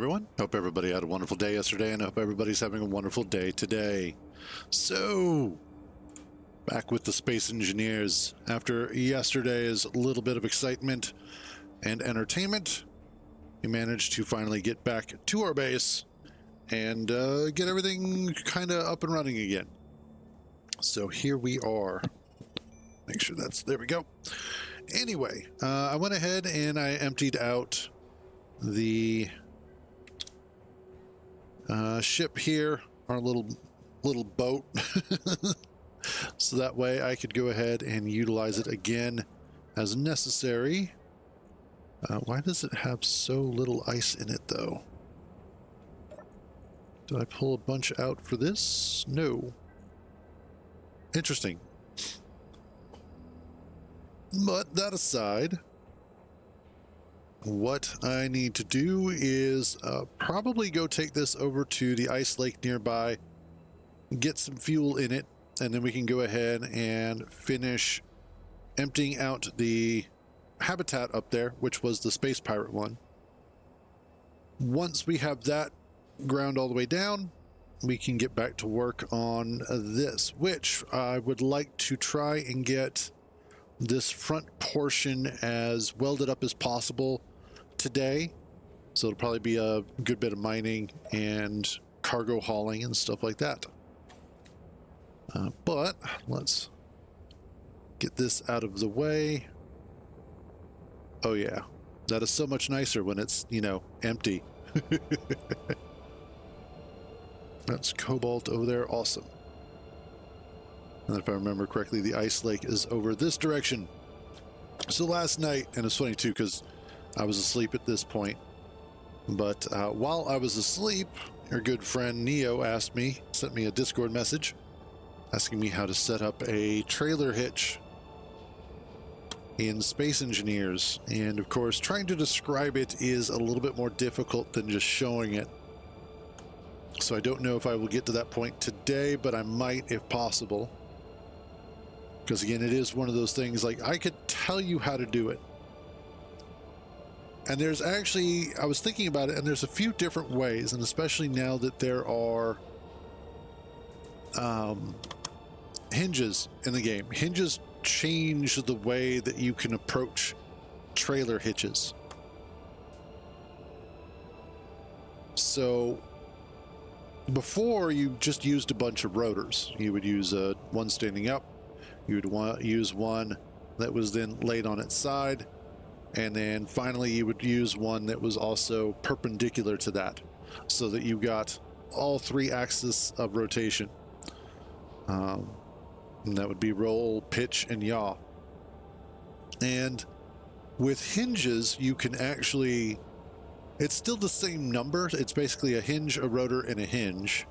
everyone. Hope everybody had a wonderful day yesterday, and I hope everybody's having a wonderful day today. So, back with the Space Engineers. After yesterday's little bit of excitement and entertainment, we managed to finally get back to our base and get everything kind of up and running again. So here we are. Make sure there we go. Anyway, I went ahead and I emptied out the ship here, our little boat, so that way I could go ahead and utilize it again as necessary. Why does it have so little ice in it, though? Did I pull a bunch out for this? No. Interesting. But that aside, what I need to do is probably go take this over to the ice lake nearby, get some fuel in it, and then we can go ahead and finish emptying out the habitat up there, which was the space pirate one. Once we have that ground all the way down, we can get back to work on this, which I would like to try and get this front portion as welded up as possible today. So it'll probably be a good bit of mining and cargo hauling and stuff like that. But let's get this out of the way. Oh yeah, that is so much nicer when it's, empty. That's cobalt over there. Awesome. And if I remember correctly, the ice lake is over this direction. So last night, and it's funny too, because I was asleep at this point, but while I was asleep, your good friend Neo sent me a Discord message asking me how to set up a trailer hitch in Space Engineers. And of course, trying to describe it is a little bit more difficult than just showing it. So I don't know if I will get to that point today, but I might if possible. Because again, it is one of those things, like, I could tell you how to do it. And there's actually, I was thinking about it, and there's a few different ways, and especially now that there are hinges in the game. Hinges change the way that you can approach trailer hitches. So before, you just used a bunch of rotors. You would use one standing up. You would use one that was then laid on its side. And then finally, you would use one that was also perpendicular to that, so that you got all three axes of rotation. And that would be roll, pitch, and yaw. And with hinges, you can actually, it's still the same number. It's basically a hinge, a rotor, and a hinge,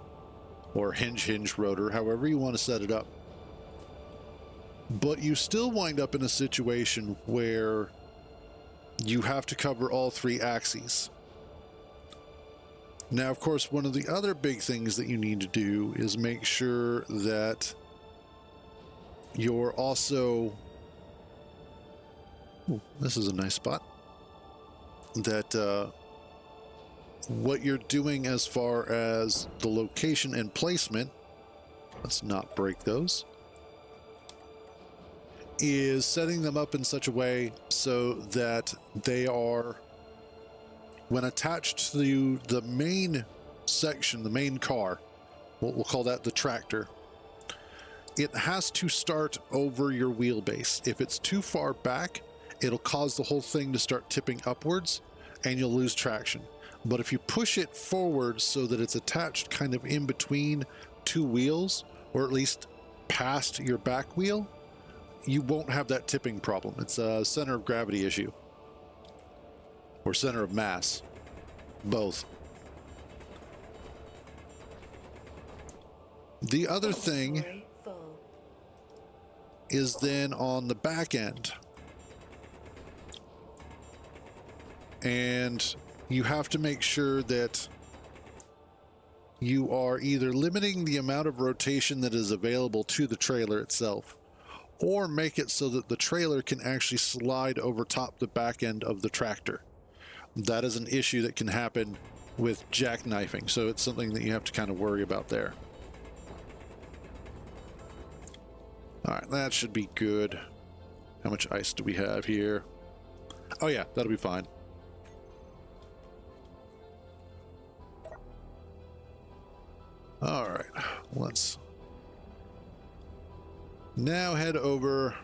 or hinge, rotor, however you want to set it up. But you still wind up in a situation where you have to cover all three axes. Now, of course, one of the other big things that you need to do is make sure that you're also, this is a nice spot, that what you're doing as far as the location and placement, let's not break those, is setting them up in such a way so that they are, when attached to the main section, the main car, we'll call that the tractor, it has to start over your wheelbase. If it's too far back, it'll cause the whole thing to start tipping upwards and you'll lose traction. But if you push it forward so that it's attached kind of in between two wheels, or at least past your back wheel, you won't have that tipping problem. It's a center of gravity issue, or center of mass, both. The other thing is then on the back end, and you have to make sure that you are either limiting the amount of rotation that is available to the trailer itself, or make it so that the trailer can actually slide over top the back end of the tractor. That is an issue that can happen with jackknifing, so it's something that you have to kind of worry about there. All right, that should be good. How much ice do we have here? Oh yeah, that'll be fine. All right, let's now head over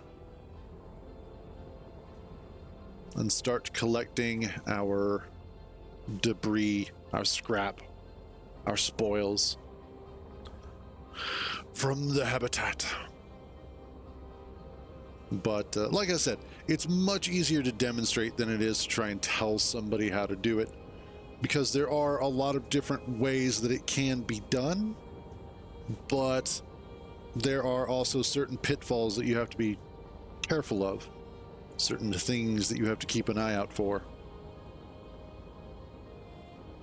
and start collecting our debris, our scrap, our spoils from the habitat. But like I said, it's much easier to demonstrate than it is to try and tell somebody how to do it, because there are a lot of different ways that it can be done, but there are also certain pitfalls that you have to be careful of, certain things that you have to keep an eye out for.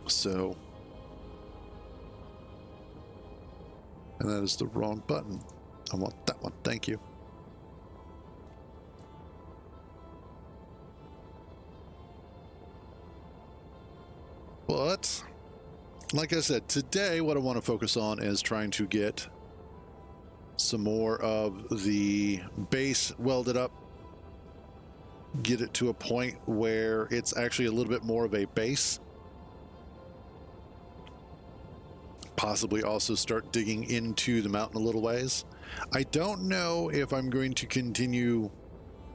So, and that is the wrong button. I want that one. Thank you. But, like I said, today what I want to focus on is trying to get some more of the base welded up, get it to a point where it's actually a little bit more of a base. Possibly also start digging into the mountain a little ways. I don't know if I'm going to continue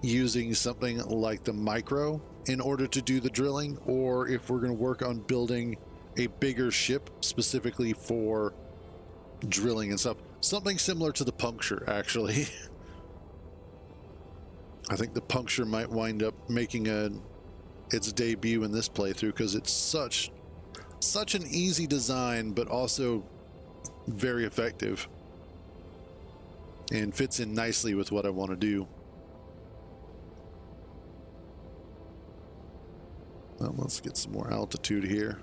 using something like the micro in order to do the drilling, or if we're going to work on building a bigger ship specifically for drilling and stuff. Something similar to the puncture, actually. I think the puncture might wind up making its debut in this playthrough, because it's such an easy design, but also very effective and fits in nicely with what I want to do. Well, let's get some more altitude here.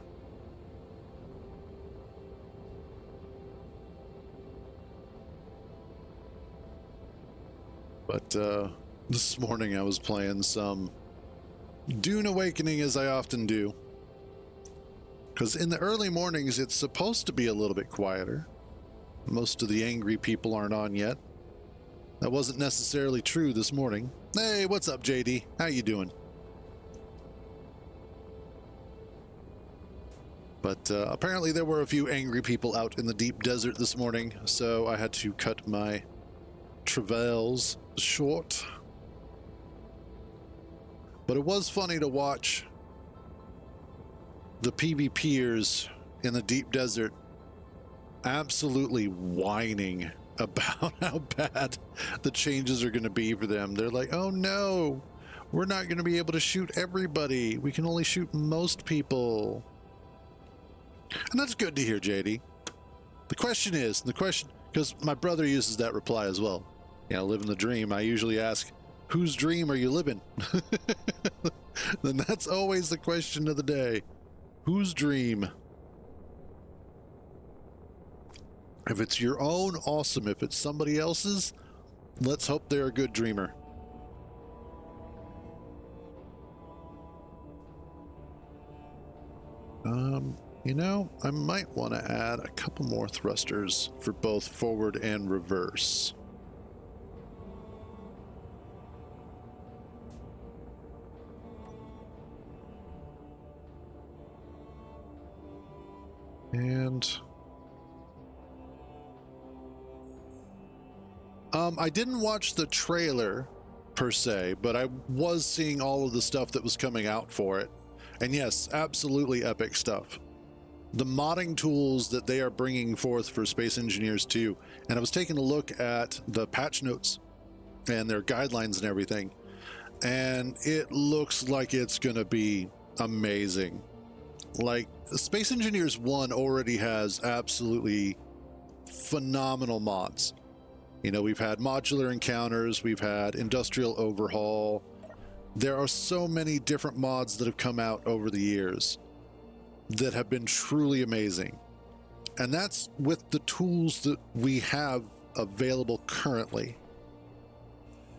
But this morning I was playing some Dune Awakening, as I often do, because in the early mornings it's supposed to be a little bit quieter. Most of the angry people aren't on yet. That wasn't necessarily true this morning. Hey, what's up, JD? How you doing? But apparently there were a few angry people out in the deep desert this morning, so I had to cut my travails short. But it was funny to watch the PvPers in the deep desert absolutely whining about how bad the changes are going to be for them. They're like, oh no, we're not going to be able to shoot everybody. We can only shoot most people. And that's good to hear, JD. The question, because my brother uses that reply as well. You know, living the dream. I usually ask, whose dream are you living? Then that's always the question of the day. Whose dream? If it's your own, awesome. If it's somebody else's, let's hope they're a good dreamer. You know, I might want to add a couple more thrusters for both forward and reverse. And I didn't watch the trailer per se, but I was seeing all of the stuff that was coming out for it. And yes, absolutely epic stuff. The modding tools that they are bringing forth for Space Engineers 2, and I was taking a look at the patch notes and their guidelines and everything, and it looks like it's going to be amazing. Like, Space Engineers 1 already has absolutely phenomenal mods. You know, we've had modular encounters, we've had industrial overhaul. There are so many different mods that have come out over the years that have been truly amazing. And that's with the tools that we have available currently.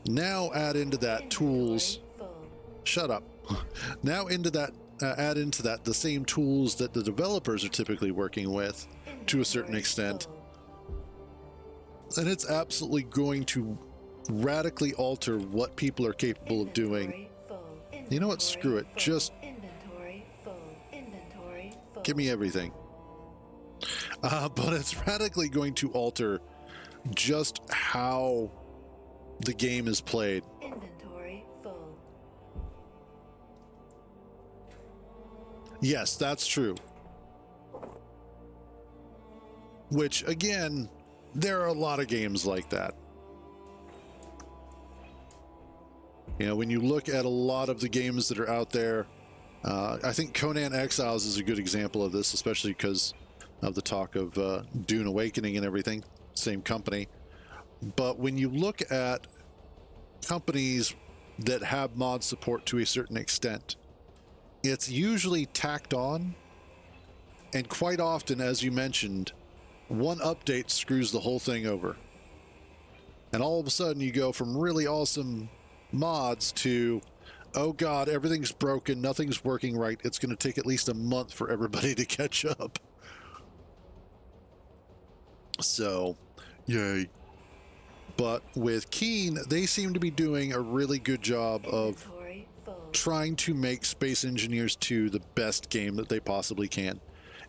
Now add into that tools. Shut up. Now into that add into that the same tools that the developers are typically working with to a certain extent, then it's absolutely going to radically alter what people are capable of doing. You know what? Screw it. Just give me everything. But it's radically going to alter just how the game is played. Yes, that's true. Which, again, there are a lot of games like that. You know, when you look at a lot of the games that are out there, I think Conan Exiles is a good example of this, especially because of the talk of Dune Awakening and everything, same company. But when you look at companies that have mod support to a certain extent, it's usually tacked on, and quite often, as you mentioned, one update screws the whole thing over. And all of a sudden you go from really awesome mods to, oh god, everything's broken, nothing's working right, it's going to take at least a month for everybody to catch up. So, yay. But with Keen, they seem to be doing a really good job of trying to make Space Engineers 2 the best game that they possibly can.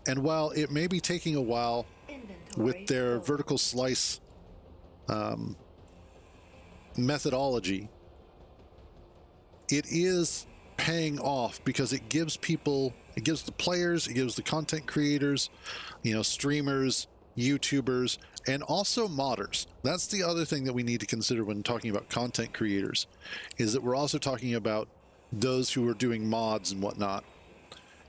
And while it may be taking a while with their vertical slice methodology, it is paying off because it gives people, it gives the players, it gives the content creators, you know, streamers, YouTubers, and also modders. That's the other thing that we need to consider when talking about content creators, is that we're also talking about those who are doing mods and whatnot.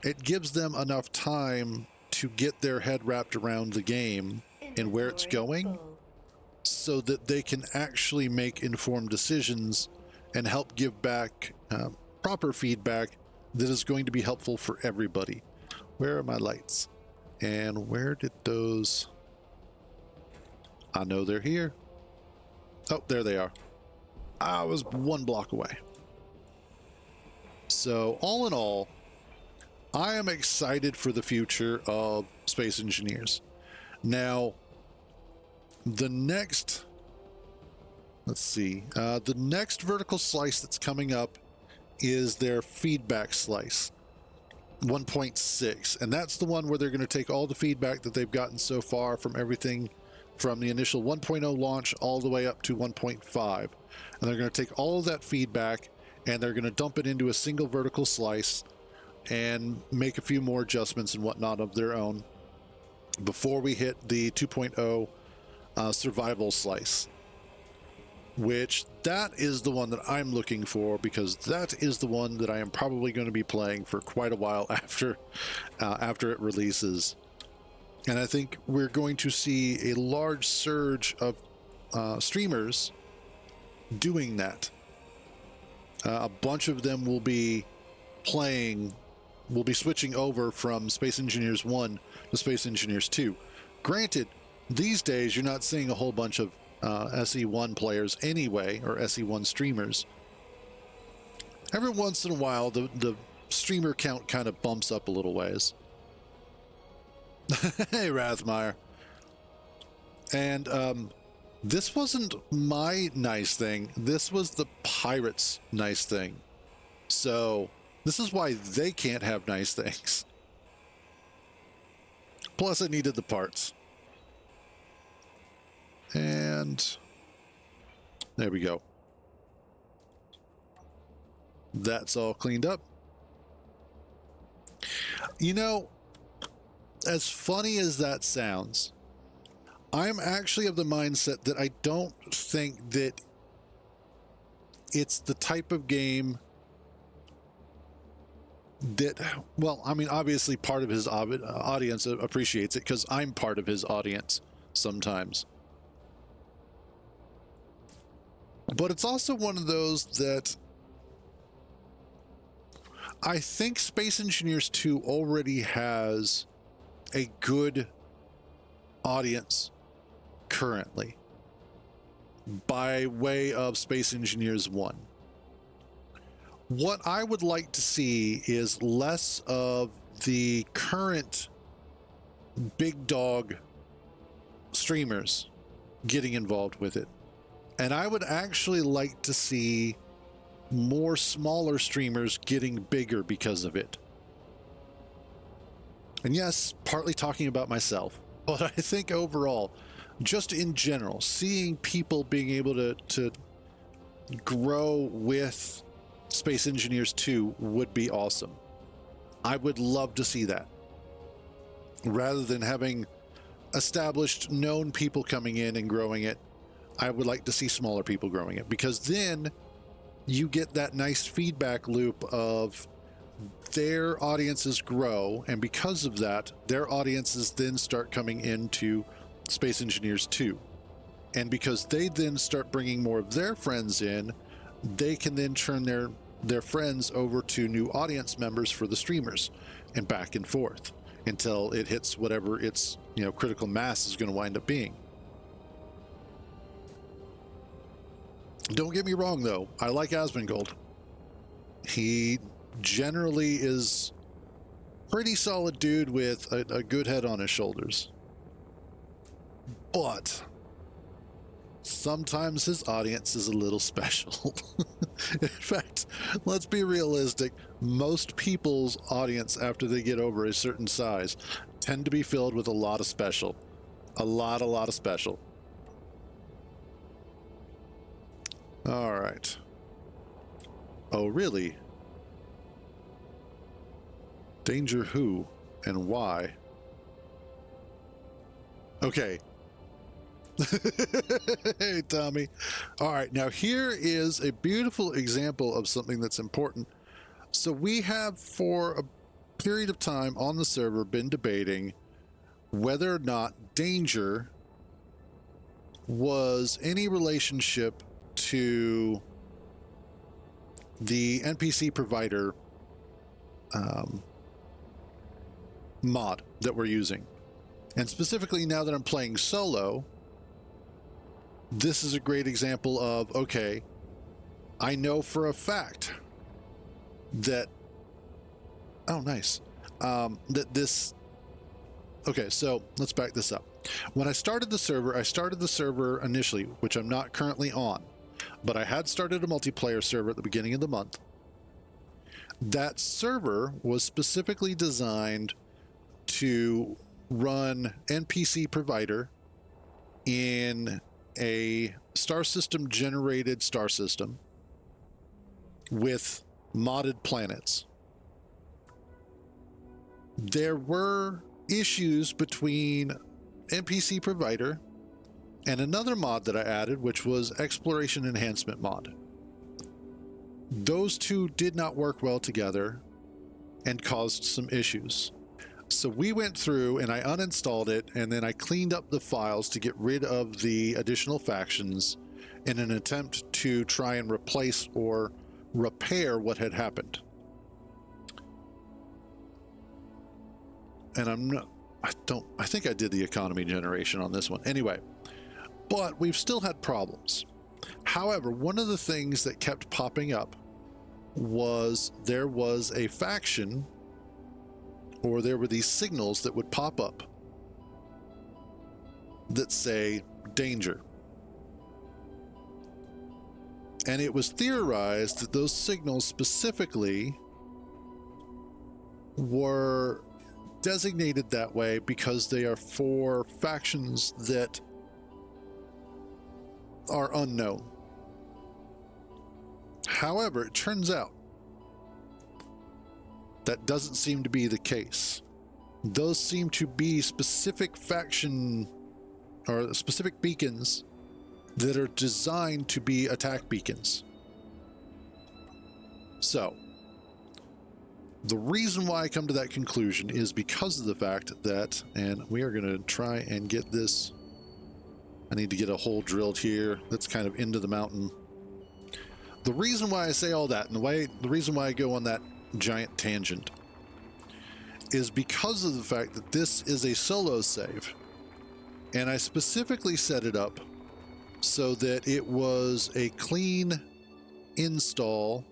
It gives them enough time to get their head wrapped around the game and where it's going, so that they can actually make informed decisions and help give back proper feedback that is going to be helpful for everybody. Where are my lights? And where did those... I know they're here. Oh, there they are. I was one block away. So all in all, I am excited for the future of Space Engineers. Now, the next, let's see, the next vertical slice that's coming up is their feedback slice 1.6, and that's the one where they're going to take all the feedback that they've gotten so far from everything from the initial 1.0 launch all the way up to 1.5, and they're going to take all of that feedback and they're going to dump it into a single vertical slice and make a few more adjustments and whatnot of their own before we hit the 2.0 survival slice, which that is the one that I'm looking for, because that is the one that I am probably going to be playing for quite a while after it releases. And I think we're going to see a large surge of streamers doing that. A bunch of them will be switching over from Space Engineers 1 to Space Engineers 2. Granted, these days you're not seeing a whole bunch of SE1 players anyway, or SE1 streamers. Every once in a while, the streamer count kind of bumps up a little ways. Hey, Rathmeyer. And this wasn't my nice thing. This was the pirates' nice thing. So this is why they can't have nice things. Plus, I needed the parts. And there we go. That's all cleaned up. You know, as funny as that sounds, I'm actually of the mindset that I don't think that it's the type of game that, well, I mean, obviously part of his audience appreciates it because I'm part of his audience sometimes. But it's also one of those that I think Space Engineers 2 already has a good audience currently by way of Space Engineers 1. What I would like to see is less of the current big dog streamers getting involved with it. And I would actually like to see more smaller streamers getting bigger because of it. And yes, partly talking about myself, but I think overall, just in general, seeing people being able to grow with Space Engineers 2 would be awesome. I would love to see that. Rather than having established, known people coming in and growing it, I would like to see smaller people growing it, because then you get that nice feedback loop of their audiences grow, and because of that, their audiences then start coming into Space Engineers 2. And because they then start bringing more of their friends in, they can then turn their friends over to new audience members for the streamers, and back and forth until it hits whatever its critical mass is going to wind up being. Don't get me wrong, though. I like Asmongold. He generally is pretty solid dude with a good head on his shoulders. But sometimes his audience is a little special. In fact, let's be realistic. Most people's audience, after they get over a certain size, tend to be filled with a lot of special. A lot of special. All right. Oh, really? Danger who and why? Okay. Hey, Tommy. All right, now here is a beautiful example of something that's important. So we have, for a period of time on the server, been debating whether or not Danger was any relationship to the NPC provider mod that we're using. And specifically, now that I'm playing solo, this is a great example of, okay, I know for a fact that, oh, nice, that this, okay, so let's back this up. When I started the server initially, which I'm not currently on, but I had started a multiplayer server at the beginning of the month. That server was specifically designed to run NPC provider in a star system generated star system with modded planets. There were issues between NPC provider and another mod that I added, which was exploration enhancement mod. Those two did not work well together and caused some issues. So we went through and I uninstalled it, and then I cleaned up the files to get rid of the additional factions in an attempt to try and replace or repair what had happened. And I think I did the economy generation on this one. Anyway, but we've still had problems. However, one of the things that kept popping up was there was a faction, or there were these signals that would pop up that say danger. And it was theorized that those signals specifically were designated that way because they are for factions that are unknown. However, it turns out that doesn't seem to be the case. Those seem to be specific faction or specific beacons that are designed to be attack beacons. So, the reason why I come to that conclusion is because of the fact that, and we are going to try and get this, I need to get a hole drilled here that's kind of into the mountain. The reason why I say all that, and the reason why I go on that giant tangent, is because of the fact that this is a solo save, and I specifically set it up so that it was a clean install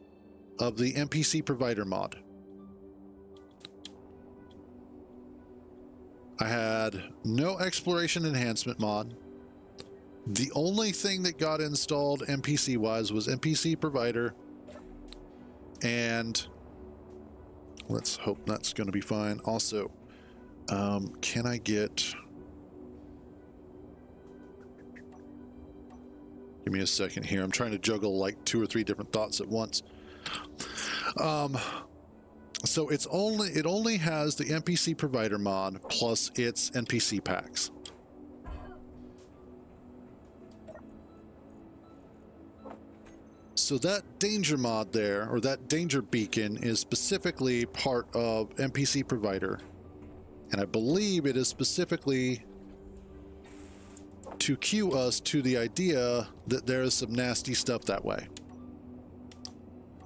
of the NPC provider mod. I had no exploration enhancement mod. The only thing that got installed NPC wise was NPC provider, and let's hope that's going to be fine. Also, can I get... Give me a second here. I'm trying to juggle like 2 or 3 different thoughts at once. So it only has the NPC provider mod plus its NPC packs. So that danger mod there, or that danger beacon, is specifically part of NPC provider. And I believe it is specifically to cue us to the idea that there is some nasty stuff that way.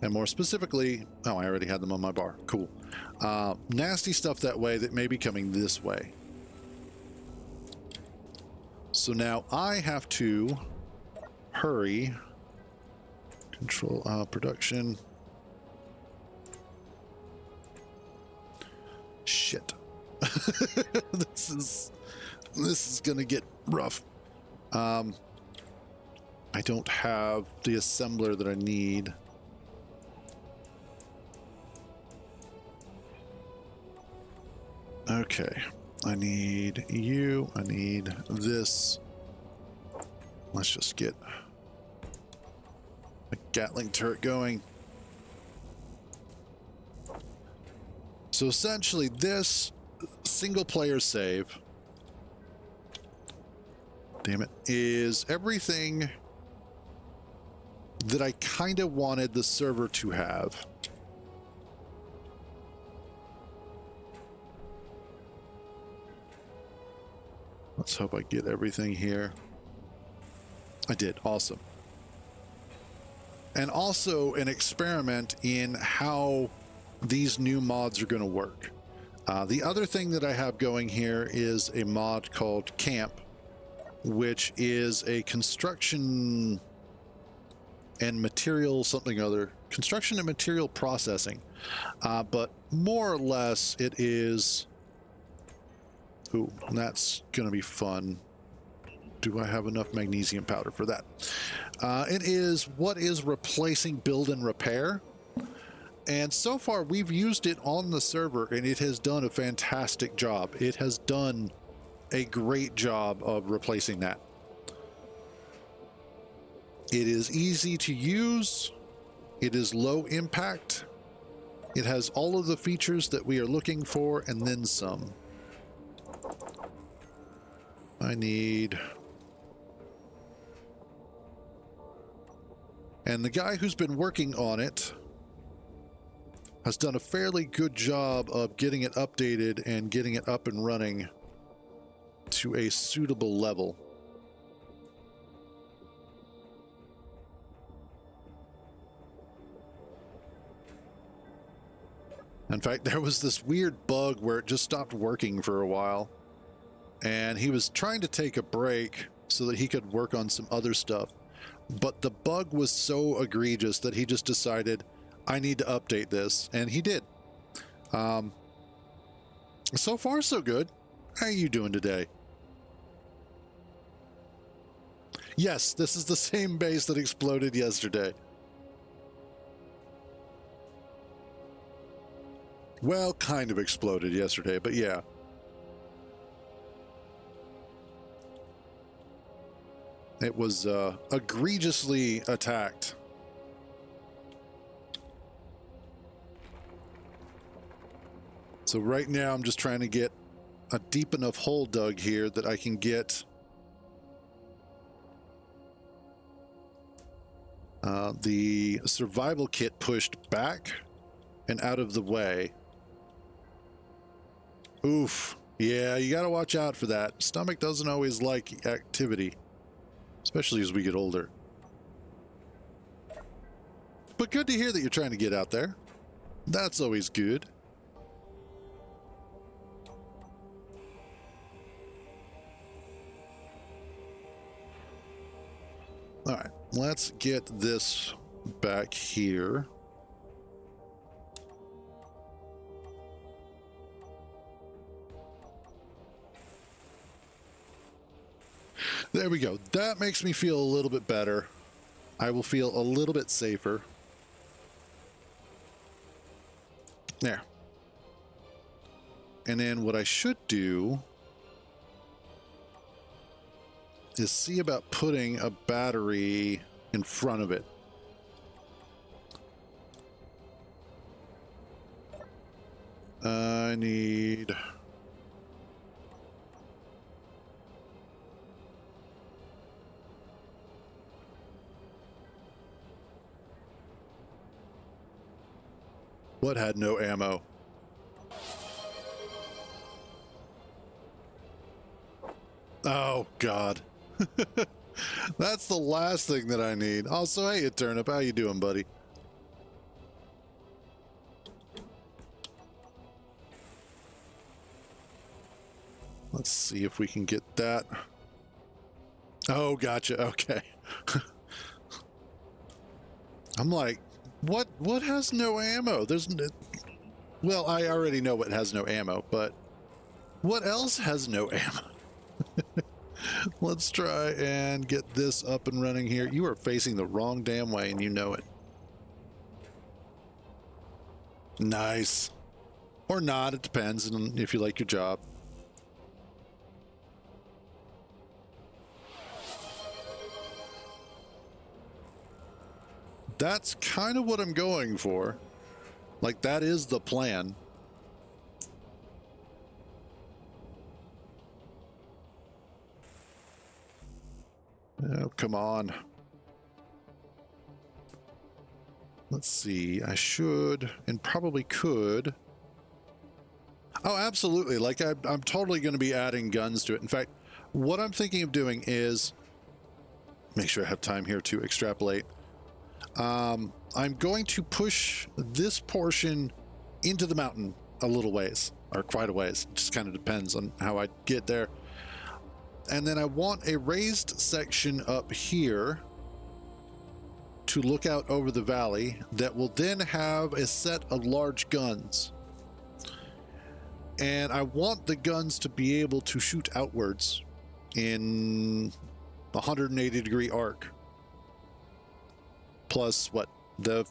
And more specifically, oh, I already had them on my bar. Cool. Nasty stuff that way that may be coming this way. So now I have to hurry. Control production. Shit. This is gonna get rough. I don't have the assembler that I need. Okay, I need you. I need this. Let's just get a Gatling turret going. So essentially this single player save, damn it, is everything that I kind of wanted the server to have. Let's hope I get everything here. I did. Awesome. And also an experiment in how these new mods are going to work. The other thing that I have going here is a mod called Camp, which is a construction and material something other. Construction and material processing. But more or less it is... Ooh, that's going to be fun. Do I have enough magnesium powder for that? It is what is replacing build and repair. And so far we've used it on the server and it has done a fantastic job. It has done a great job of replacing that. It is easy to use. It is low impact. It has all of the features that we are looking for and then some. I need... And the guy who's been working on it has done a fairly good job of getting it updated and getting it up and running to a suitable level. In fact, there was this weird bug where it just stopped working for a while. And he was trying to take a break so that he could work on some other stuff. But the bug was so egregious that he just decided, I need to update this. And he did. So far, so good. How are you doing today? Yes, this is the same base that exploded yesterday. Well, kind of exploded yesterday, but yeah. It was egregiously attacked. So right now I'm just trying to get a deep enough hole dug here that I can get the survival kit pushed back and out of the way. Oof. Yeah, you gotta watch out for that. Stomach doesn't always like activity. Especially as we get older. But good to hear that you're trying to get out there. That's always good. All right, let's get this back here. There we go. That makes me feel a little bit better. I will feel a little bit safer. There. And then what I should do is see about putting a battery in front of it. I need... What had no ammo? Oh, God. That's the last thing that I need. Also, hey, Turnip, how you doing, buddy? Let's see if we can get that. Oh, gotcha. Okay. I'm like, what has no ammo? Well, I already know what has no ammo, but what else has no ammo? Let's try and get this up and running here. You are facing the wrong damn way, and you know it. Nice. Or not, it depends on if you like your job. That's kind of what I'm going for. Like, that is the plan. Oh, come on. Let's see. I should and probably could. Oh, absolutely. Like, I'm totally going to be adding guns to it. In fact, what I'm thinking of doing is make sure I have time here to extrapolate. I'm going to push this portion into the mountain a little ways, or quite a ways. It just kind of depends on how I get there. And then I want a raised section up here to look out over the valley that will then have a set of large guns. And I want the guns to be able to shoot outwards in a 180-degree arc. Plus, what, the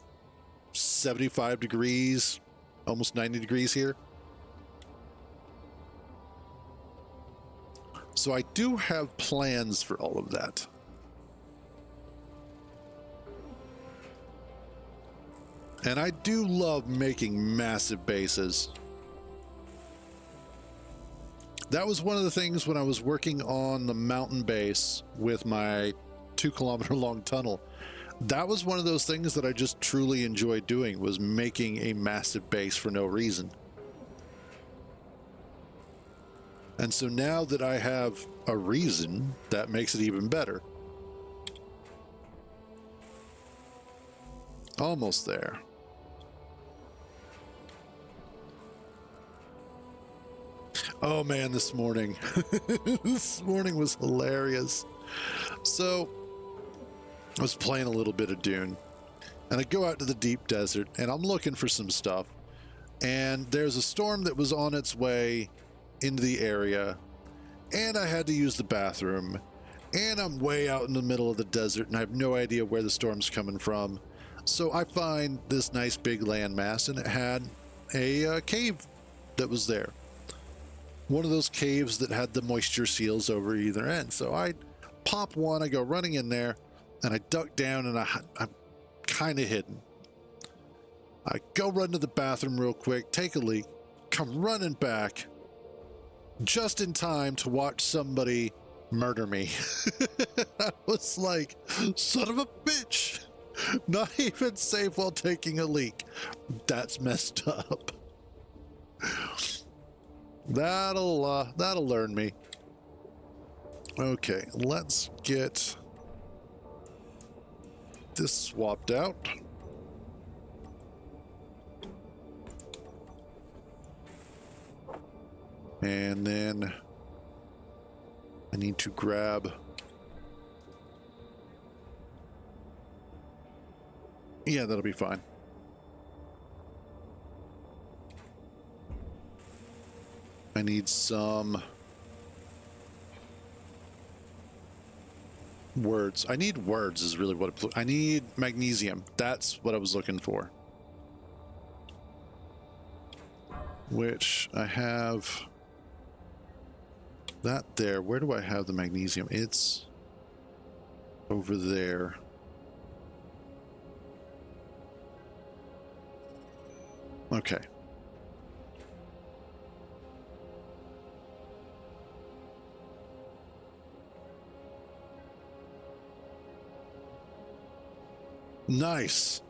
75 degrees, almost 90 degrees here. So I do have plans for all of that. And I do love making massive bases. That was one of the things when I was working on the mountain base with my 2-kilometer long tunnel. That was one of those things that I just truly enjoyed doing, was making a massive base for no reason. And so now that I have a reason, that makes it even better. Almost there. Oh man, this morning. This morning was hilarious. So, I was playing a little bit of Dune, and I go out to the deep desert, and I'm looking for some stuff. And there's a storm that was on its way into the area, and I had to use the bathroom, and I'm way out in the middle of the desert, and I have no idea where the storm's coming from. So I find this nice big landmass, and it had a cave that was there. One of those caves that had the moisture seals over either end. So I pop one, I go running in there, and I duck down, and I'm kind of hidden. I go run to the bathroom real quick, take a leak, come running back, just in time to watch somebody murder me. I was like, son of a bitch, not even safe while taking a leak. That's messed up. That'll learn me. Okay, let's get this swapped out. And then I need to grab... Yeah, that'll be fine. I need some words. I need words is really what I need. Magnesium. That's what I was looking for. Which I have that there. Where do I have the magnesium? It's over there. Okay. Nice.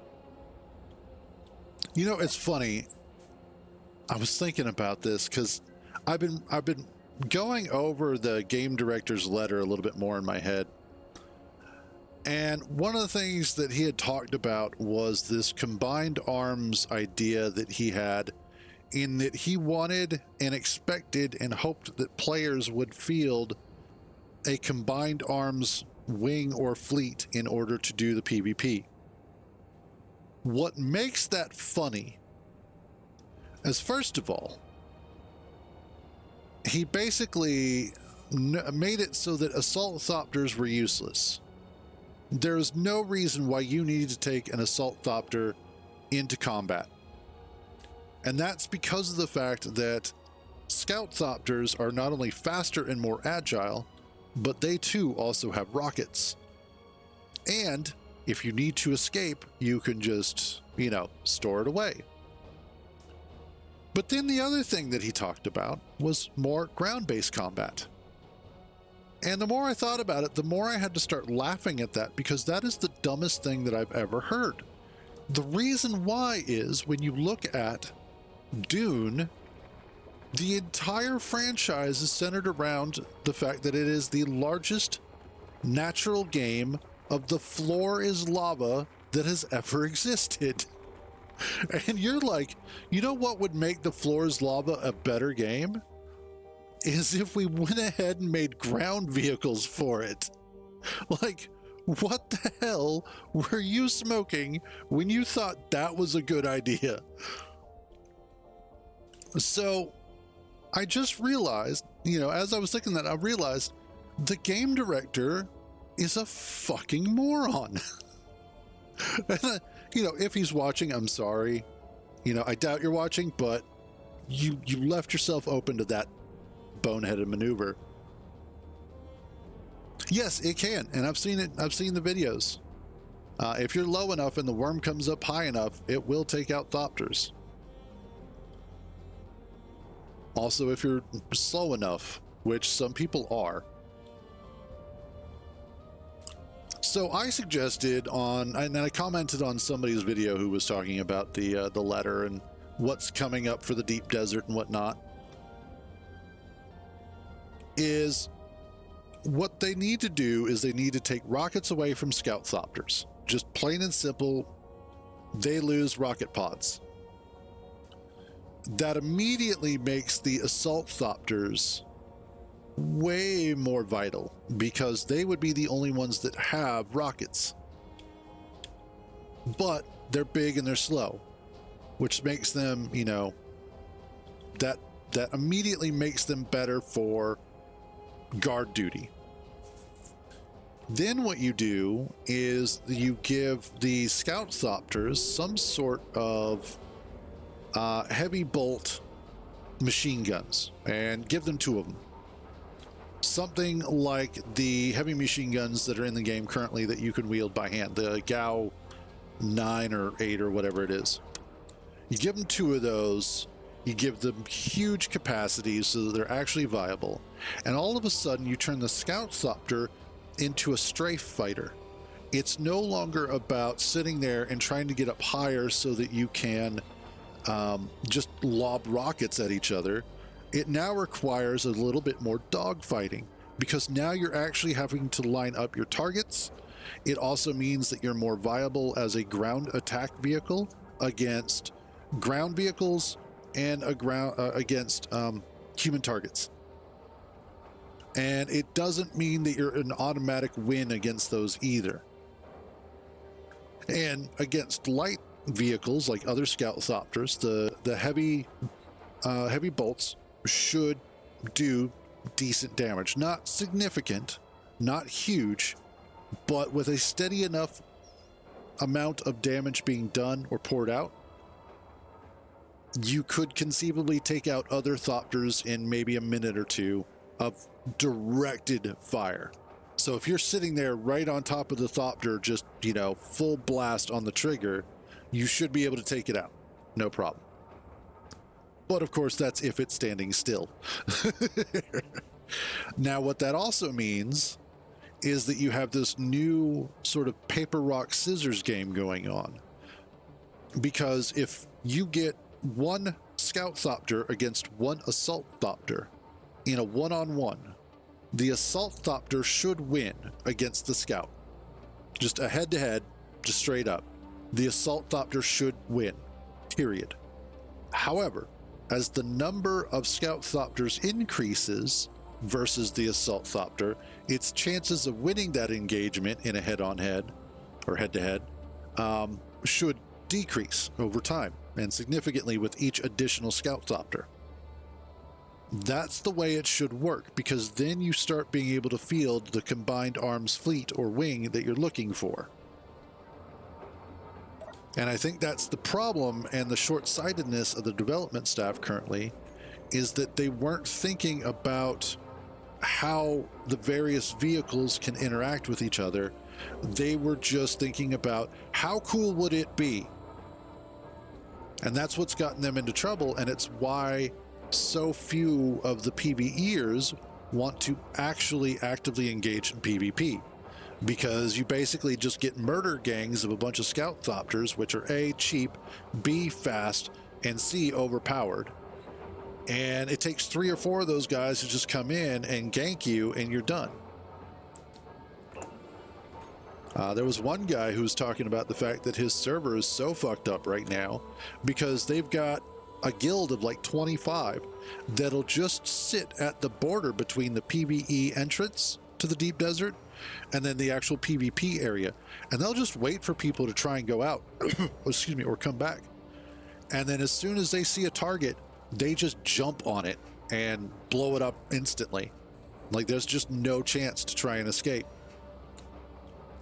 You know, it's funny. I was thinking about this because I've been going over the game director's letter a little bit more in my head. And one of the things that he had talked about was this combined arms idea that he had, in that he wanted and expected and hoped that players would field a combined arms wing or fleet in order to do the PvP. What makes that funny is, first of all, he basically made it so that assault thopters were useless. There is no reason why you need to take an assault thopter into combat. And that's because of the fact that scout thopters are not only faster and more agile, but they too also have rockets. And if you need to escape, you can just, store it away. But then the other thing that he talked about was more ground-based combat. And the more I thought about it, the more I had to start laughing at that, because that is the dumbest thing that I've ever heard. The reason why is, when you look at Dune, the entire franchise is centered around the fact that it is the largest natural game of the floor is lava that has ever existed. And you're like, you know what would make the floor is lava a better game? Is if we went ahead and made ground vehicles for it. Like, what the hell were you smoking when you thought that was a good idea? So I just realized, as I was thinking that, I realized the game director is a fucking moron. If he's watching, I'm sorry. I doubt you're watching, but you left yourself open to that boneheaded maneuver. Yes, it can, and I've seen it. I've seen the videos. If you're low enough and the worm comes up high enough, it will take out thopters. Also, if you're slow enough, which some people are. So I suggested and I commented on somebody's video who was talking about the letter and what's coming up for the deep desert and whatnot. Is what they need to do is they need to take rockets away from scout thopters. Just plain and simple, they lose rocket pods. That immediately makes the assault thopters way more vital, because they would be the only ones that have rockets. But they're big and they're slow, which makes them, that immediately makes them better for guard duty. Then what you do is you give the scout thopters some sort of heavy bolt machine guns, and give them 2 of them. Something like the heavy machine guns that are in the game currently that you can wield by hand, the Gao 9 or 8 or whatever it is. You give them 2 of those, you give them huge capacities so that they're actually viable, and all of a sudden you turn the scout thopter into a strafe fighter. It's no longer about sitting there and trying to get up higher so that you can just lob rockets at each other. It now requires a little bit more dogfighting, because now you're actually having to line up your targets. It also means that you're more viable as a ground attack vehicle against ground vehicles and against human targets. And it doesn't mean that you're an automatic win against those either. And against light vehicles like other scout thopters, the heavy bolts should do decent damage. Not significant, not huge, but with a steady enough amount of damage being done or poured out, you could conceivably take out other Thopters in maybe a minute or two of directed fire. So if you're sitting there right on top of the Thopter, just, you know, full blast on the trigger, you should be able to take it out. No problem. But of course, that's if it's standing still. Now, what that also means is that you have this new sort of paper, rock, scissors game going on. Because if you get one Scout Thopter against one Assault Thopter in a one-on-one, the Assault Thopter should win against the Scout. Just a head-to-head, just straight up. The Assault Thopter should win, period. However, as the number of Scout Thopters increases versus the Assault Thopter, its chances of winning that engagement in a head-on-head or head-to-head should decrease over time and significantly with each additional Scout Thopter. That's the way it should work, because then you start being able to field the combined arms fleet or wing that you're looking for. And I think that's the problem and the short-sightedness of the development staff currently, is that they weren't thinking about how the various vehicles can interact with each other. They were just thinking about how cool would it be? And that's what's gotten them into trouble, and it's why so few of the PvEers want to actually actively engage in PvP. Because you basically just get murder gangs of a bunch of Scout Thopters, which are A, cheap, B, fast, and C, overpowered. And it takes 3 or 4 of those guys to just come in and gank you, and you're done. There was one guy who was talking about the fact that his server is so fucked up right now because they've got a guild of like 25 that'll just sit at the border between the PvE entrance to the deep desert and then the actual PvP area. And they'll just wait for people to try and go out, excuse me, or come back. And then as soon as they see a target, they just jump on it and blow it up instantly. Like there's just no chance to try and escape.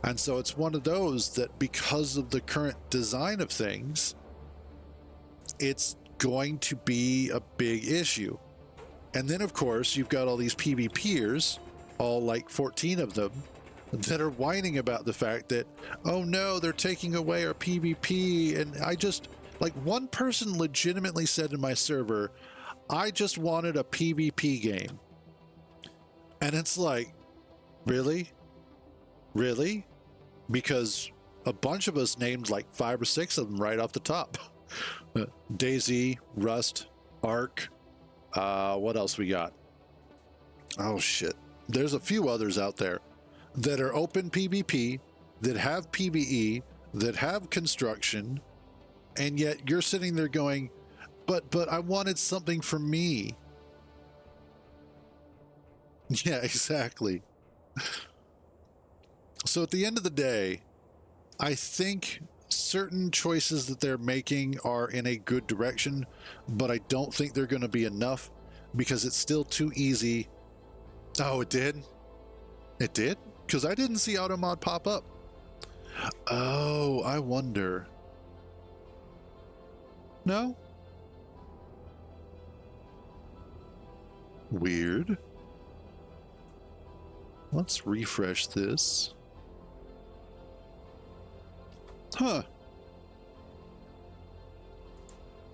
And so it's one of those that because of the current design of things, it's going to be a big issue. And then of course you've got all these PvPers, all like 14 of them, that are whining about the fact that, oh no, they're taking away our PvP. And I just, like, one person legitimately said in my server, I just wanted a PvP game. And it's like, really? Really? Because a bunch of us named like 5 or 6 of them right off the top. Daisy, Rust, Ark, what else we got? Oh shit. There's a few others out there that are open PvP, that have PvE, that have construction, and yet you're sitting there going, but I wanted something for me. Yeah, exactly. So at the end of the day, I think certain choices that they're making are in a good direction, but I don't think they're going to be enough because it's still too easy. Oh, it did? It did? Because I didn't see Automod pop up. Oh, I wonder. No? Weird. Let's refresh this. Huh.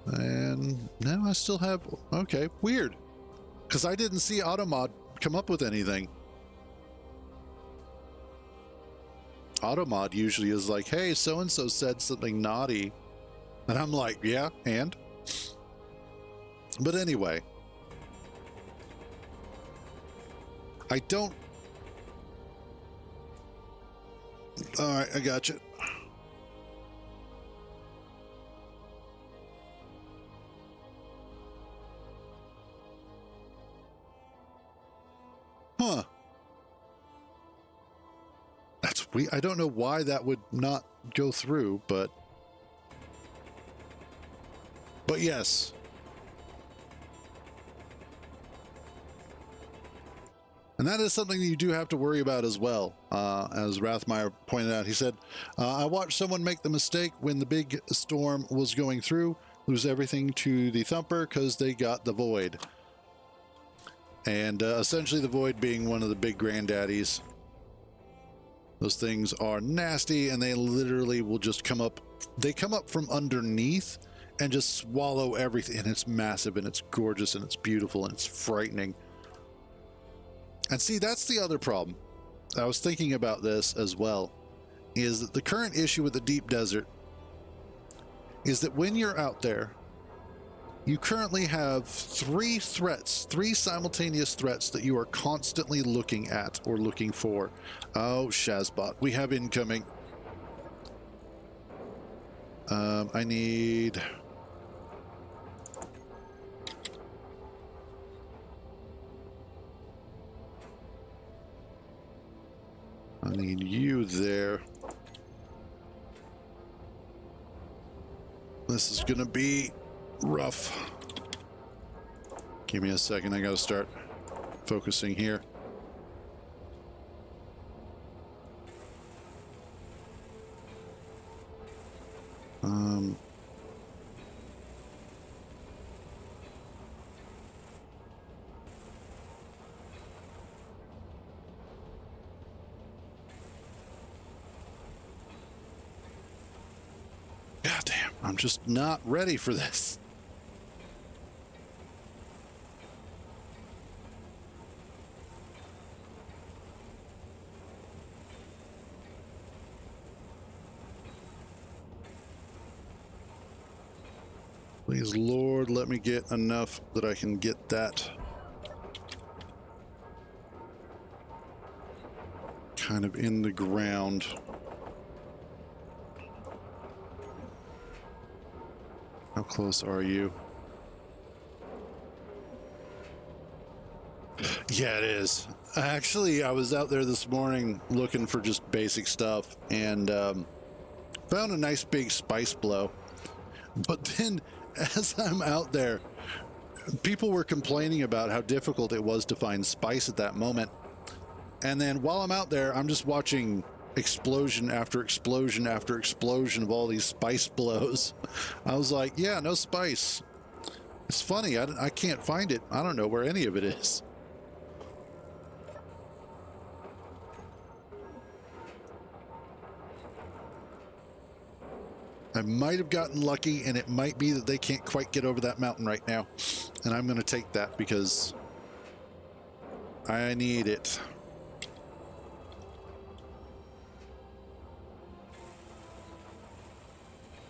And now I still have... Okay, weird. Because I didn't see Automod come up with anything. Automod usually is like, hey, so-and-so said something naughty. And I'm like, yeah, and? But anyway. I don't... Alright, I got you. Huh. That's weird. I don't know why that would not go through, but yes. And that is something you do have to worry about as well. As Rathmeyer pointed out, he said, I watched someone make the mistake when the big storm was going through, lose everything to the Thumper because they got the Void. And essentially the Void being one of the big granddaddies. Those things are nasty, and they literally will just come up. They come up from underneath and just swallow everything. And it's massive, and it's gorgeous, and it's beautiful, and it's frightening. And see, that's the other problem. I was thinking about this as well, is that the current issue with the deep desert is that when you're out there, you currently have three simultaneous threats that you are constantly looking at or looking for. Oh, Shazbot, we have incoming. I need... I need you there. This is gonna be rough. Give me a second, I gotta start focusing here. God damn, I'm just not ready for this. Please, Lord, let me get enough that I can get that kind of in the ground. How close are you? Yeah, it is. Actually, I was out there this morning looking for just basic stuff and found a nice big spice blow. But then as I'm out there, people were complaining about how difficult it was to find spice at that moment. And then while I'm out there, I'm just watching explosion after explosion after explosion of all these spice blows. I was like, yeah, no spice. It's funny, I can't find it. I don't know where any of it is. I might have gotten lucky, and it might be that they can't quite get over that mountain right now. And I'm going to take that because I need it.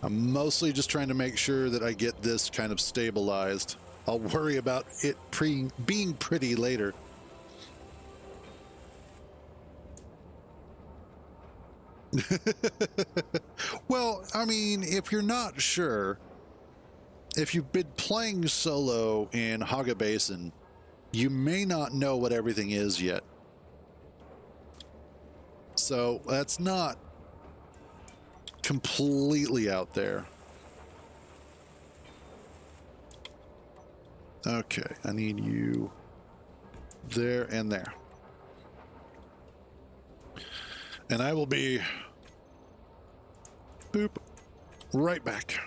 I'm mostly just trying to make sure that I get this kind of stabilized. I'll worry about it being pretty later. Well, I mean, if you're not sure, if you've been playing solo in Haga Basin, you may not know what everything is yet. So that's not completely out there. Okay, I need you there and there. And I will be boop right back.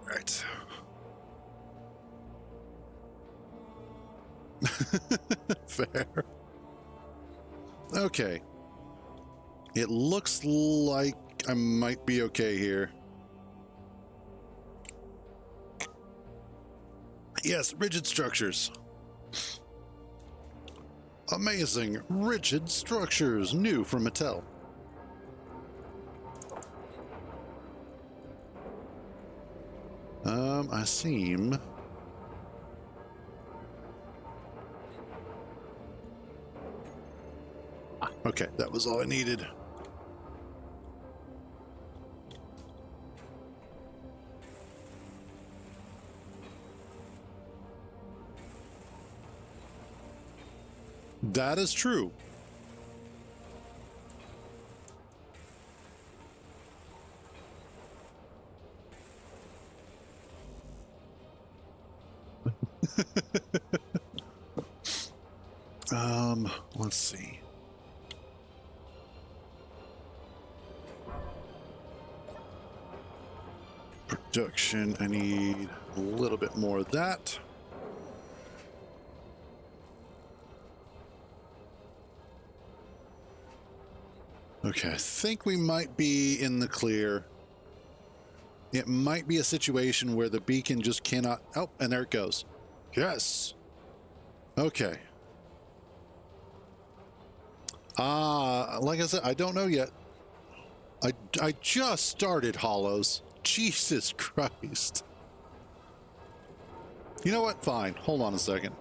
right. Fair. Okay. It looks like I might be okay here. Yes, rigid structures. Amazing. Rigid structures. New from Mattel. I seem... Okay, that was all I needed. That is true. Let's see. Production, I need a little bit more of that. Okay, I think we might be in the clear. It might be a situation where the beacon just cannot... Oh, and there it goes. Yes. Okay. Like I said, I don't know yet. I just started Hollows. Jesus Christ. You know what? Fine. Hold on a second.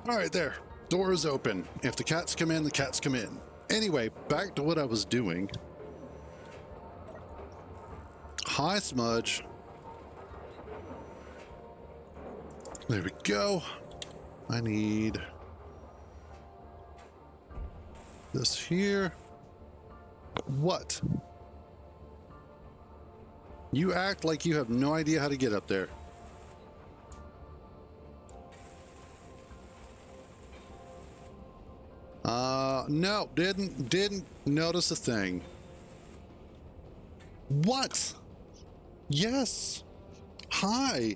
All right, there. Door is open. If the cats come in, the cats come in. Anyway, back to what I was doing. Hi, Smudge. There we go. I need this here. What? You act like you have no idea how to get up there. No, didn't notice a thing. What? Yes. Hi.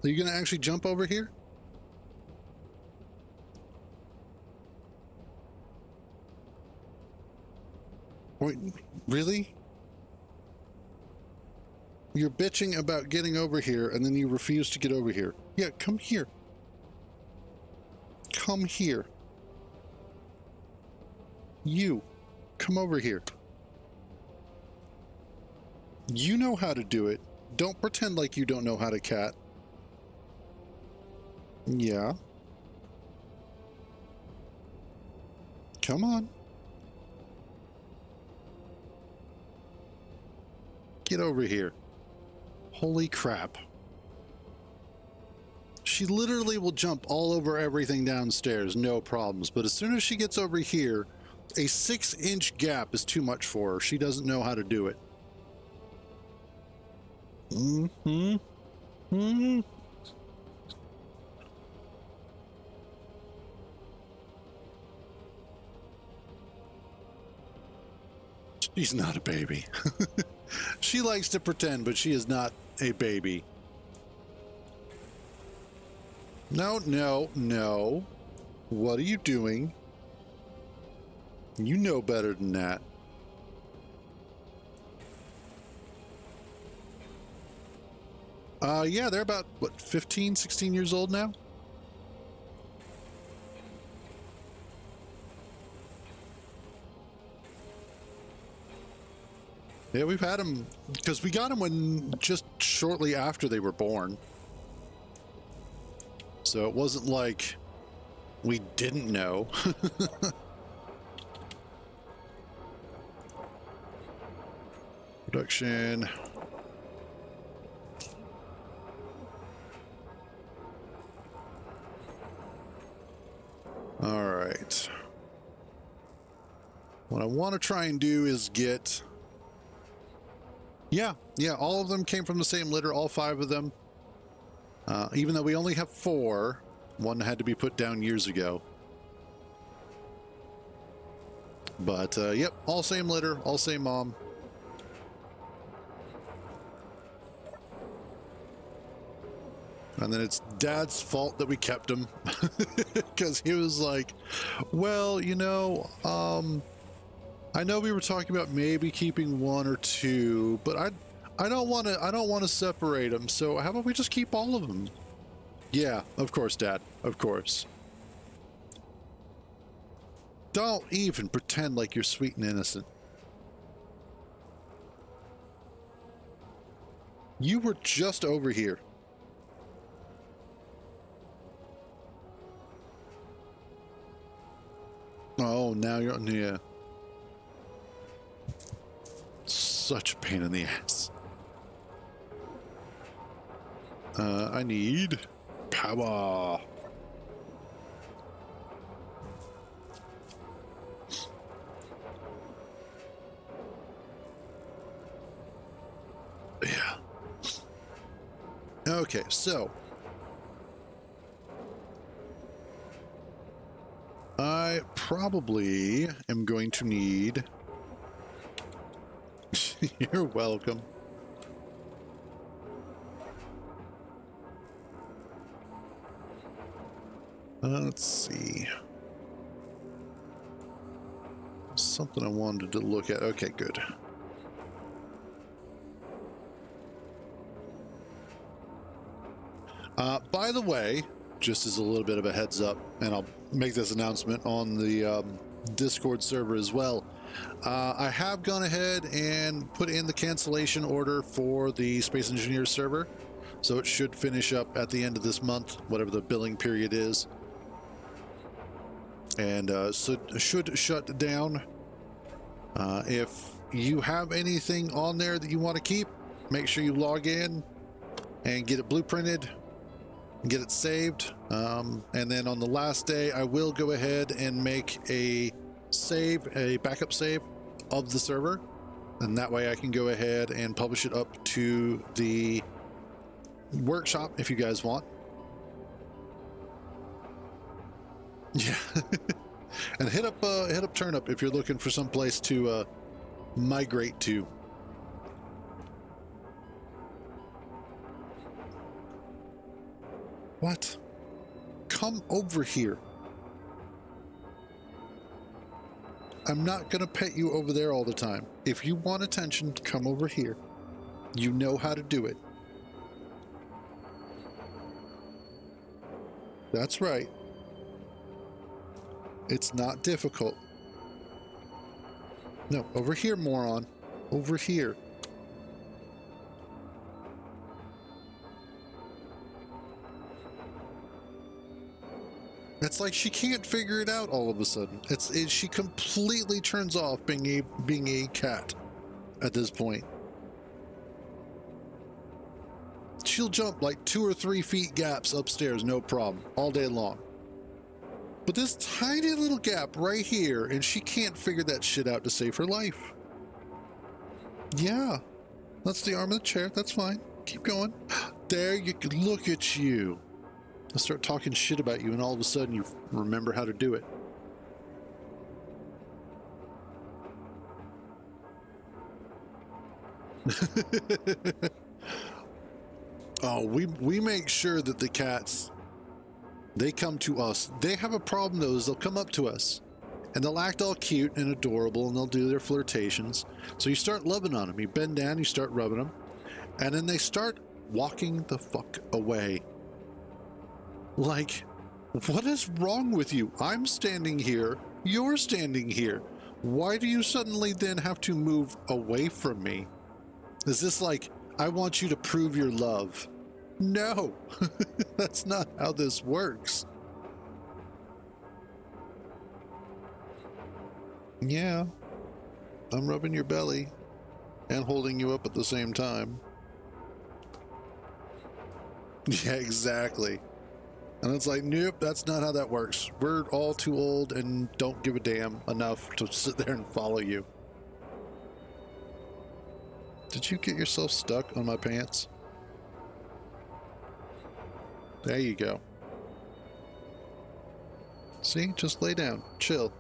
Are you gonna actually jump over here? Wait, really? You're bitching about getting over here and then you refuse to get over here. Yeah, come here. Come here. You, come over here. You know how to do it. Don't pretend like you don't know how to cat. Yeah. Come on. Get over here. Holy crap. She literally will jump all over everything downstairs, no problems. But as soon as she gets over here, a 6-inch gap is too much for her. She doesn't know how to do it. She's not a baby. She likes to pretend, but she is not a baby. No, no, no. What are you doing? You know better than that. Yeah, they're about, what, 15, 16 years old now? Yeah, we've had them, because we got them when, just shortly after they were born. So it wasn't like we didn't know. Production. All right. What I want to try and do is get... Yeah, all of them came from the same litter, all 5 of them. Even though we only have 4, one had to be put down years ago. But, yep, all same litter, all same mom. And then it's Dad's fault that we kept him. Because he was like, well, you know, I know we were talking about maybe keeping 1 or 2, but I don't want to separate them. So how about we just keep all of them? Yeah, of course, Dad. Of course. Don't even pretend like you're sweet and innocent. You were just over here. Oh, now you're... Yeah. Such a pain in the ass. I need power. Yeah. Okay, so I probably am going to need... You're welcome. Let's see. Something I wanted to look at. Okay, good. By the way, just as a little bit of a heads up, and I'll make this announcement on the Discord server as well. I have gone ahead and put in the cancellation order for the Space Engineers server, so it should finish up at the end of this month, whatever the billing period is, and so should shut down. If you have anything on there that you want to keep, make sure you log in and get it blueprinted and get it saved, and then on the last day I will go ahead and make a backup save of the server, and that way I can go ahead and publish it up to the workshop if you guys want. Yeah. And hit up Turnip if you're looking for some place to migrate to. What? Come over here. I'm not gonna pet you over there all the time. If you want attention, come over here. You know how to do it. That's right. It's not difficult. No, over here, moron. Over here. It's like she can't figure it out all of a sudden. She completely turns off being a cat at this point. She'll jump like 2 or 3 feet gaps upstairs, no problem, all day long. But this tiny little gap right here, and she can't figure that shit out to save her life. Yeah, that's the arm of the chair. That's fine. Keep going. There you can look at you. I'll start talking shit about you, and all of a sudden you remember how to do it. Oh, we make sure that the cats, they come to us. They have a problem though, is they'll come up to us and they'll act all cute and adorable and they'll do their flirtations. So you start loving on them. You bend down, you start rubbing them, and then they start walking the fuck away. Like, what is wrong with you? I'm standing here. You're standing here. Why do you suddenly then have to move away from me? Is this like, I want you to prove your love? No, that's not how this works. Yeah, I'm rubbing your belly and holding you up at the same time. Yeah, exactly. And it's like, nope, that's not how that works. We're all too old and don't give a damn enough to sit there and follow you. Did you get yourself stuck on my pants? There you go. See, just lay down, chill.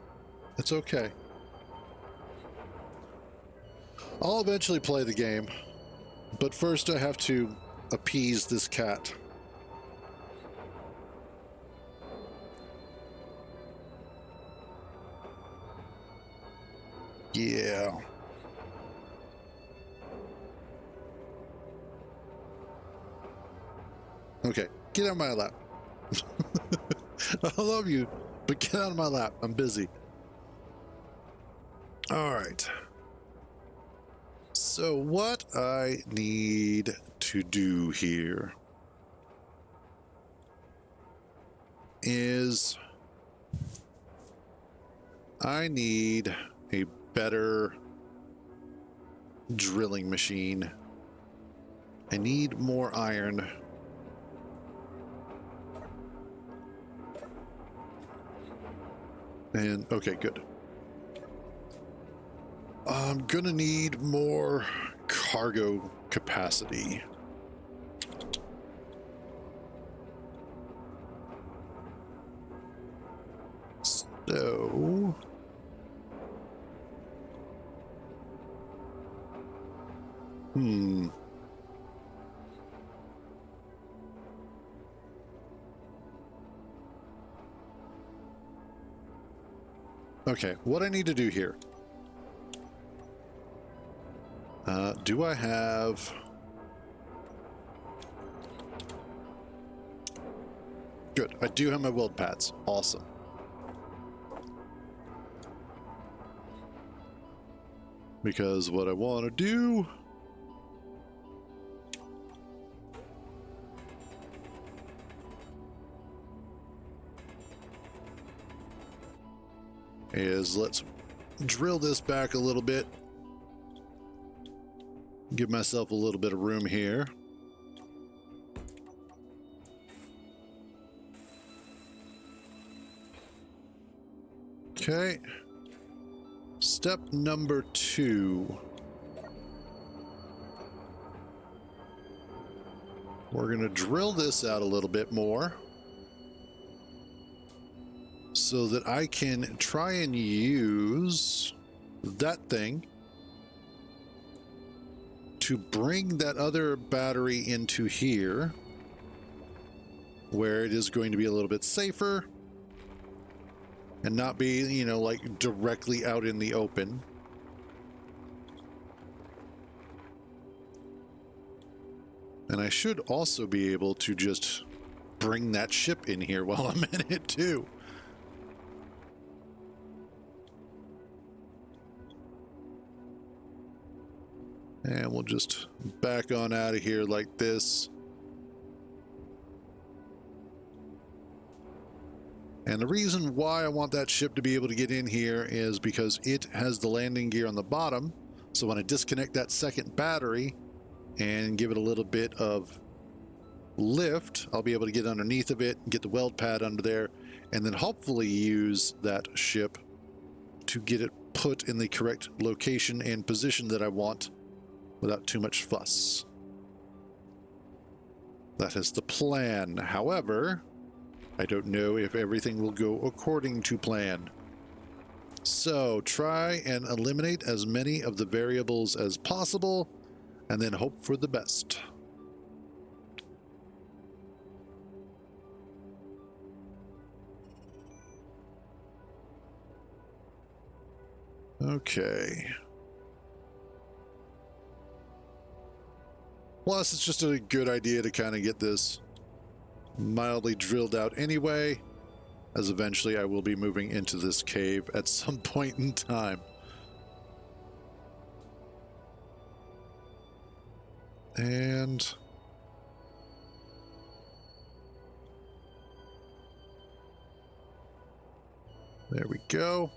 It's okay. I'll eventually play the game, but first I have to appease this cat. Yeah. Okay, get out of my lap. I love you, but get out of my lap. I'm busy. All right. So what I need to do here is I need a better drilling machine. I need more iron. And okay, good. I'm gonna need more cargo capacity. So okay, what I need to do here. Do I have... Good, I do have my weld pads. Awesome. Because what I want to do is let's drill this back a little bit. Give myself a little bit of room here. Okay. Step number 2. We're going to drill this out a little bit more so that I can try and use that thing to bring that other battery into here, where it is going to be a little bit safer and not be, you know, like directly out in the open. And I should also be able to just bring that ship in here while I'm in it too. And we'll just back on out of here like this. And the reason why I want that ship to be able to get in here is because it has the landing gear on the bottom. So when I disconnect that second battery and give it a little bit of lift, I'll be able to get underneath of it and get the weld pad under there, and then hopefully use that ship to get it put in the correct location and position that I want without too much fuss. That is the plan. However, I don't know if everything will go according to plan. So try and eliminate as many of the variables as possible and then hope for the best. Okay. Plus, it's just a good idea to kind of get this mildly drilled out anyway, as eventually I will be moving into this cave at some point in time. And there we go.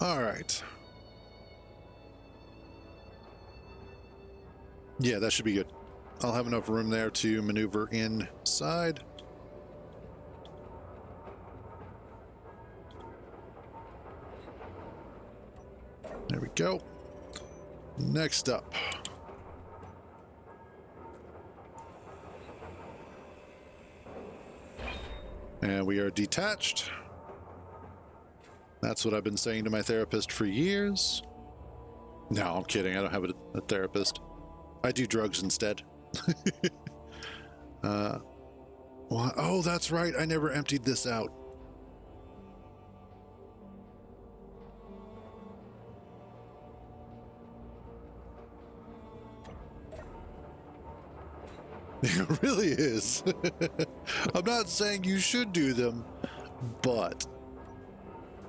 All right. Yeah, that should be good. I'll have enough room there to maneuver inside. There we go. Next up. And we are detached. That's what I've been saying to my therapist for years. No, I'm kidding. I don't have a therapist. I do drugs instead. Oh, that's right. I never emptied this out. It really is. I'm not saying you should do them, but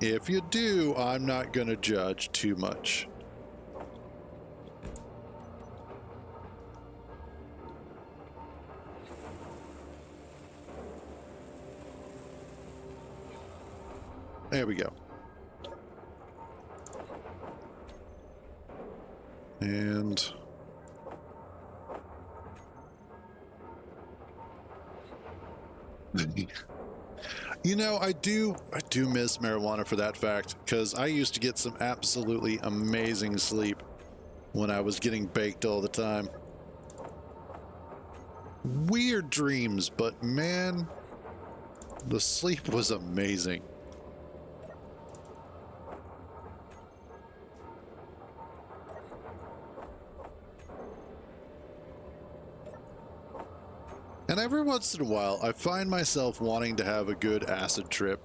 if you do, I'm not going to judge too much. There we go. And you know, I do miss marijuana for that fact, because I used to get some absolutely amazing sleep when I was getting baked all the time. Weird dreams, but man, the sleep was amazing. And every once in a while, I find myself wanting to have a good acid trip.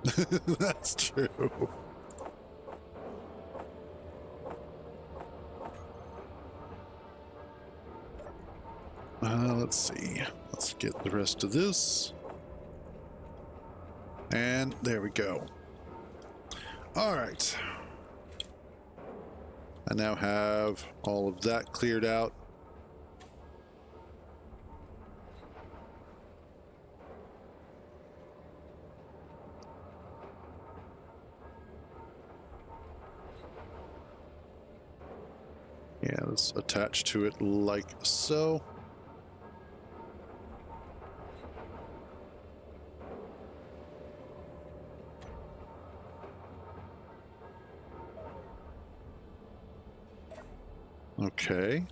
That's true. Let's see. Let's get the rest of this. And there we go. All right. I now have all of that cleared out. Yeah, let's attach to it like so. Okay.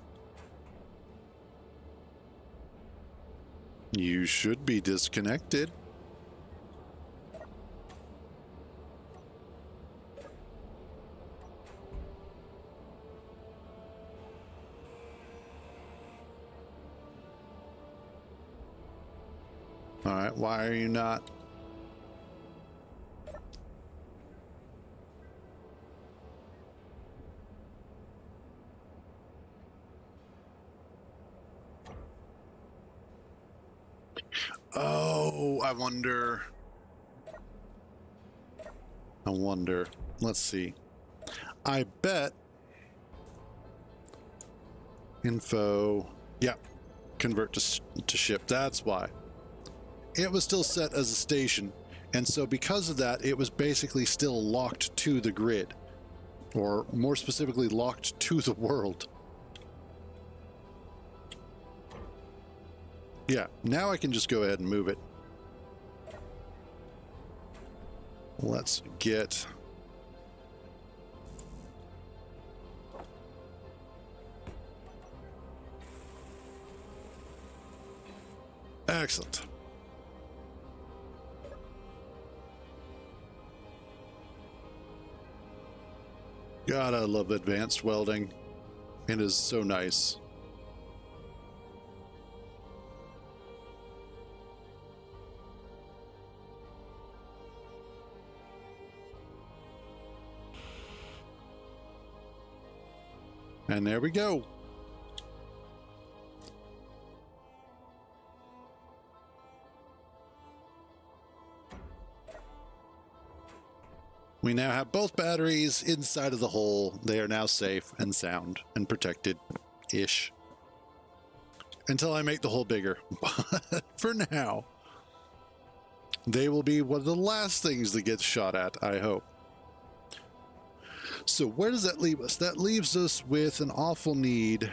You should be disconnected. All right, why are you not? Oh, I wonder. Let's see. I bet info. Yeah, convert to ship. That's why. It was still set as a station, and so because of that, it was basically still locked to the grid, or more specifically, locked to the world. Yeah, now I can just go ahead and move it. Let's get... Excellent. God, I love advanced welding. It is so nice. And there we go. We now have both batteries inside of the hole. They are now safe and sound and protected-ish. Until I make the hole bigger. But for now, they will be one of the last things that gets shot at, I hope. So where does that leave us? That leaves us with an awful need.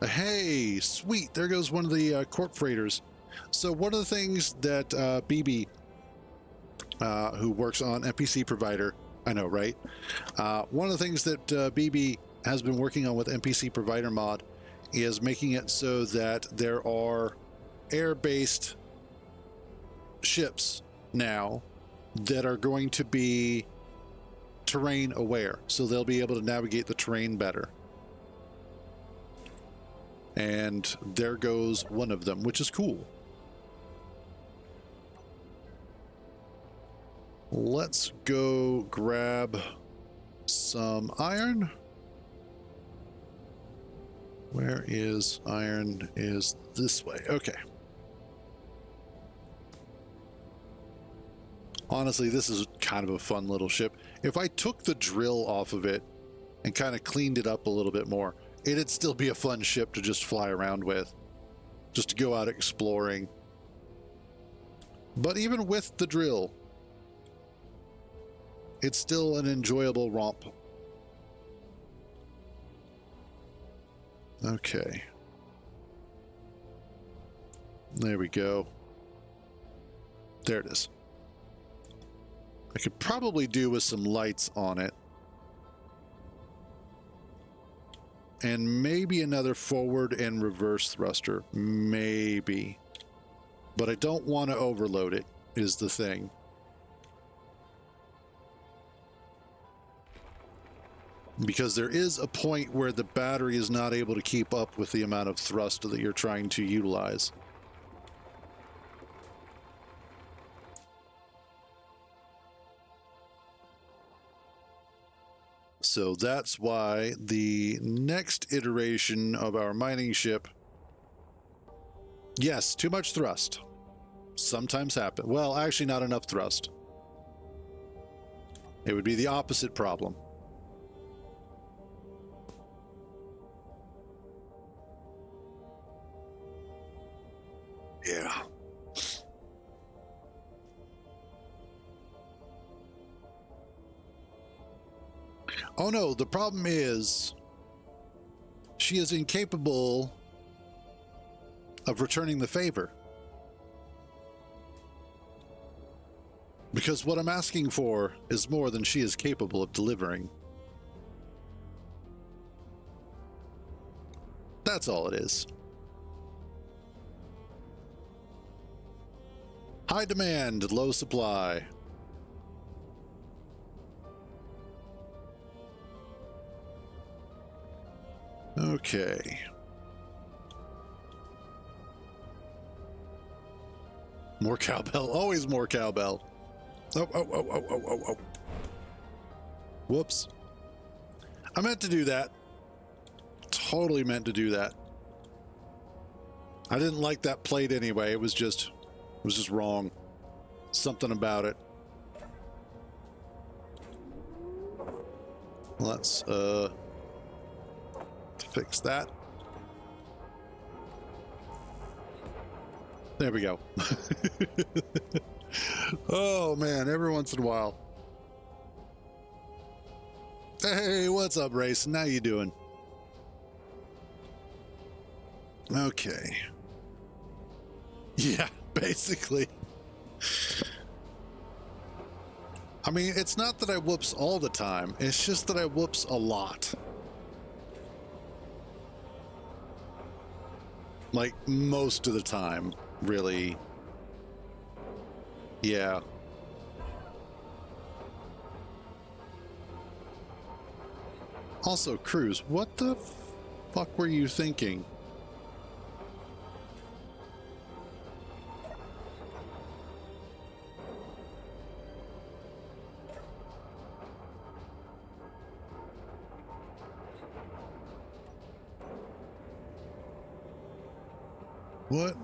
Hey, sweet. There goes one of the corp freighters. So one of the things that BB, who works on NPC Provider, I know, right? One of the things that BB has been working on with NPC Provider mod is making it so that there are air-based ships now that are going to be terrain aware, so they'll be able to navigate the terrain better. And there goes one of them, which is cool. Let's go grab some iron. Where is iron? Is this way. Okay. Honestly, this is kind of a fun little ship. If I took the drill off of it and kind of cleaned it up a little bit more, it'd still be a fun ship to just fly around with, just to go out exploring. But even with the drill, it's still an enjoyable romp. Okay. There we go. There it is. I could probably do with some lights on it. And maybe another forward and reverse thruster. Maybe. But I don't want to overload it, is the thing. Because there is a point where the battery is not able to keep up with the amount of thrust that you're trying to utilize. So that's why the next iteration of our mining ship, yes, too much thrust. Sometimes happen. Well, actually not enough thrust. It would be the opposite problem. Yeah. Oh no, the problem is she is incapable of returning the favor. Because what I'm asking for is more than she is capable of delivering. That's all it is. High demand, low supply. Okay. More cowbell. Always more cowbell. Oh. Whoops. I meant to do that. Totally meant to do that. I didn't like that plate anyway. It was just wrong. Something about it. Let's fix that. There we go. Oh man, every once in a while. Hey, what's up, Racing? How you doing? Okay. Yeah, basically. I mean, it's not that I whoops all the time. It's just that I whoops a lot. Like, most of the time, really. Yeah. Also, Cruz, what the fuck were you thinking? What?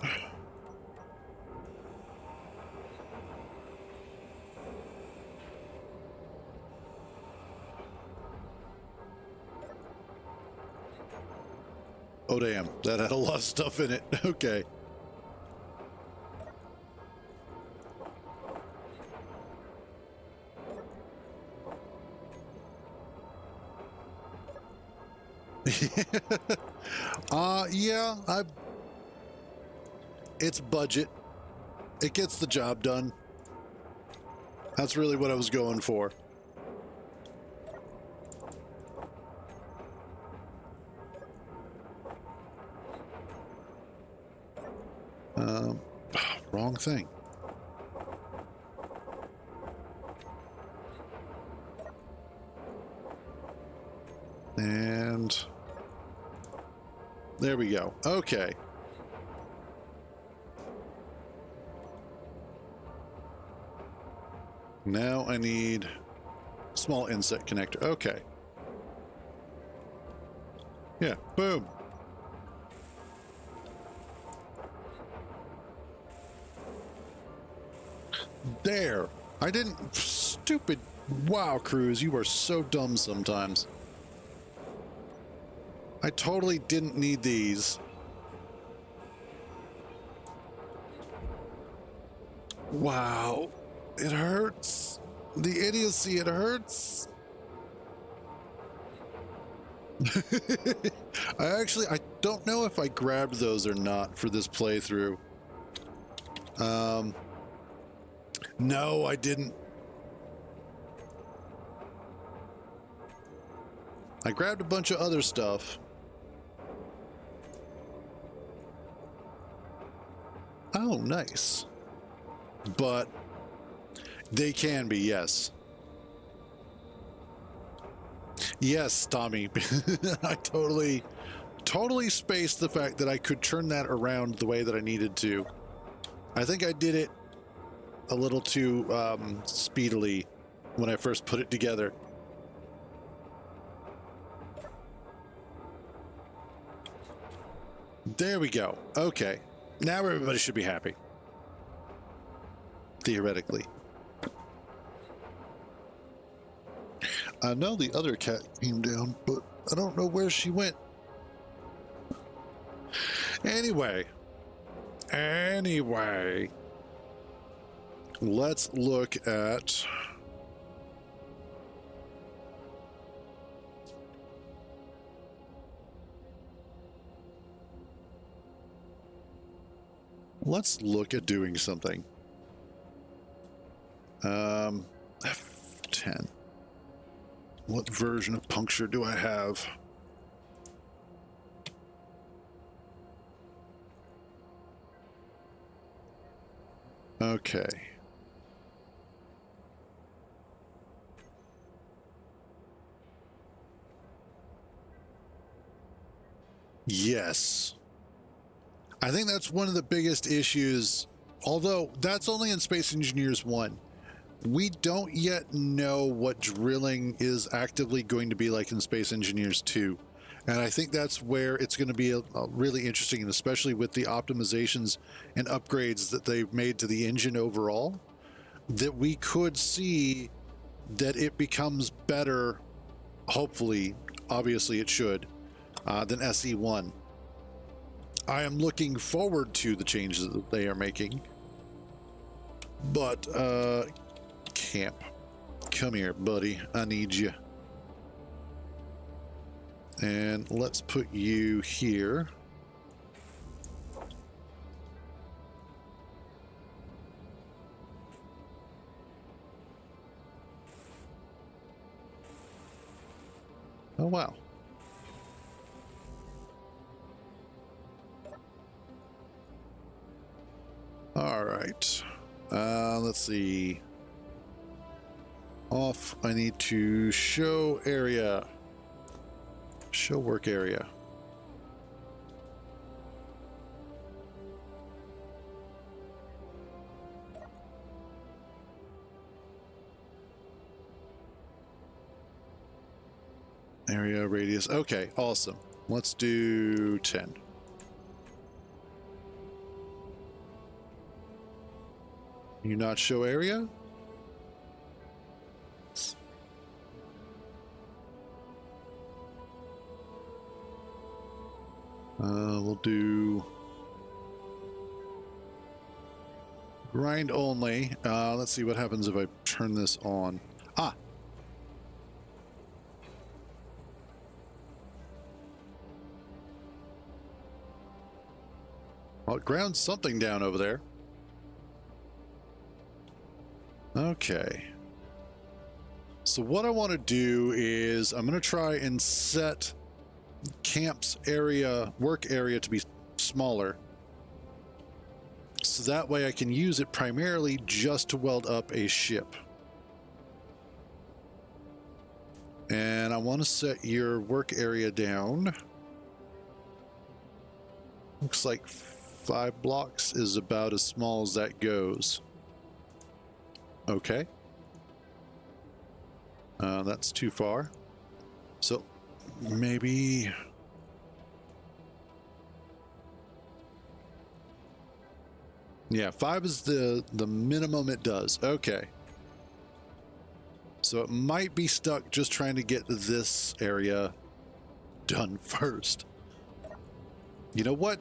Oh, damn. That had a lot of stuff in it. Okay. Yeah, it's budget. It gets the job done. That's really what I was going for. Wrong thing. And there we go. Okay. Now I need small inset connector. Okay. Yeah, boom. There. I didn't... Stupid... Wow, Cruz, you are so dumb sometimes. I totally didn't need these. Wow. It hurts. The idiocy, it hurts. I don't know if I grabbed those or not for this playthrough. No, I didn't. I grabbed a bunch of other stuff. Oh, nice. But they can be, yes. Yes, Tommy. I totally spaced the fact that I could turn that around the way that I needed to. I think I did it a little too speedily when I first put it together. There we go. Okay. Now everybody should be happy. Theoretically. I know the other cat came down, but I don't know where she went. Anyway, let's look at doing something. F10. What version of puncture do I have? Okay. Yes. I think that's one of the biggest issues, although that's only in Space Engineers 1. We don't yet know what drilling is actively going to be like in Space Engineers 2. And I think that's where it's going to be really interesting, and especially with the optimizations and upgrades that they've made to the engine overall, that we could see that it becomes better, hopefully, obviously it should, than SE1. I am looking forward to the changes that they are making. But, Camp, come here, buddy. I need you. And let's put you here. Oh, wow. All right. Let's see. Off. I need to show area. Show work area. Area radius. Okay, awesome. Let's do 10. You not show area? We'll do grind only. Let's see what happens if I turn this on. Ah. Well, it grounds something down over there. Okay. So what I want to do is I'm going to try and set camp's area, work area, to be smaller. So that way I can use it primarily just to weld up a ship. And I want to set your work area down. Looks like 5 blocks is about as small as that goes. Okay. That's too far. So maybe... Yeah, 5 is the minimum it does. Okay. So it might be stuck just trying to get this area done first. You know what?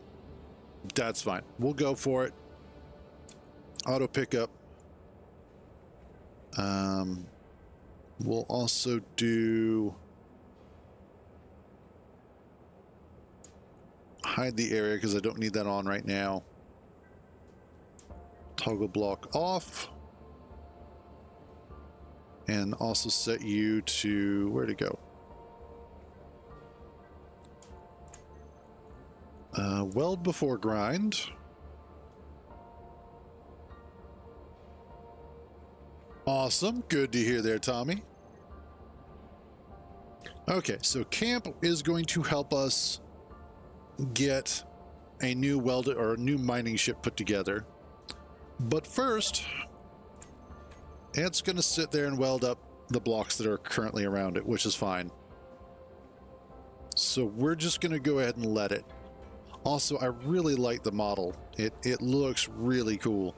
That's fine. We'll go for it. Auto pickup. We'll also do... hide the area because I don't need that on right now. Toggle block off. And also set you to... where to go? Weld before grind. Awesome. Good to hear there, Tommy. Okay, so camp is going to help us get a new welded or a new mining ship put together. But first, it's going to sit there and weld up the blocks that are currently around it, which is fine. So we're just going to go ahead and let it. Also, I really like the model. It looks really cool.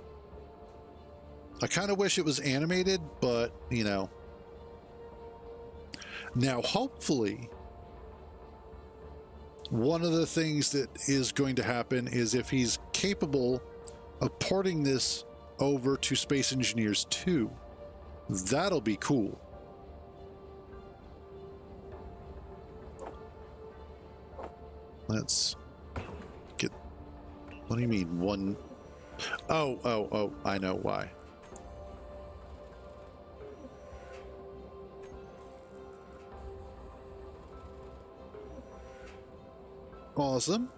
I kind of wish it was animated, but, you know. Now, hopefully, one of the things that is going to happen is if he's capable of porting this over to Space Engineers 2, that'll be cool. Let's get... what do you mean, one... Oh, I know why. Awesome.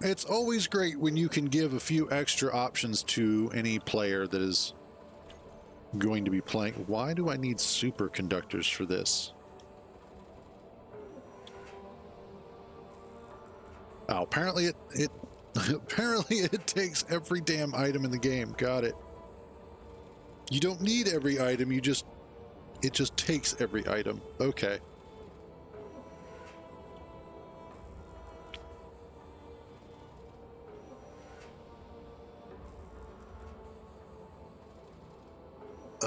It's always great when you can give a few extra options to any player that is going to be playing. Why do I need superconductors for this? Oh, apparently it apparently it takes every damn item in the game. Got it. You don't need every item, it just takes every item. Okay.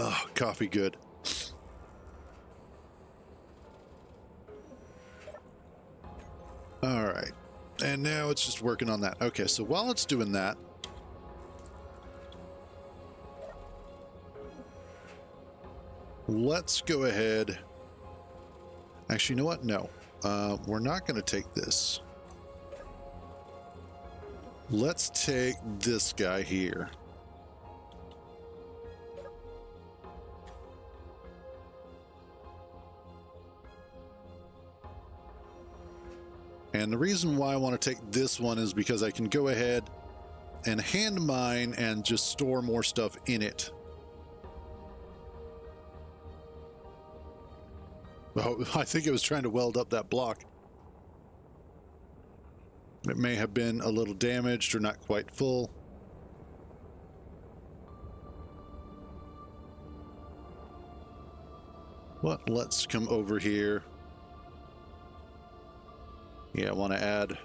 Oh, coffee good. All right. And now it's just working on that. Okay, so while it's doing that, let's go ahead. Actually, you know what? No. We're not going to take this. Let's take this guy here. And the reason why I want to take this one is because I can go ahead and hand mine and just store more stuff in it. Oh, I think it was trying to weld up that block. It may have been a little damaged or not quite full. Well, let's come over here. Yeah, I want to add...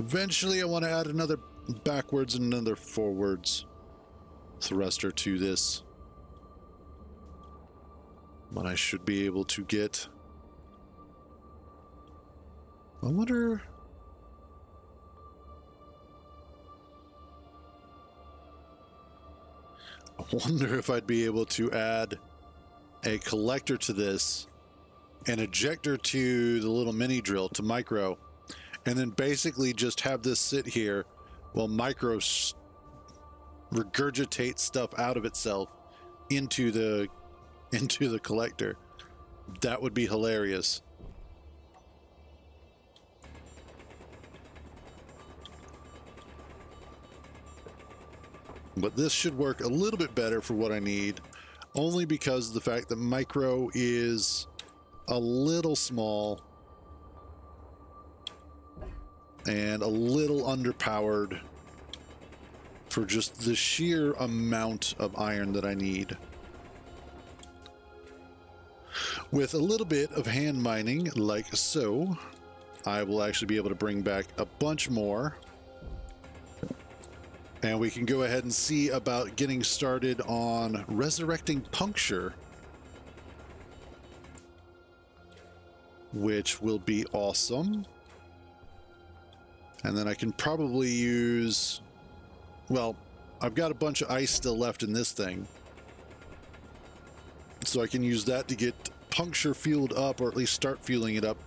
eventually I want to add another backwards and another forwards. thruster to this. But I should be able to get... I wonder... if I'd be able to add a collector to this, an ejector to the little mini drill, to micro, and then basically just have this sit here while micro regurgitates stuff out of itself into the collector. That would be hilarious. But this should work a little bit better for what I need, only because of the fact that micro is a little small and a little underpowered for just the sheer amount of iron that I need. With a little bit of hand mining, like so, I will actually be able to bring back a bunch more. And we can go ahead and see about getting started on resurrecting puncture, which will be awesome. And then I can probably use, well, I've got a bunch of ice still left in this thing, so I can use that to get puncture fueled up, or at least start fueling it up,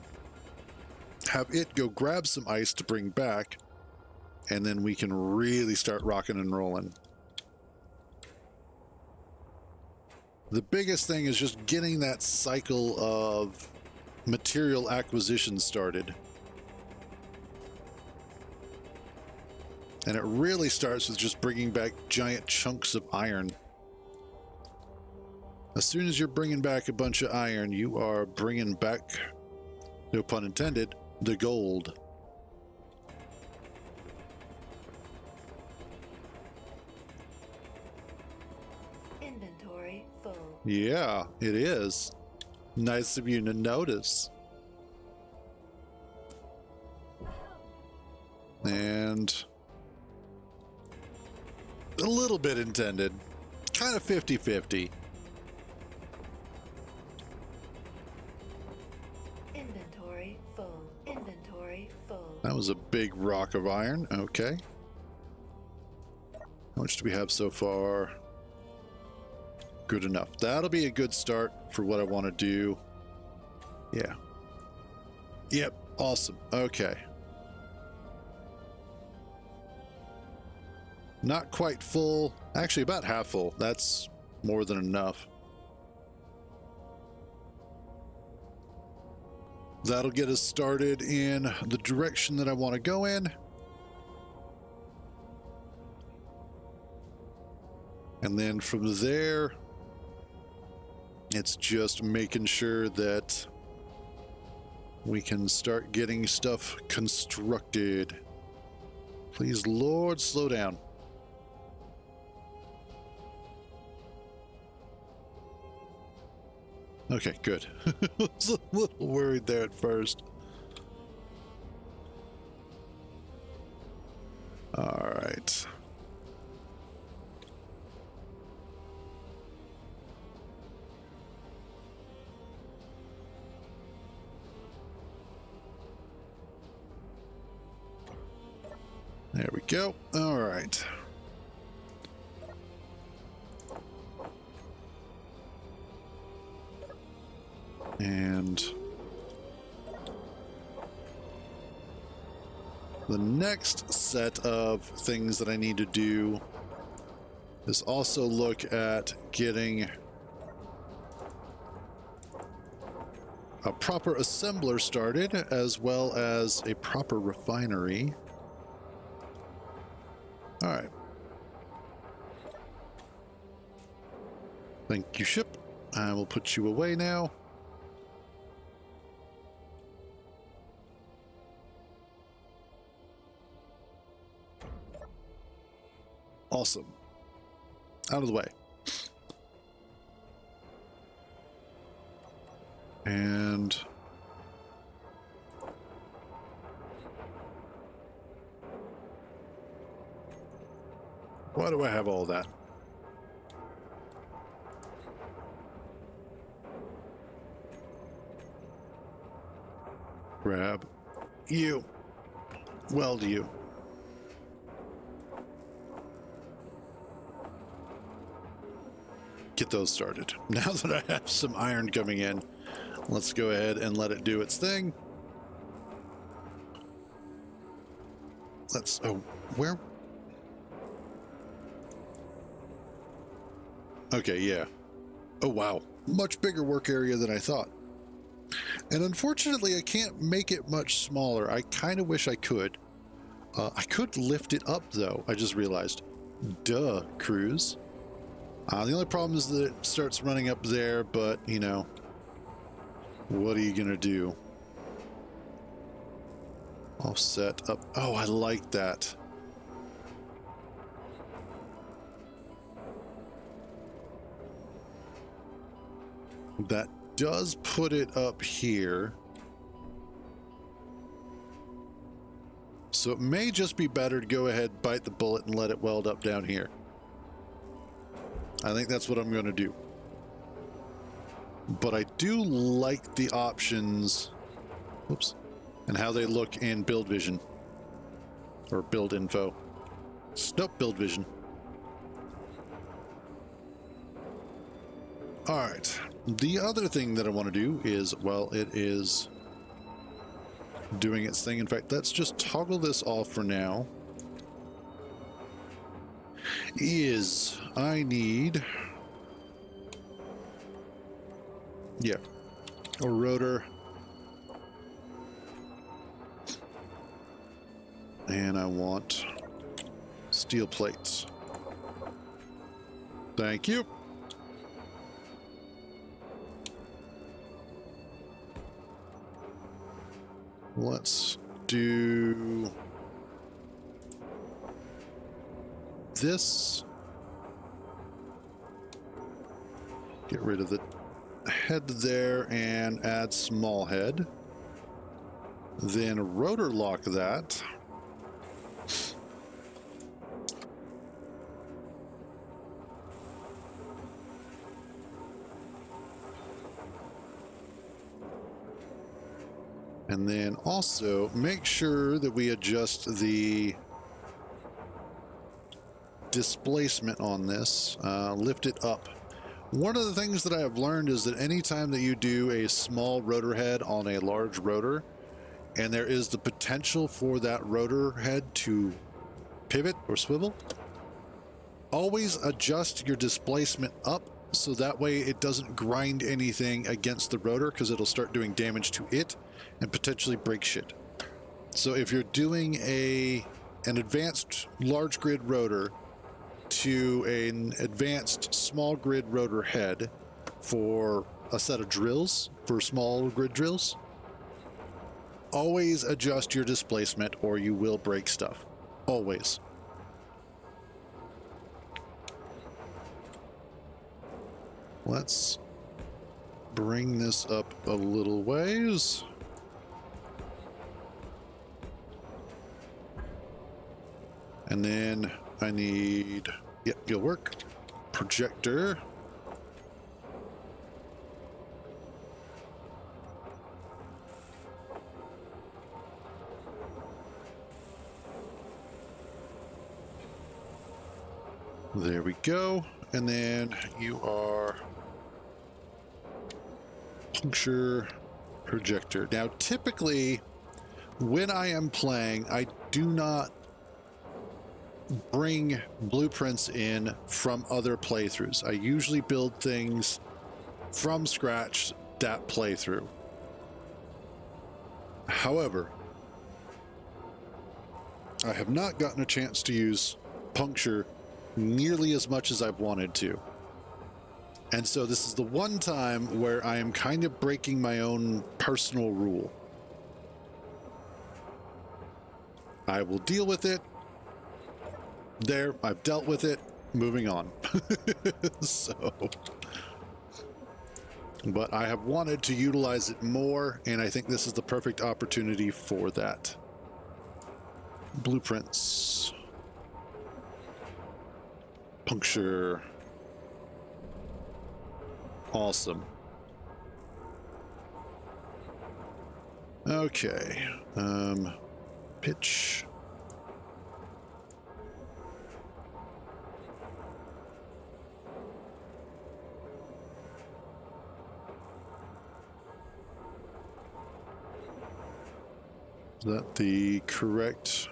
have it go grab some ice to bring back, and then we can really start rocking and rolling. The biggest thing is just getting that cycle of material acquisition started. And it really starts with just bringing back giant chunks of iron. As soon as you're bringing back a bunch of iron, you are bringing back, no pun intended, the gold. Inventory full. Yeah, it is. Nice of you to notice. And a little bit intended. Kind of 50-50. Inventory full. Inventory full. That was a big rock of iron. Okay. How much do we have so far? Good enough. That'll be a good start for what I want to do. Yeah. Yep. Awesome. Okay. Not quite full. Actually, about half full. That's more than enough. That'll get us started in the direction that I want to go in. And then from there, it's just making sure that we can start getting stuff constructed. Please, Lord, slow down. Okay, good. I was a little worried there at first. All right. There we go. All right. And the next set of things that I need to do is also look at getting a proper assembler started, as well as a proper refinery. All right. Thank you, ship. I will put you away now. Awesome. Out of the way. And why do I have all that? grab you. Weld you. Get those started. Now that I have some iron coming in, let's go ahead and let it do its thing. Let's, oh, where? Okay, yeah. Oh, wow. Much bigger work area than I thought. And unfortunately, I can't make it much smaller. I kind of wish I could. I could lift it up, though. I just realized. Duh, Cruise. The only problem is that it starts running up there, but, you know, what are you going to do? Offset up. Oh, I like that. That does put it up here. So it may just be better to go ahead, bite the bullet, and let it weld up down here. I think that's what I'm going to do. But I do like the options. Whoops. And how they look in build vision. Or build info. Nope, build vision. Alright. The other thing that I want to do is, well, it is doing its thing. In fact, let's just toggle this off for now. I need... yeah. A rotor. And I want steel plates. Thank you. Let's do this. Get rid of the head there and add small head. Then rotor lock that. And then also make sure that we adjust the displacement on this, lift it up. One of the things that I have learned is that anytime that you do a small rotor head on a large rotor, and there is the potential for that rotor head to pivot or swivel, always adjust your displacement up so that way it doesn't grind anything against the rotor, because it'll start doing damage to it and potentially break shit. So if you're doing an advanced large grid rotor to an advanced small grid rotor head for a set of drills, for small grid drills, always adjust your displacement or you will break stuff. Always. Let's bring this up a little ways. And then I need, yep, you'll work. Projector. There we go. And then you are puncture projector. Now, typically, when I am playing, I do not bring blueprints in from other playthroughs. I usually build things from scratch that playthrough. However, I have not gotten a chance to use puncture nearly as much as I've wanted to. And so this is the one time where I am kind of breaking my own personal rule. I will deal with it. There, I've dealt with it. Moving on. So, but I have wanted to utilize it more, and I think this is the perfect opportunity for that. Blueprints. Puncture. Awesome. Okay. Pitch. Is that the correct?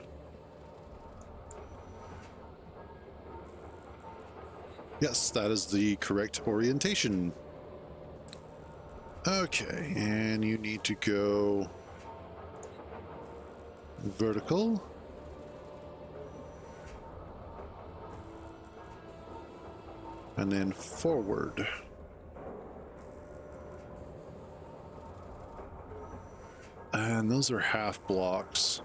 Yes, that is the correct orientation. Okay, and you need to go vertical. And then forward. And those are half blocks.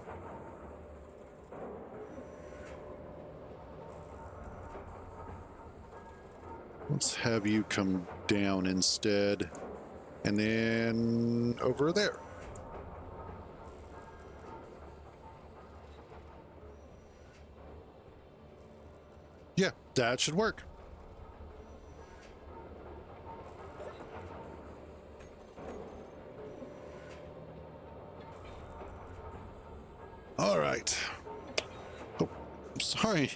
Let's have you come down instead. And then over there. Yeah, that should work. All right. Oh, sorry.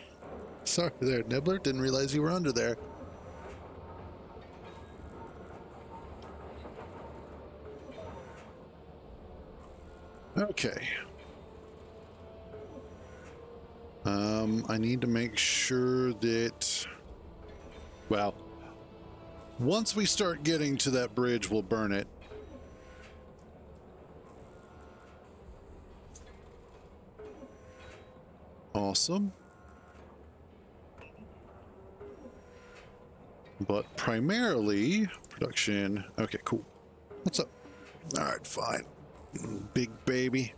Sorry there, Nibbler. Didn't realize you were under there. Okay. I need to make sure that, well, once we start getting to that bridge, we'll burn it. Awesome. But primarily, production. Okay, cool. What's up? All right, fine. Big baby.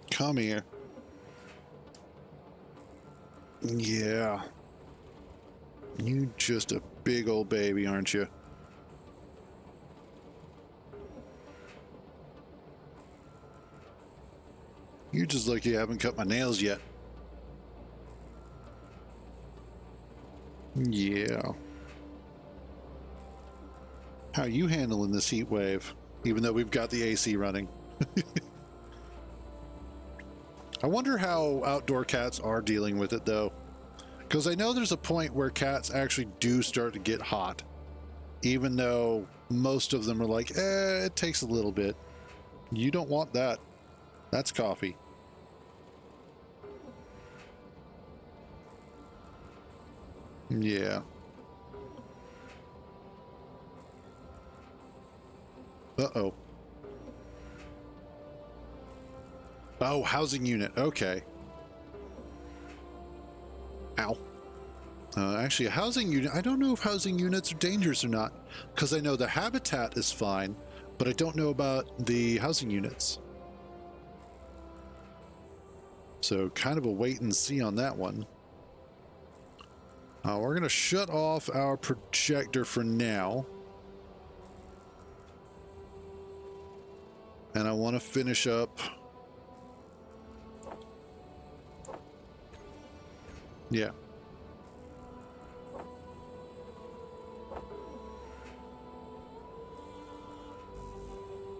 Come here. Yeah. You just a big old baby, aren't you? You just look, you haven't cut my nails yet. Yeah. How you handling this heat wave? Even though we've got the AC running. I wonder how outdoor cats are dealing with it, though. Because I know there's a point where cats actually do start to get hot. Even though most of them are like, it takes a little bit. You don't want that. That's coffee. Yeah. Uh-oh. Oh, housing unit. Okay. Ow. Actually, a housing unit, I don't know if housing units are dangerous or not, because I know the habitat is fine, but I don't know about the housing units. So kind of a wait and see on that one. We're going to shut off our projector for now. And I want to finish up. Yeah.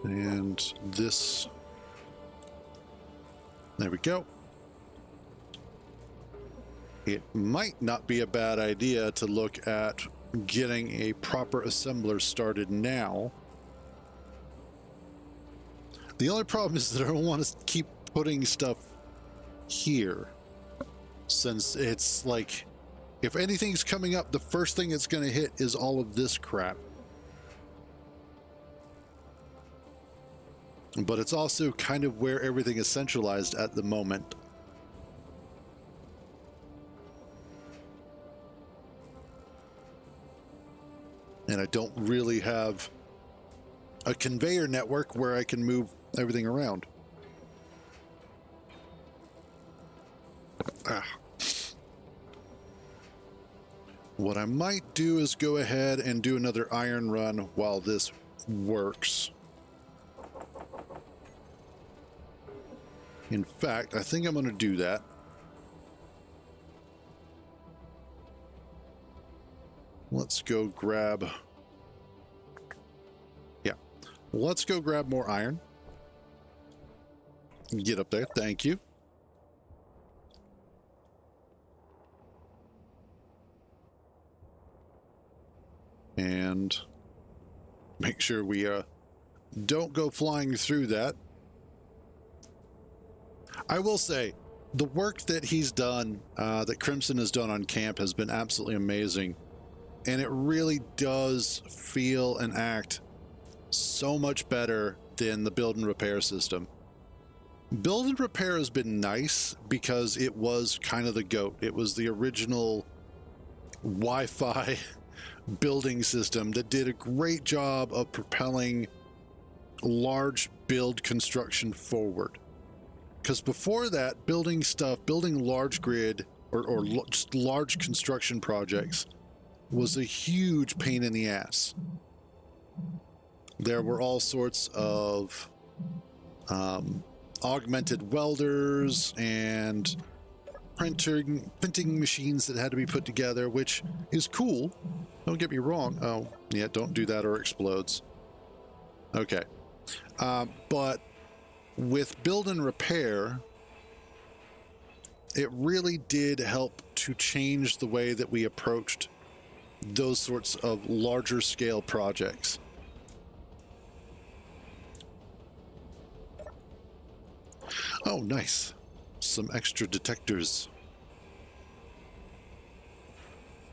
And this. There we go. It might not be a bad idea to look at getting a proper assembler started now. The only problem is that I don't want to keep putting stuff here, since it's like, if anything's coming up, the first thing it's going to hit is all of this crap. But it's also kind of where everything is centralized at the moment. And I don't really have a conveyor network where I can move everything around. What I might do is go ahead and do another iron run while this works. In fact, I think I'm going to do that. Let's go grab... Yeah. Let's go grab more iron. Get up there. Thank you. And make sure we don't go flying through that. I will say, the work that he's done, that Crimson has done on camp, has been absolutely amazing. And it really does feel and act so much better than the build and repair system. Build and repair has been nice because it was kind of the GOAT. It was the original Wi-Fi building system that did a great job of propelling large build construction forward. Because before that, building large grid or just large construction projects was a huge pain in the ass. There were all sorts of augmented welders and printing machines that had to be put together, which is cool. Don't get me wrong. Oh, yeah, don't do that or it explodes. Okay. But with build and repair, it really did help to change the way that we approached those sorts of larger scale projects. Oh, nice. Some extra detectors.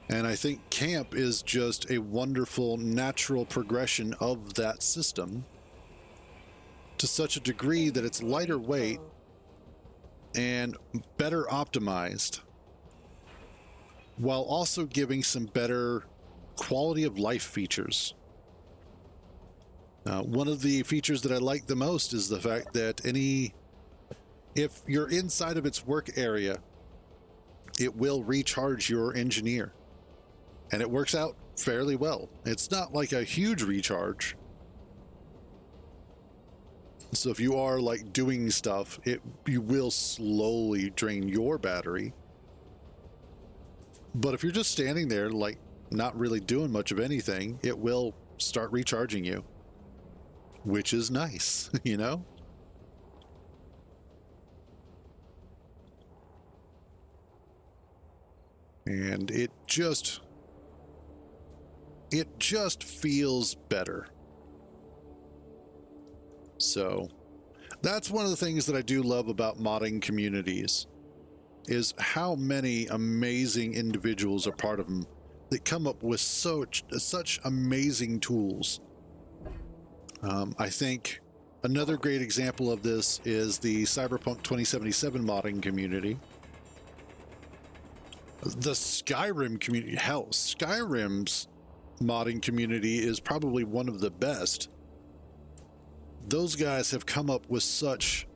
And I think camp is just a wonderful natural progression of that system to such a degree that it's lighter weight and better optimized, while also giving some better quality of life features. One of the features that I like the most is the fact that if you're inside of its work area, it will recharge your engineer. And it works out fairly well. It's not like a huge recharge. So if you are like doing stuff, you will slowly drain your battery. But if you're just standing there, like not really doing much of anything, it will start recharging you, which is nice, you know? And it just feels better. So that's one of the things that I do love about modding communities, is how many amazing individuals are part of them that come up with such amazing tools. I think another great example of this is the Cyberpunk 2077 modding community. The Skyrim community, hell, Skyrim's modding community is probably one of the best. Those guys have come up with such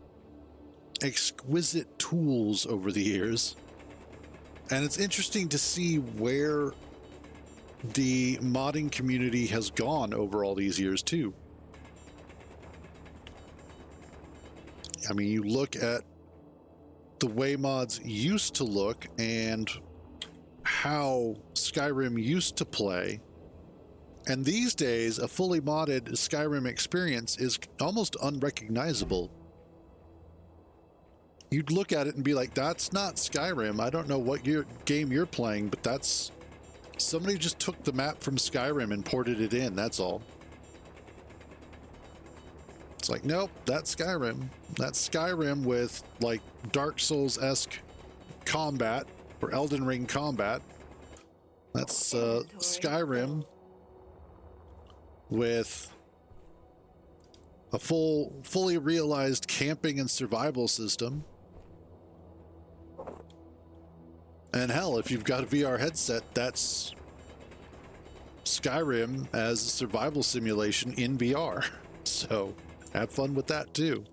exquisite tools over the years. And it's interesting to see where the modding community has gone over all these years too. I mean, you look at the way mods used to look and how Skyrim used to play, and these days a fully modded Skyrim experience is almost unrecognizable. You'd look at it and be like, that's not Skyrim. I don't know what game you're playing, but that's somebody just took the map from Skyrim and ported it in, that's all. It's like, nope, that's Skyrim. That's Skyrim with like Dark Souls-esque combat or Elden Ring combat. That's Skyrim with a fully realized camping and survival system. And hell, if you've got a VR headset, that's Skyrim as a survival simulation in VR. So have fun with that too.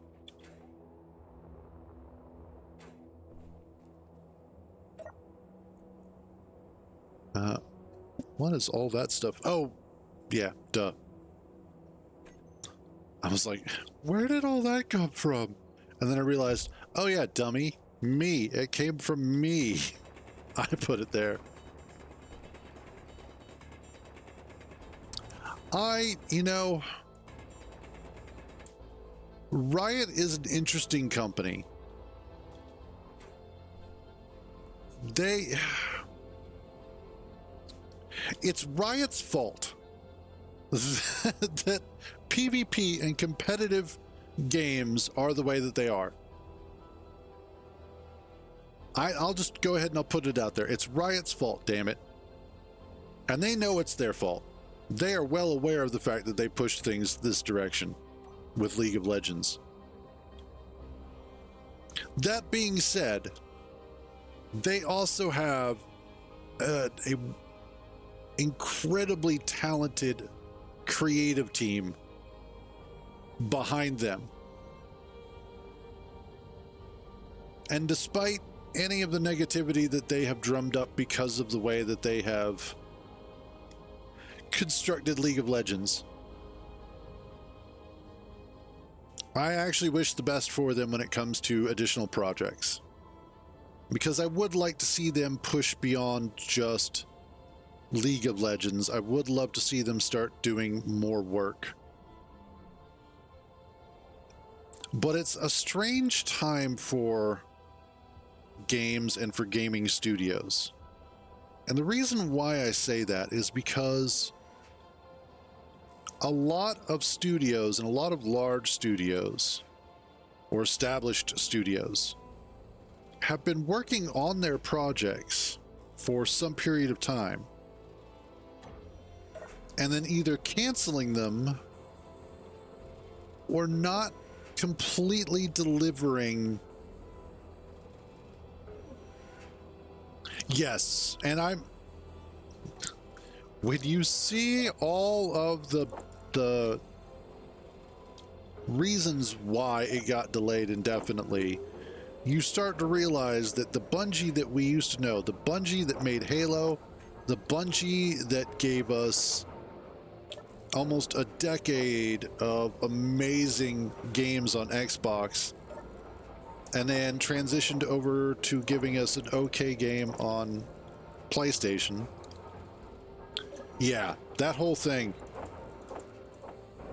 What is all that stuff? Oh, yeah, duh. I was like, where did all that come from? And then I realized, oh yeah, dummy, me. It came from me. I put it there. Riot is an interesting company. It's Riot's fault that PvP and competitive games are the way that they are. I'll just go ahead and I'll put it out there. It's Riot's fault, damn it. And they know it's their fault. They are well aware of the fact that they pushed things this direction with League of Legends. That being said, they also have a incredibly talented creative team behind them. And despite any of the negativity that they have drummed up because of the way that they have constructed League of Legends, I actually wish the best for them when it comes to additional projects, because I would like to see them push beyond just League of Legends. I would love to see them start doing more work. But it's a strange time for games and for gaming studios. And the reason why I say that is because a lot of studios and a lot of large studios or established studios have been working on their projects for some period of time and then either canceling them or not completely delivering. Yes, and when you see all of the reasons why it got delayed indefinitely, you start to realize that the Bungie that we used to know, the Bungie that made Halo, the Bungie that gave us almost a decade of amazing games on Xbox, and then transitioned over to giving us an okay game on PlayStation. Yeah, that whole thing.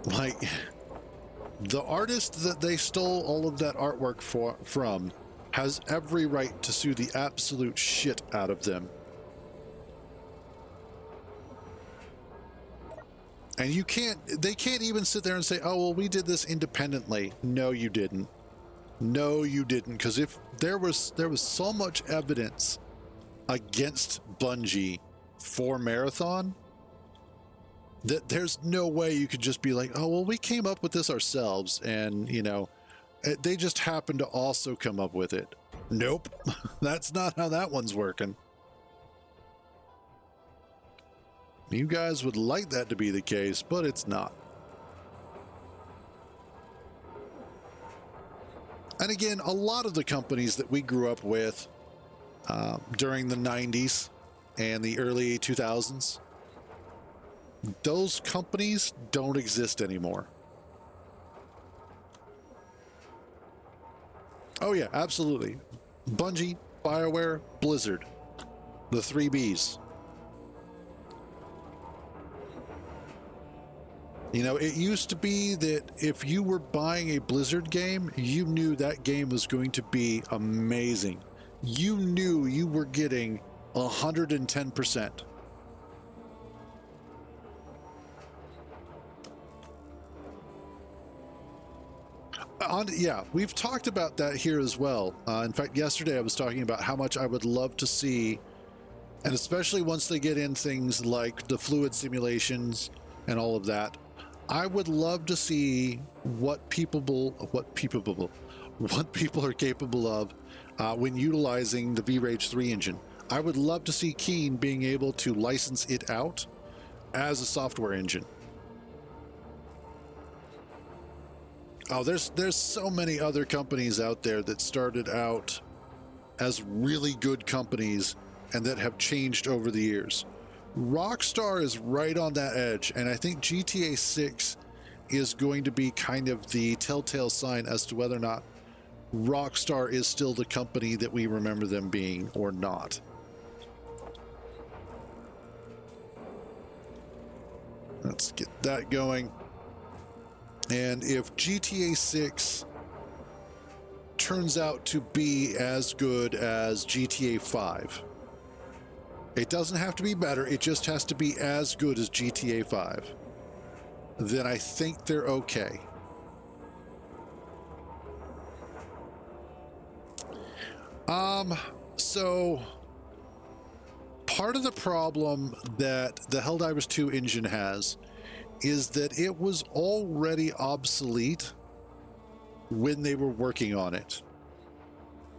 Like, the artist that they stole all of that artwork from has every right to sue the absolute shit out of them. And they can't even sit there and say, oh, well, we did this independently. No, you didn't. No, you didn't. Because if there was so much evidence against Bungie for Marathon that there's no way you could just be like, oh, well, we came up with this ourselves. And, they just happened to also come up with it. Nope. That's not how that one's working. You guys would like that to be the case, but it's not. And again, a lot of the companies that we grew up with during the 90s and the early 2000s, those companies don't exist anymore. Oh yeah, absolutely. Bungie, BioWare, Blizzard, the 3 Bs. It used to be that if you were buying a Blizzard game, you knew that game was going to be amazing. You knew you were getting 110%. Yeah, we've talked about that here as well. In fact, yesterday I was talking about how much I would love to see, and especially once they get in things like the fluid simulations and all of that, I would love to see what people are capable of when utilizing the V-Rage 3 engine. I would love to see Keen being able to license it out as a software engine. Oh, there's so many other companies out there that started out as really good companies and that have changed over the years. Rockstar is right on that edge, and I think GTA 6 is going to be kind of the telltale sign as to whether or not Rockstar is still the company that we remember them being or not. Let's get that going. And if GTA 6 turns out to be as good as GTA 5, it doesn't have to be better, it just has to be as good as GTA 5, then I think they're okay. So part of the problem that the Helldivers 2 engine has is that it was already obsolete when they were working on it.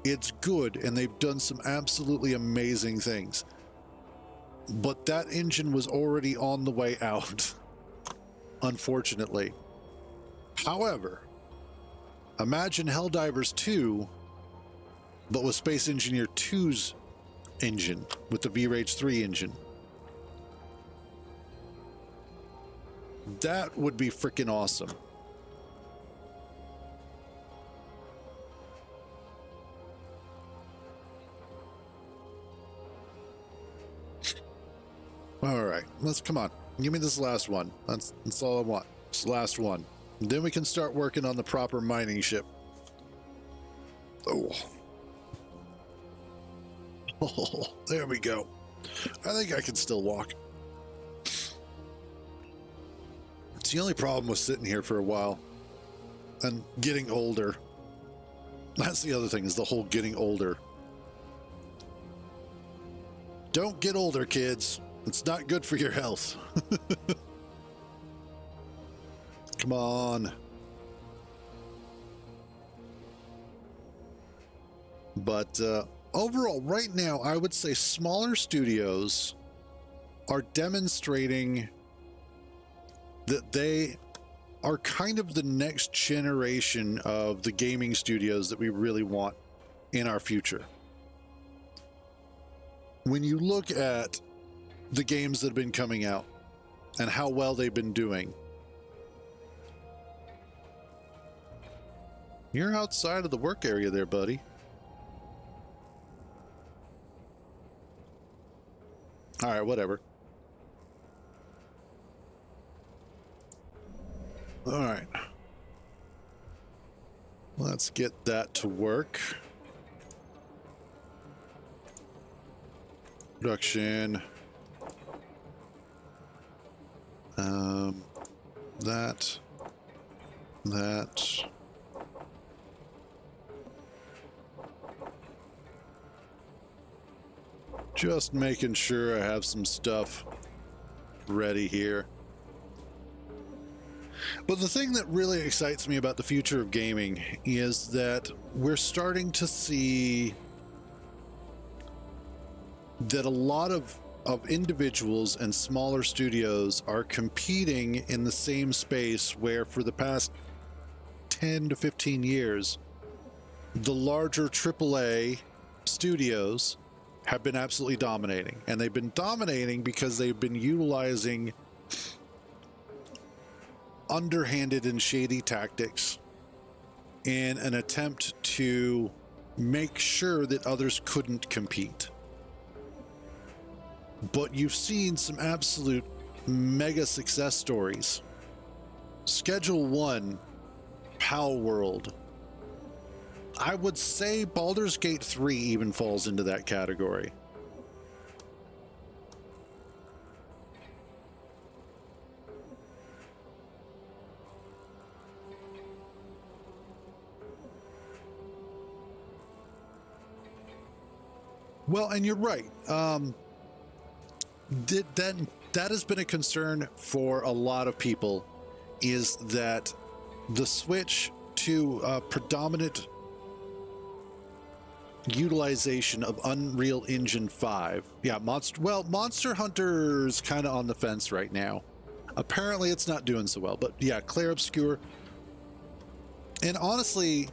It's good, and they've done some absolutely amazing things. But that engine was already on the way out, unfortunately. However, imagine Helldivers 2, but with Space Engineer 2's engine, with the V-Rage 3 engine. That would be freaking awesome. All right, let's come on. Give me this last one. That's all I want. This last one. And then we can start working on the proper mining ship. Oh. Oh, there we go. I think I can still walk. It's the only problem with sitting here for a while and getting older. That's the other thing, is the whole getting older. Don't get older, kids. It's not good for your health. Come on. But overall, right now, I would say smaller studios are demonstrating that they are kind of the next generation of the gaming studios that we really want in our future. When you look at the games that have been coming out and how well they've been doing, you're outside of the work area there, buddy. All right, whatever. All right. Let's get that to work. Production. That. Just making sure I have some stuff ready here. But the thing that really excites me about the future of gaming is that we're starting to see that a lot of individuals and smaller studios are competing in the same space where for the past 10 to 15 years, the larger AAA studios have been absolutely dominating. And they've been dominating because they've been utilizing underhanded and shady tactics in an attempt to make sure that others couldn't compete. But you've seen some absolute mega success stories. Schedule 1, Pow World. I would say Baldur's Gate 3 even falls into that category. Well, and you're right. That has been a concern for a lot of people, is that the switch to predominant utilization of Unreal Engine 5. Yeah, Monster Hunter's kind of on the fence right now. Apparently it's not doing so well, but yeah, Clair Obscur. And honestly,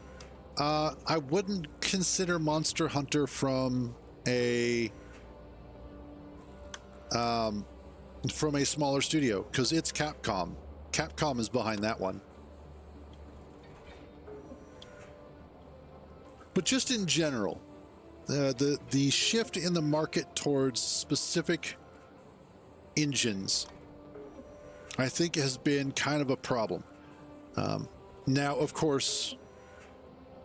I wouldn't consider Monster Hunter from a smaller studio, because it's Capcom. Capcom is behind that one. But just in general, the shift in the market towards specific engines, I think, has been kind of a problem. Now, of course,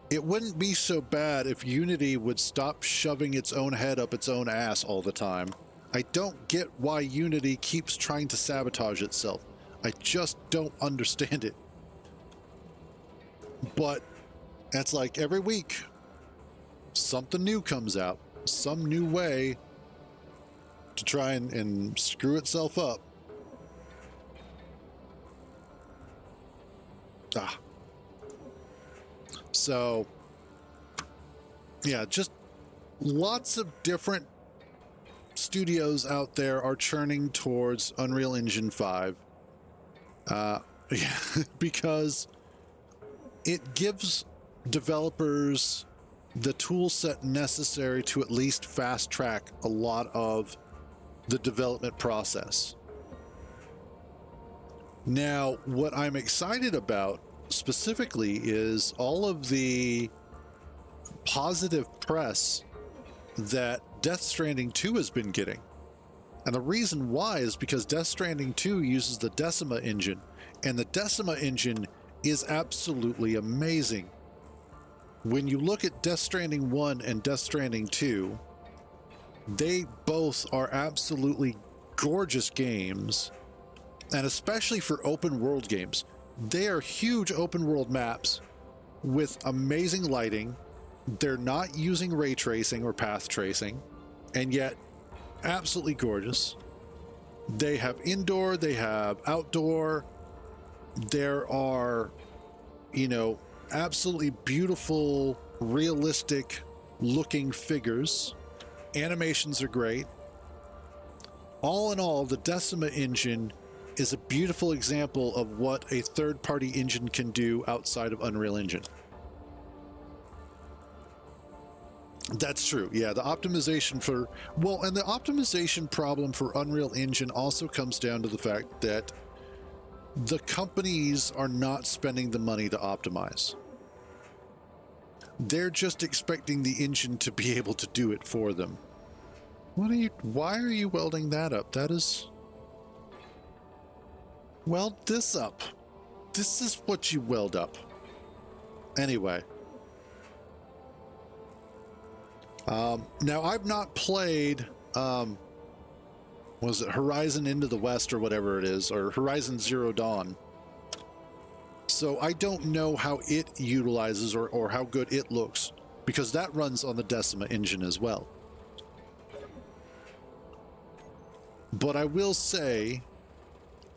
it wouldn't be so bad if Unity would stop shoving its own head up its own ass all the time. I don't get why Unity keeps trying to sabotage itself. I just don't understand it. But that's like every week, something new comes out, some new way to try and screw itself up. So, yeah, just lots of different studios out there are churning towards Unreal Engine 5. Yeah, because it gives developers the tool set necessary to at least fast track a lot of the development process. Now, what I'm excited about specifically is all of the positive press that Death Stranding 2 has been getting. And the reason why is because Death Stranding 2 uses the Decima engine, and the Decima engine is absolutely amazing. When you look at Death Stranding 1 and Death Stranding 2, they both are absolutely gorgeous games, and especially for open world games. They are huge open world maps with amazing lighting. They're not using ray tracing or path tracing, and yet absolutely gorgeous. They have indoor, they have outdoor. There are, absolutely beautiful, realistic looking figures. Animations are great. All in all, the Decima engine is a beautiful example of what a third-party engine can do outside of Unreal Engine. That's true. Yeah, the optimization and the optimization problem for Unreal Engine also comes down to the fact that the companies are not spending the money to optimize. They're just expecting the engine to be able to do it for them. Why are you welding that up? Weld this up. This is what you weld up. Anyway. Now I've not played, was it Horizon Into the West or whatever it is, or Horizon Zero Dawn. So I don't know how it utilizes or how good it looks, because that runs on the Decima engine as well. But I will say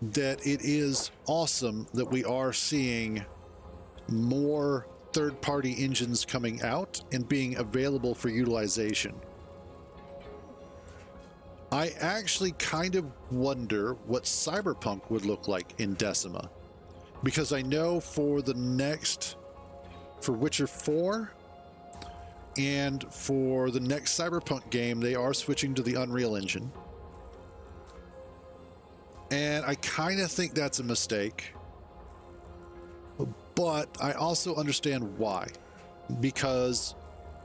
that it is awesome that we are seeing more third-party engines coming out and being available for utilization. I actually kind of wonder what Cyberpunk would look like in Decima, because I know for Witcher 4 and for the next Cyberpunk game, they are switching to the Unreal Engine. And I kind of think that's a mistake. But I also understand why. Because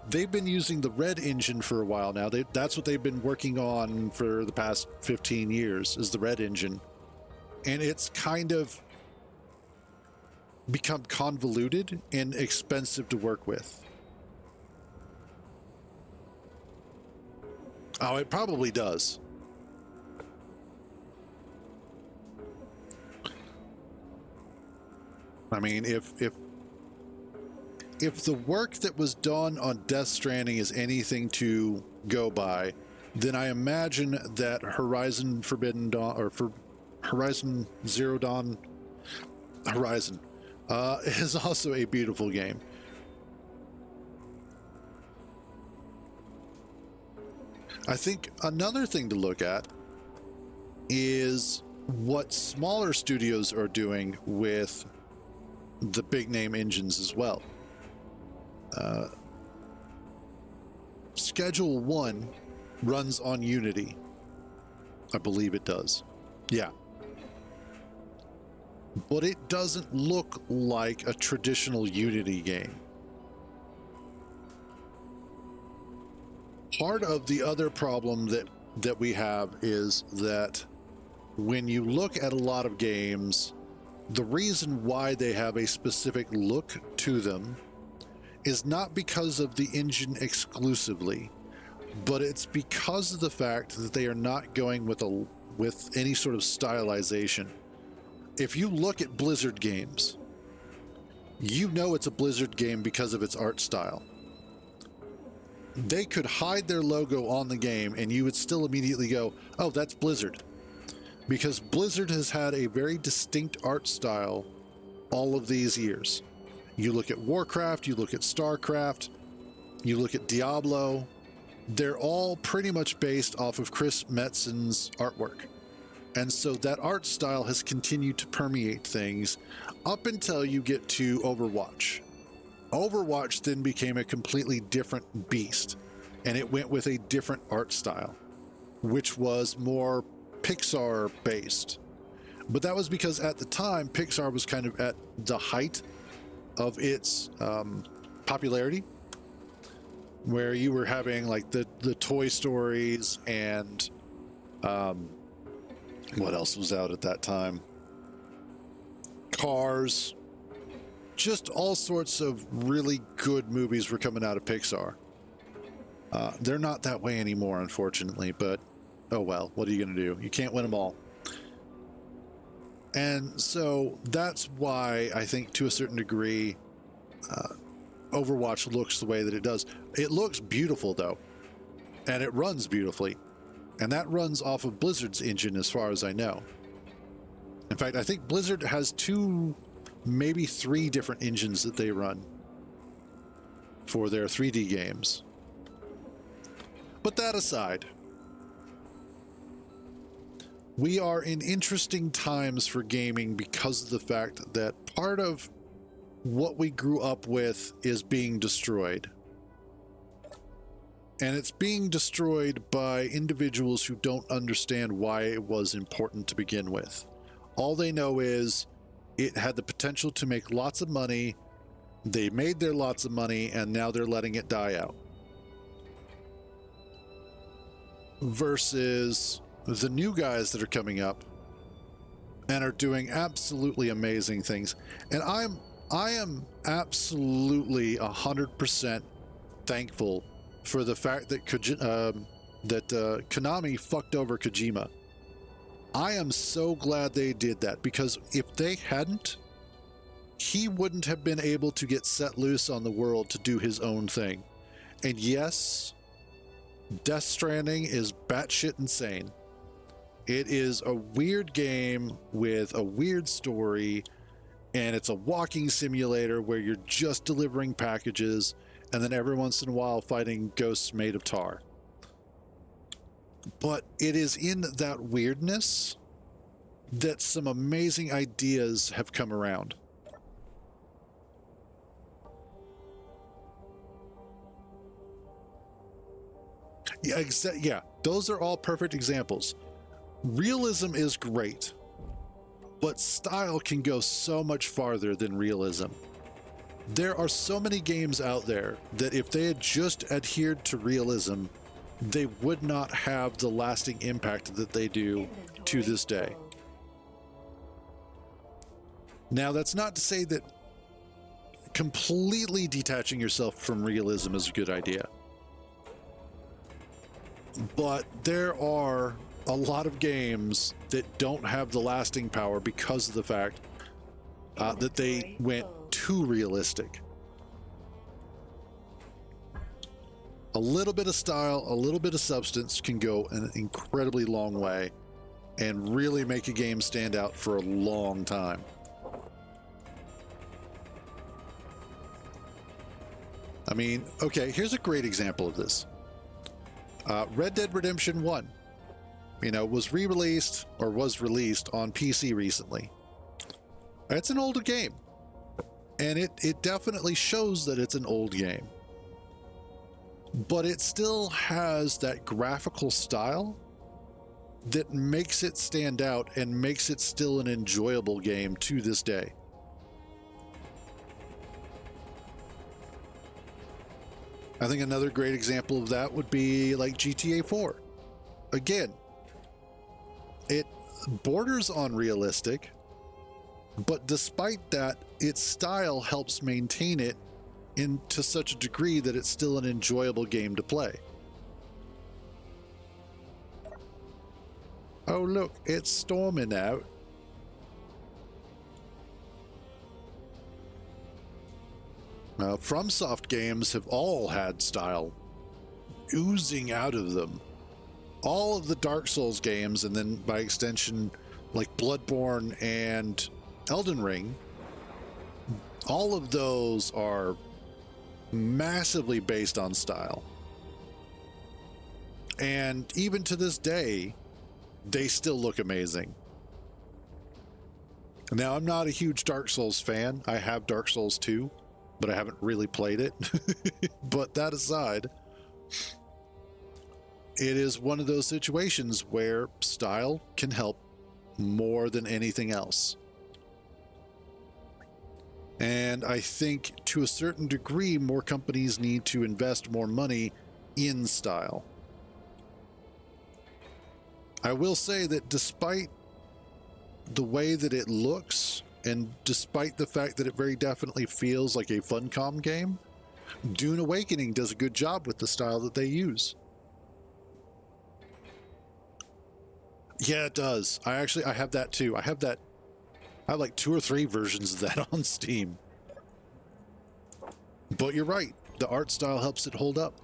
they've been using the Red engine for a while now. That's what they've been working on for the past 15 years, is the Red engine. And it's kind of become convoluted and expensive to work with. Oh, it probably does. I mean, if the work that was done on Death Stranding is anything to go by, then I imagine that Horizon Forbidden Dawn, or for Horizon Zero Dawn, is also a beautiful game. I think another thing to look at is what smaller studios are doing with the big name engines as well. Schedule 1 runs on Unity. I believe it does. Yeah. But it doesn't look like a traditional Unity game. Part of the other problem that we have is that when you look at a lot of games, the reason why they have a specific look to them is not because of the engine exclusively, but it's because of the fact that they are not going with any sort of stylization. If you look at Blizzard games, you know it's a Blizzard game because of its art style. They could hide their logo on the game and you would still immediately go, oh, that's Blizzard. Because Blizzard has had a very distinct art style all of these years. You look at Warcraft, you look at StarCraft, you look at Diablo, they're all pretty much based off of Chris Metzen's artwork. And so that art style has continued to permeate things up until you get to Overwatch. Overwatch then became a completely different beast, and it went with a different art style, which was more Pixar based. But that was because at the time, Pixar was kind of at the height of its popularity, where you were having like the Toy Stories and what else was out at that time? Cars. Just all sorts of really good movies were coming out of Pixar. They're not that way anymore, unfortunately, but oh well, what are you going to do? You can't win them all. And so that's why I think to a certain degree, Overwatch looks the way that it does. It looks beautiful though, and it runs beautifully. And that runs off of Blizzard's engine as far as I know. In fact, I think Blizzard has 2, maybe 3 different engines that they run for their 3D games. But that aside, we are in interesting times for gaming because of the fact that part of what we grew up with is being destroyed. And it's being destroyed by individuals who don't understand why it was important to begin with. All they know is it had the potential to make lots of money. They made their lots of money, and now they're letting it die out. Versus the new guys that are coming up and are doing absolutely amazing things. And I am absolutely 100% thankful for the fact that Konami fucked over Kojima. I am so glad they did that, because if they hadn't, he wouldn't have been able to get set loose on the world to do his own thing. And yes, Death Stranding is batshit insane. It is a weird game with a weird story, and it's a walking simulator where you're just delivering packages and then every once in a while fighting ghosts made of tar. But it is in that weirdness that some amazing ideas have come around. Yeah, those are all perfect examples. Realism is great, but style can go so much farther than realism. There are so many games out there that if they had just adhered to realism, they would not have the lasting impact that they do to this day. Now, that's not to say that completely detaching yourself from realism is a good idea. But there are a lot of games that don't have the lasting power because of the fact that they went too realistic. A little bit of style, a little bit of substance can go an incredibly long way and really make a game stand out for a long time. I mean, okay, here's a great example of this. Red Dead Redemption 1, was released on PC recently. It's an older game, and it definitely shows that it's an old game. But it still has that graphical style that makes it stand out and makes it still an enjoyable game to this day. I think another great example of that would be like GTA 4. Again, it borders on realistic, But despite that, its style helps maintain it to such a degree that it's still an enjoyable game to play. Oh, look, it's storming out. FromSoft games have all had style oozing out of them. All of the Dark Souls games, and then by extension, like Bloodborne and Elden Ring, all of those are massively based on style. And even to this day, they still look amazing. Now, I'm not a huge Dark Souls fan. I have Dark Souls 2, but I haven't really played it. But that aside, it is one of those situations where style can help more than anything else. And I think to a certain degree, more companies need to invest more money in style. I will say that despite the way that it looks, and despite the fact that it very definitely feels like a Funcom game, Dune Awakening does a good job with the style that they use. Yeah, it does. I have that too. I have like 2 or 3 versions of that on Steam. But you're right. The art style helps it hold up.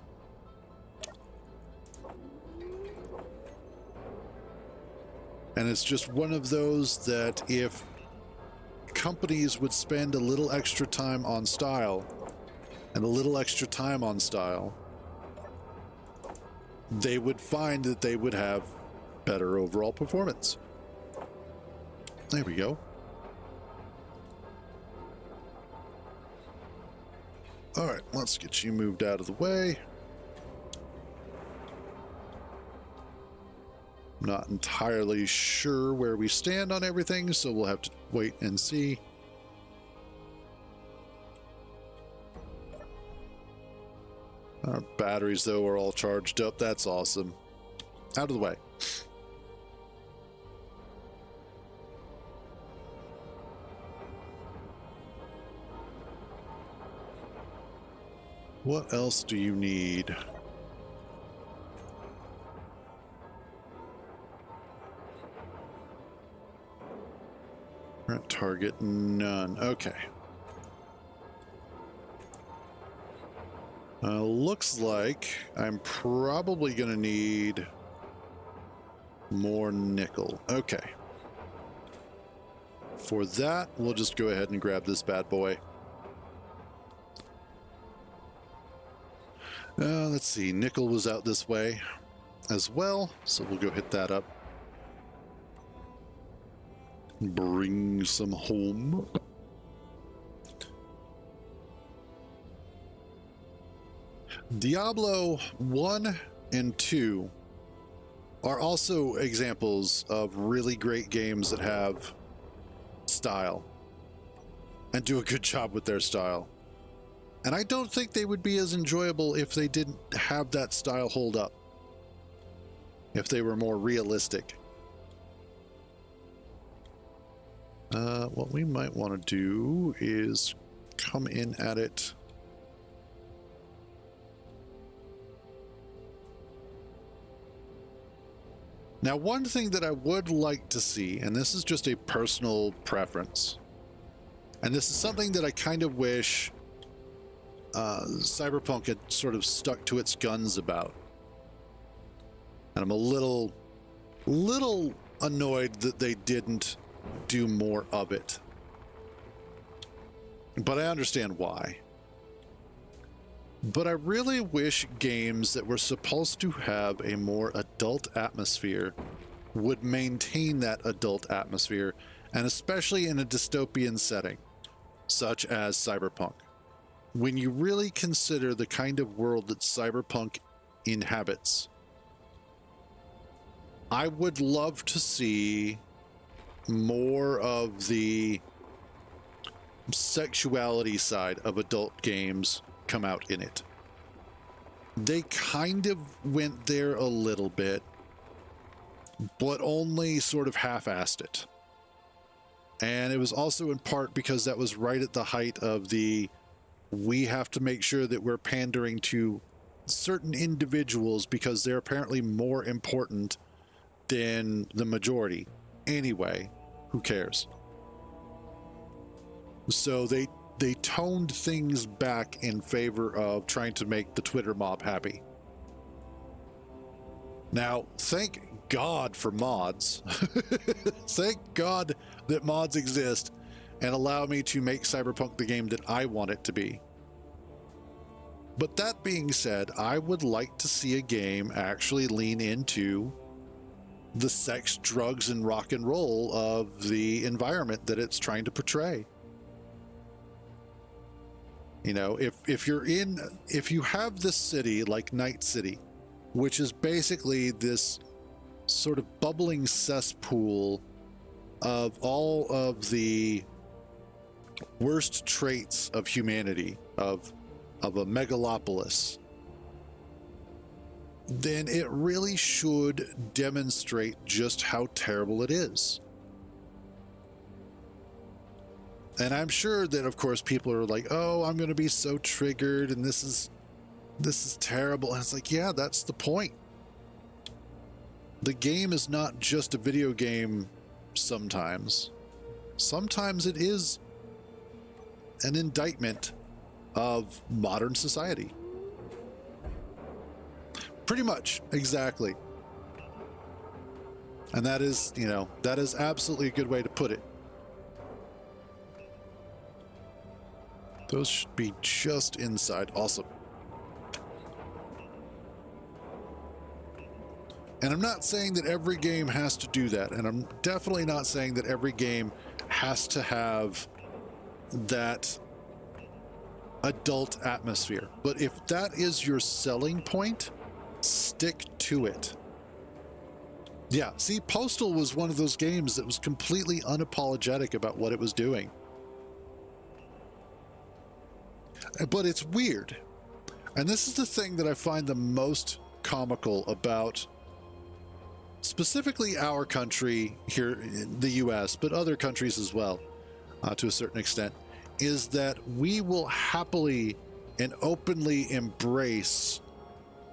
And it's just one of those that if companies would spend a little extra time on style and a little extra time on style, they would find that they would have better overall performance. There we go. All right, let's get you moved out of the way. Not entirely sure where we stand on everything, so we'll have to wait and see. Our batteries, though, are all charged up. That's awesome. Out of the way. What else do you need? Current target, none. Okay. Looks like I'm probably going to need more nickel. Okay. For that, we'll just go ahead and grab this bad boy. Let's see. Nickel was out this way as well, so we'll go hit that up. Bring some home. Diablo 1 and 2 are also examples of really great games that have style and do a good job with their style. And I don't think they would be as enjoyable if they didn't have that style hold up, if they were more realistic. What we might want to do is come in at it. Now, one thing that I would like to see, and this is just a personal preference, and this is something that I kind of wish Cyberpunk had sort of stuck to its guns about. And I'm a little annoyed that they didn't do more of it. But I understand why. But I really wish games that were supposed to have a more adult atmosphere would maintain that adult atmosphere, and especially in a dystopian setting, such as Cyberpunk. When you really consider the kind of world that Cyberpunk inhabits, I would love to see more of the sexuality side of adult games come out in it. They kind of went there a little bit, but only sort of half-assed it. And it was also in part because that was right at the height of the, we have to make sure that we're pandering to certain individuals because they're apparently more important than the majority. Anyway, who cares? So they toned things back in favor of trying to make the Twitter mob happy. Now, thank God for mods. Thank God that mods exist and allow me to make Cyberpunk the game that I want it to be. But that being said, I would like to see a game actually lean into the sex, drugs, and rock and roll of the environment that it's trying to portray. You know, if you have this city like Night City, which is basically this sort of bubbling cesspool of all of the worst traits of humanity, of a megalopolis, then it really should demonstrate just how terrible it is. And I'm sure that, of course, people are like, oh, I'm going to be so triggered and this is terrible. And it's like, yeah, that's the point. The game is not just a video game sometimes. Sometimes it is an indictment of modern society. Pretty much, exactly. And that is, you know, that is absolutely a good way to put it. Those should be just inside. Awesome. And I'm not saying that every game has to do that. And I'm definitely not saying that every game has to have that adult atmosphere. But if that is your selling point, stick to it. Yeah, see, Postal was one of those games that was completely unapologetic about what it was doing. But it's weird. And this is the thing that I find the most comical about specifically our country here in the US, but other countries as well, to a certain extent, is that we will happily and openly embrace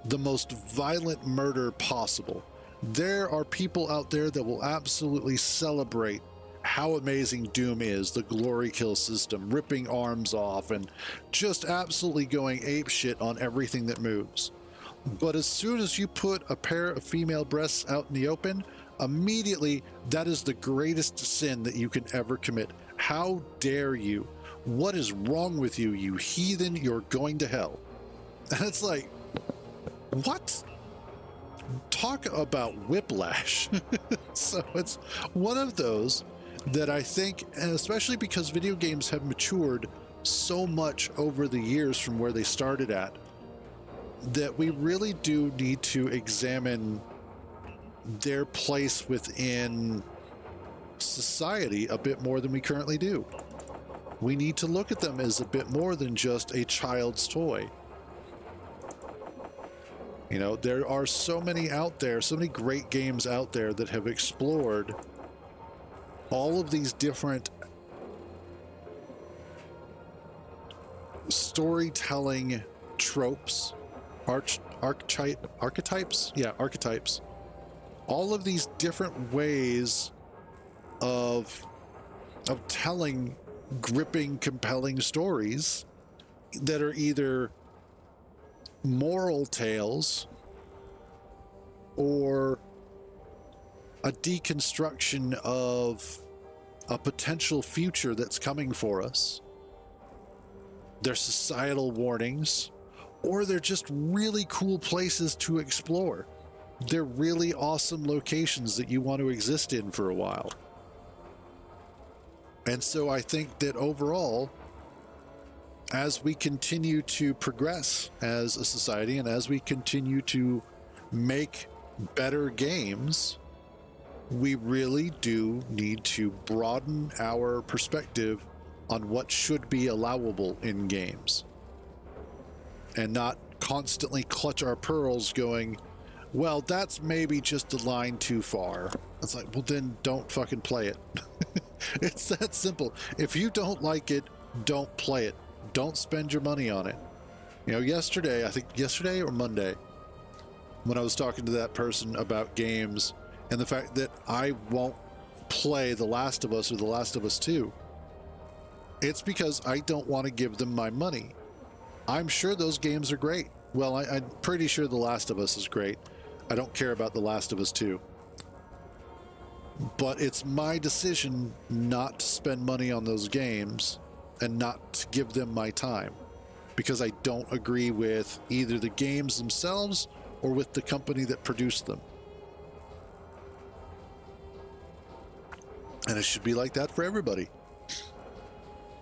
the most violent murder possible. There are people out there that will absolutely celebrate how amazing Doom is, the glory kill system, ripping arms off and just absolutely going apeshit on everything that moves. But as soon as you put a pair of female breasts out in the open, immediately that is the greatest sin that you can ever commit. How dare you? What is wrong with you, you heathen? You're going to hell. And it's like, what? Talk about whiplash. So it's one of those that I think, and especially because video games have matured so much over the years from where they started at, that we really do need to examine their place within society a bit more than we currently do. We need to look at them as a bit more than just a child's toy. You know, there are so many out there, so many great games out there that have explored all of these different storytelling tropes, archetypes. Yeah, archetypes. All of these different ways of telling gripping, compelling stories that are either moral tales or a deconstruction of a potential future that's coming for us. They're societal warnings, or they're just really cool places to explore. They're really awesome locations that you want to exist in for a while. And so I think that overall, as we continue to progress as a society and as we continue to make better games, we really do need to broaden our perspective on what should be allowable in games and not constantly clutch our pearls going, well, that's maybe just a line too far. It's like, well, then don't fucking play it. It's that simple. If you don't like it, don't play it. Don't spend your money on it. You know, yesterday, I think yesterday or Monday, when I was talking to that person about games and the fact that I won't play The Last of Us or The Last of Us 2, it's because I don't want to give them my money. I'm sure those games are great. Well, I'm pretty sure The Last of Us is great. I don't care about The Last of Us 2. But it's my decision not to spend money on those games and not to give them my time, because I don't agree with either the games themselves or with the company that produced them. And it should be like that for everybody.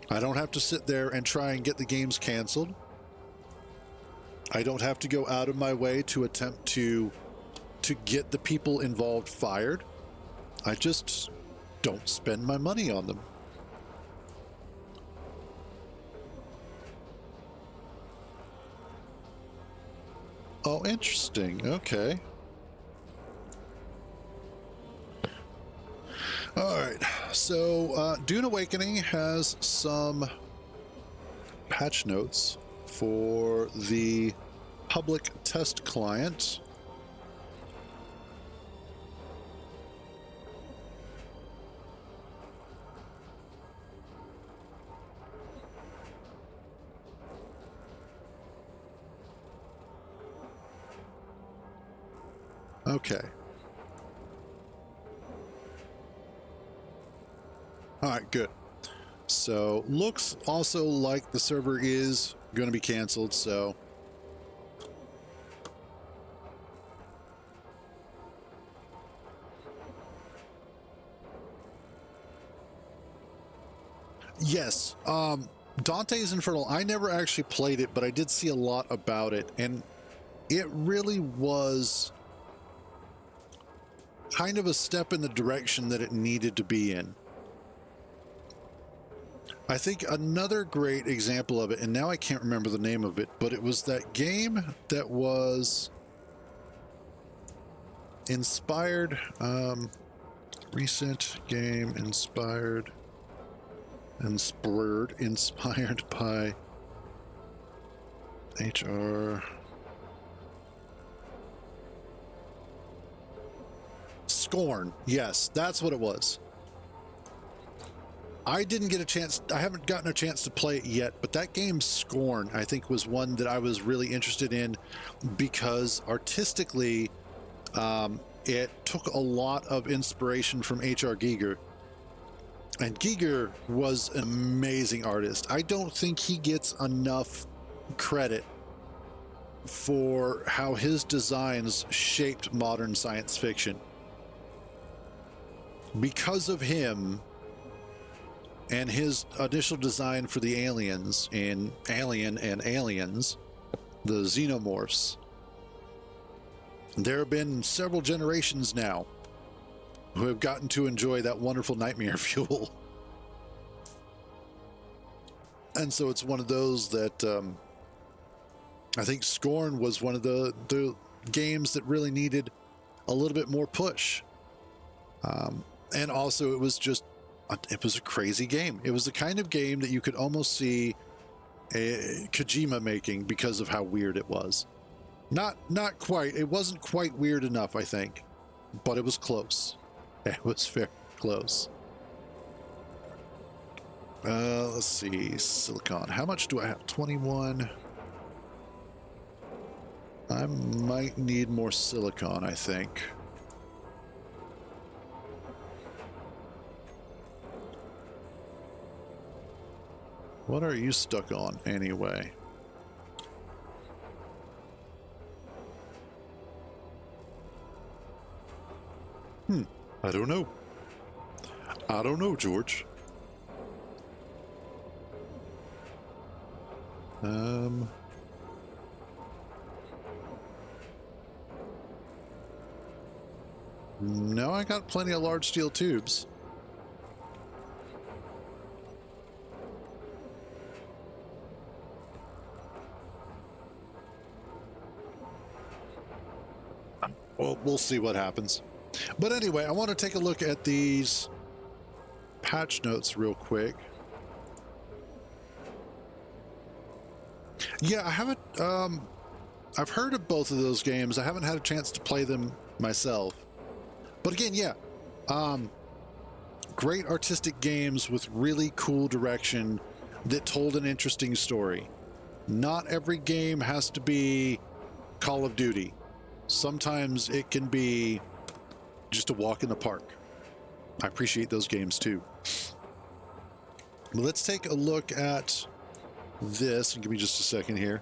I don't have to sit there and try and get the games canceled. I don't have to go out of my way to attempt to get the people involved fired. I just don't spend my money on them. Oh, interesting. Okay. All right. So, Dune Awakening has some patch notes for the public test client. Okay. All right, good. So, looks also like the server is going to be canceled, so yes. Dante's Infernal, I never actually played it, but I did see a lot about it, and it really was kind of a step in the direction that it needed to be in. I think another great example of it, and now I can't remember the name of it, but it was that game that was inspired, recent game inspired by HR Scorn. Yes, that's what it was. I didn't get a chance. I haven't gotten a chance to play it yet, but that game Scorn, I think, was one that I was really interested in because artistically, it took a lot of inspiration from H.R. Giger. And Giger was an amazing artist. I don't think he gets enough credit for how his designs shaped modern science fiction. Because of him and his initial design for the aliens in Alien and Aliens, the xenomorphs, there have been several generations now who have gotten to enjoy that wonderful nightmare fuel. And so it's one of those that I think Scorn was one of the games that really needed a little bit more push. And also it was a crazy game. It was the kind of game that you could almost see Kojima making because of how weird it was. Not quite. It wasn't quite weird enough, I think, but it was close. It was very close. Let's see. Silicon. How much do I have? 21. I might need more silicon, I think. What are you stuck on anyway? I don't know. I don't know, George. No, I got plenty of large steel tubes. Well, we'll see what happens. But anyway, I want to take a look at these patch notes real quick. Yeah, I haven't, I've heard of both of those games. I haven't had a chance to play them myself. But again, yeah, great artistic games with really cool direction that told an interesting story. Not every game has to be Call of Duty. Sometimes it can be just a walk in the park. I appreciate those games too. Well, let's take a look at this, and give me just a second here.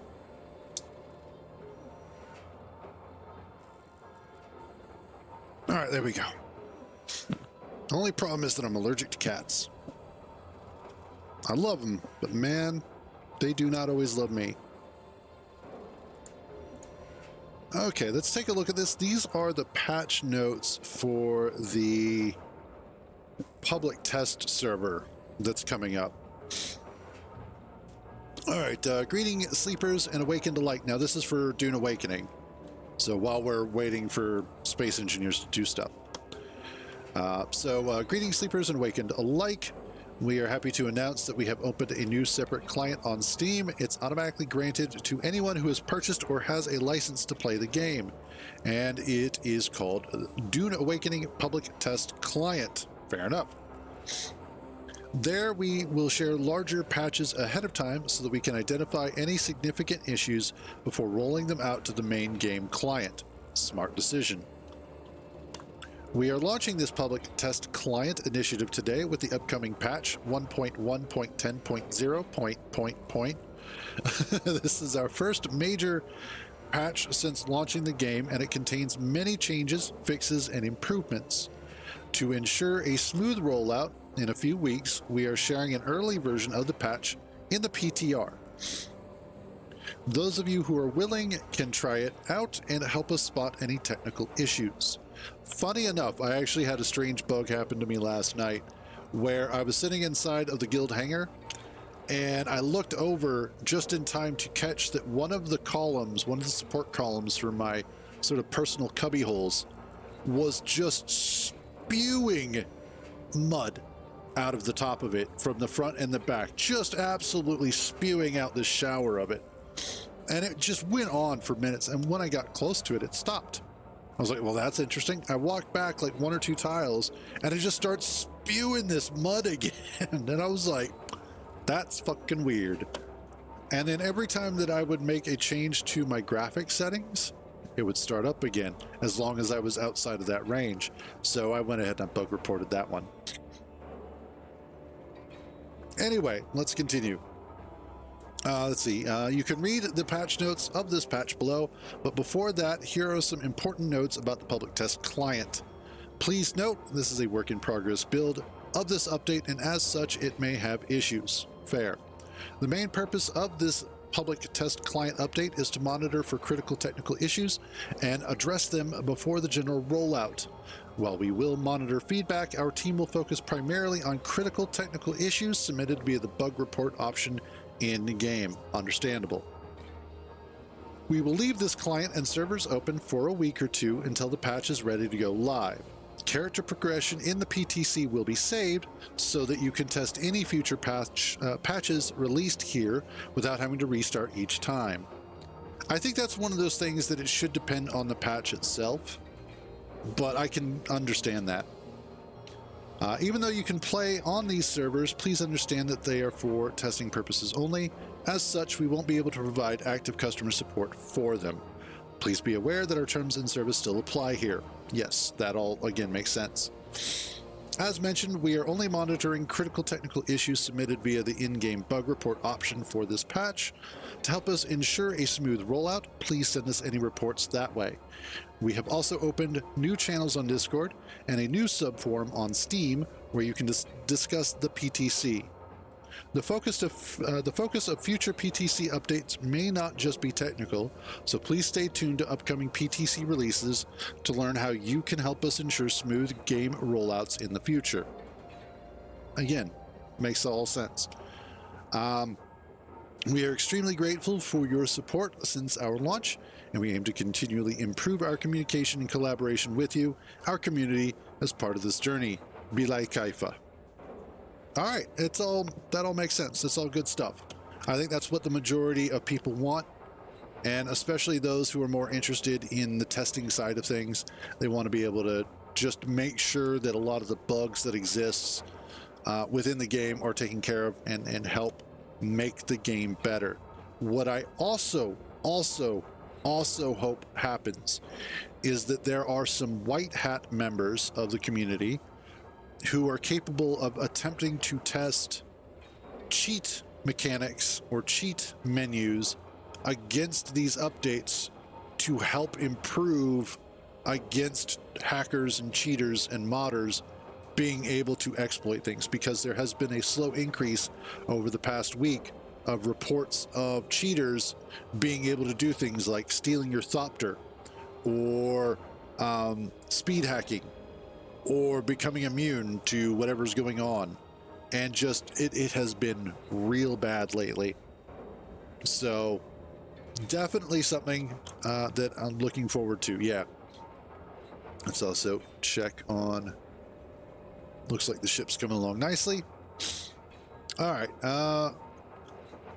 All right, there we go. The only problem is that I'm allergic to cats. I love them, but man, they do not always love me. Okay, let's take a look at this. These are the patch notes for the public test server that's coming up. All right, greeting sleepers and awakened alike. Now this is for Dune Awakening. So while we're waiting for space engineers to do stuff. Greeting sleepers and awakened alike. We are happy to announce that we have opened a new separate client on Steam. It's automatically granted to anyone who has purchased or has a license to play the game. And it is called Dune Awakening Public Test Client. Fair enough. There we will share larger patches ahead of time so that we can identify any significant issues before rolling them out to the main game client. Smart decision. We are launching this public test client initiative today with the upcoming patch 1.1.10.0. This is our first major patch since launching the game, and it contains many changes, fixes, and improvements. To ensure a smooth rollout, in a few weeks, we are sharing an early version of the patch in the PTR. Those of you who are willing can try it out and help us spot any technical issues. Funny enough, I actually had a strange bug happen to me last night where I was sitting inside of the guild hangar and I looked over just in time to catch that one of the columns, one of the support columns for my sort of personal cubby holes was just spewing mud out of the top of it from the front and the back, just absolutely spewing out this shower of it. And it just went on for minutes, and when I got close to it, it stopped. I was like, well, that's interesting. I walked back like one or two tiles, and it just starts spewing this mud again. And I was like, that's fucking weird. And then every time that I would make a change to my graphic settings, it would start up again, as long as I was outside of that range. So I went ahead and bug reported that one. Anyway, let's continue. Let's see. You can read the patch notes of this patch below, but before that, here are some important notes about the public test client. Please note, this is a work in progress build of this update, and as such, it may have issues. Fair. The main purpose of this public test client update is to monitor for critical technical issues and address them before the general rollout. While we will monitor feedback, our team will focus primarily on critical technical issues submitted via the bug report option in the game. Understandable. We will leave this client and servers open for a week or two until the patch is ready to go live. Character progression in the PTC will be saved so that you can test any future patches released here without having to restart each time. I think that's one of those things that it should depend on the patch itself, but I can understand that. Even though you can play on these servers, please understand that they are for testing purposes only. As such, we won't be able to provide active customer support for them. Please be aware that our terms and service still apply here. Yes, that all again makes sense. As mentioned, we are only monitoring critical technical issues submitted via the in-game bug report option for this patch. To help us ensure a smooth rollout, please send us any reports that way. We have also opened new channels on Discord and a new subforum on Steam where you can discuss the PTC. The focus of future PTC updates may not just be technical, so please stay tuned to upcoming PTC releases to learn how you can help us ensure smooth game rollouts in the future. Again, makes all sense. We are extremely grateful for your support since our launch, and we aim to continually improve our communication and collaboration with you, our community, as part of this journey. Bilai Kaifa. All right, that all makes sense. It's all good stuff. I think that's what the majority of people want, and especially those who are more interested in the testing side of things. They want to be able to just make sure that a lot of the bugs that exists within the game are taken care of and help make the game better. What I also hope happens is that there are some white hat members of the community who are capable of attempting to test cheat mechanics or cheat menus against these updates to help improve against hackers and cheaters and modders being able to exploit things, because there has been a slow increase over the past week of reports of cheaters being able to do things like stealing your Thopter or speed hacking or becoming immune to whatever's going on. And just, it has been real bad lately. So definitely something that I'm looking forward to. Yeah. Let's also check on, looks like the ship's coming along nicely. All right.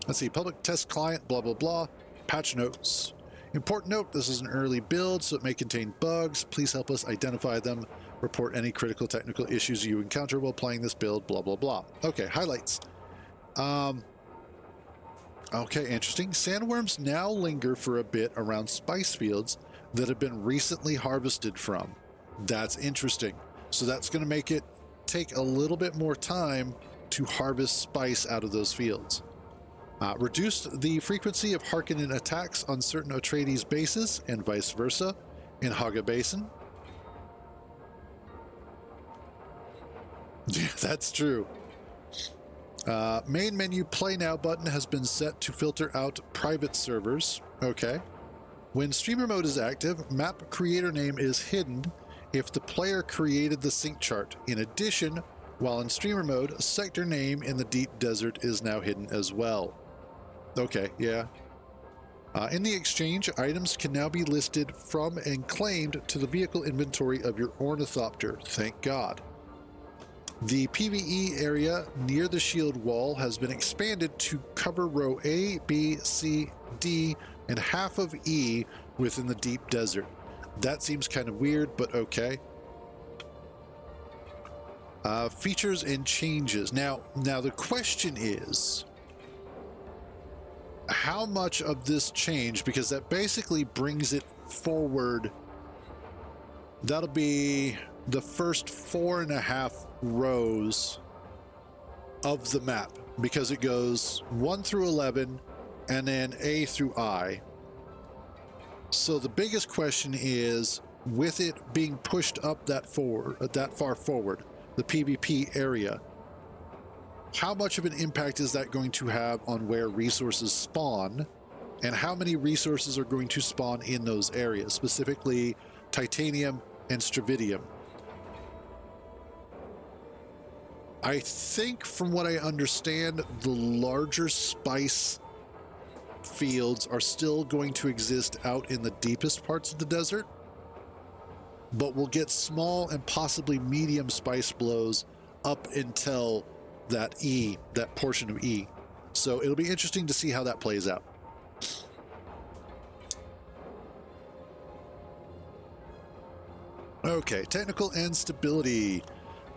Let's see, public test client, blah, blah, blah. Patch notes. Important note, this is an early build, so it may contain bugs. Please help us identify them. Report any critical technical issues you encounter while playing this build, blah, blah, blah. Okay, highlights. Okay, interesting. Sandworms now linger for a bit around spice fields that have been recently harvested from. That's interesting. So that's going to make it take a little bit more time to harvest spice out of those fields. Reduced the frequency of Harkonnen attacks on certain Atreides bases and vice versa in Haga Basin. Yeah, that's true. Main menu Play Now button has been set to filter out private servers. Okay. When streamer mode is active, map creator name is hidden if the player created the sync chart. In addition, while in streamer mode, sector name in the deep desert is now hidden as well. Okay, yeah. In the exchange, items can now be listed from and claimed to the vehicle inventory of your ornithopter. Thank God. The PvE area near the shield wall has been expanded to cover row A, B, C, D, and half of E within the deep desert. That seems kind of weird, but okay. Features and changes. Now the question is, how much of this change, because that basically brings it forward. That'll be the first 4.5 rows of the map, because it goes 1 through 11 and then A through I. So the biggest question is, with it being pushed up that far forward, the PvP area, how much of an impact is that going to have on where resources spawn, and how many resources are going to spawn in those areas, specifically titanium and stravidium? I think, from what I understand, the larger spice fields are still going to exist out in the deepest parts of the desert, but we'll get small and possibly medium spice blows up until that portion of E. So it'll be interesting to see how that plays out. Okay, technical and stability.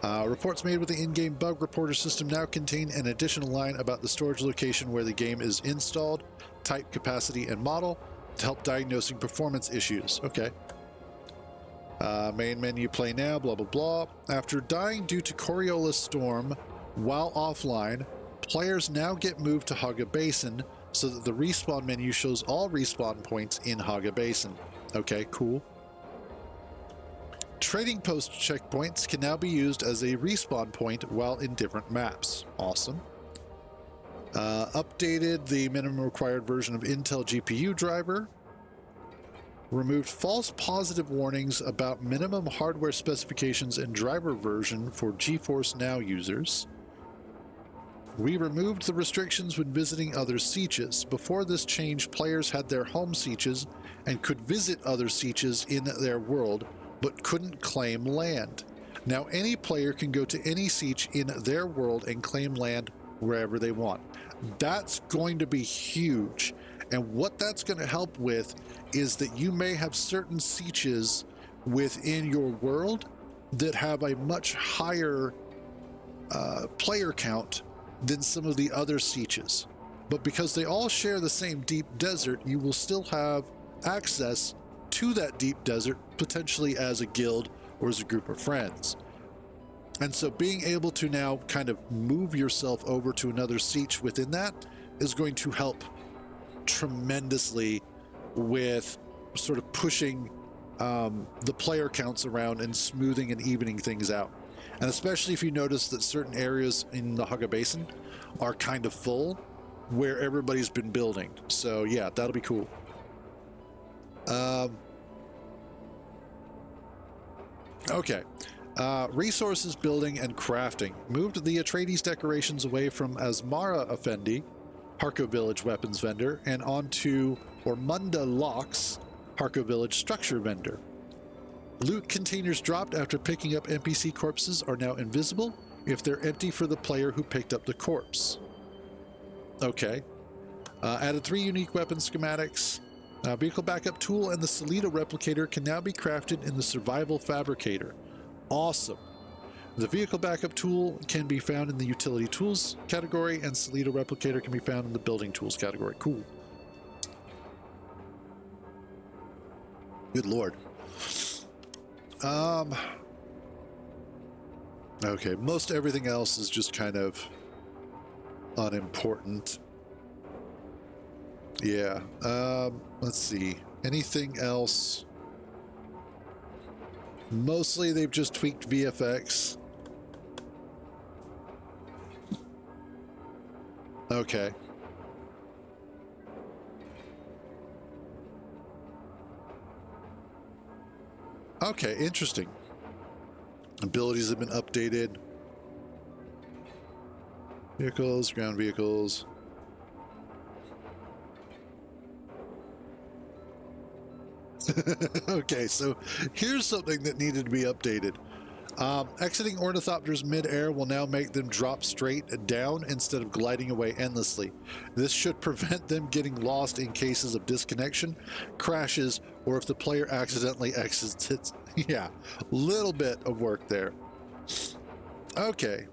Reports made with the in-game bug reporter system now contain an additional line about the storage location where the game is installed, type, capacity, and model to help diagnosing performance issues. Okay. Main menu Play Now, blah, blah, blah. After dying due to Coriolis Storm while offline, players now get moved to Haga Basin so that the respawn menu shows all respawn points in Haga Basin. Okay, cool. Trading post checkpoints can now be used as a respawn point while in different maps. Awesome. Updated the minimum required version of Intel GPU driver. Removed false positive warnings about minimum hardware specifications and driver version for GeForce Now users. We removed the restrictions when visiting other sieges. Before this change, players had their home sieges and could visit other sieges in their world, but couldn't claim land. Now, any player can go to any siege in their world and claim land wherever they want. That's going to be huge. And what that's going to help with is that you may have certain sieges within your world that have a much higher player count than some of the other sieges. But because they all share the same deep desert, you will still have access to that deep desert, potentially as a guild or as a group of friends. And so being able to now kind of move yourself over to another siege within that is going to help tremendously with sort of pushing the player counts around and smoothing and evening things out. And especially if you notice that certain areas in the Haga Basin are kind of full where everybody's been building. So yeah, that'll be cool. Okay. Resources building and crafting. Moved the Atreides decorations away from Asmara Effendi, Harko Village weapons vendor, and onto Ormunda Locks, Harko Village structure vendor. Loot containers dropped after picking up NPC corpses are now invisible if they're empty for the player who picked up the corpse. Okay. Added 3 unique weapon schematics. Vehicle backup tool and the Solido replicator can now be crafted in the survival fabricator. Awesome. The vehicle backup tool can be found in the utility tools category, and Solido replicator can be found in the building tools category. Cool. Good lord. Okay, most everything else is just kind of unimportant. Yeah. Let's see. Anything else? Mostly they've just tweaked VFX. Okay. Okay, interesting. Abilities have been updated. Vehicles, ground vehicles. Okay, so here's something that needed to be updated. Exiting ornithopters mid-air will now make them drop straight down instead of gliding away endlessly. This should prevent them getting lost in cases of disconnection, crashes, or if the player accidentally exits it. Yeah, little bit of work there. Okay.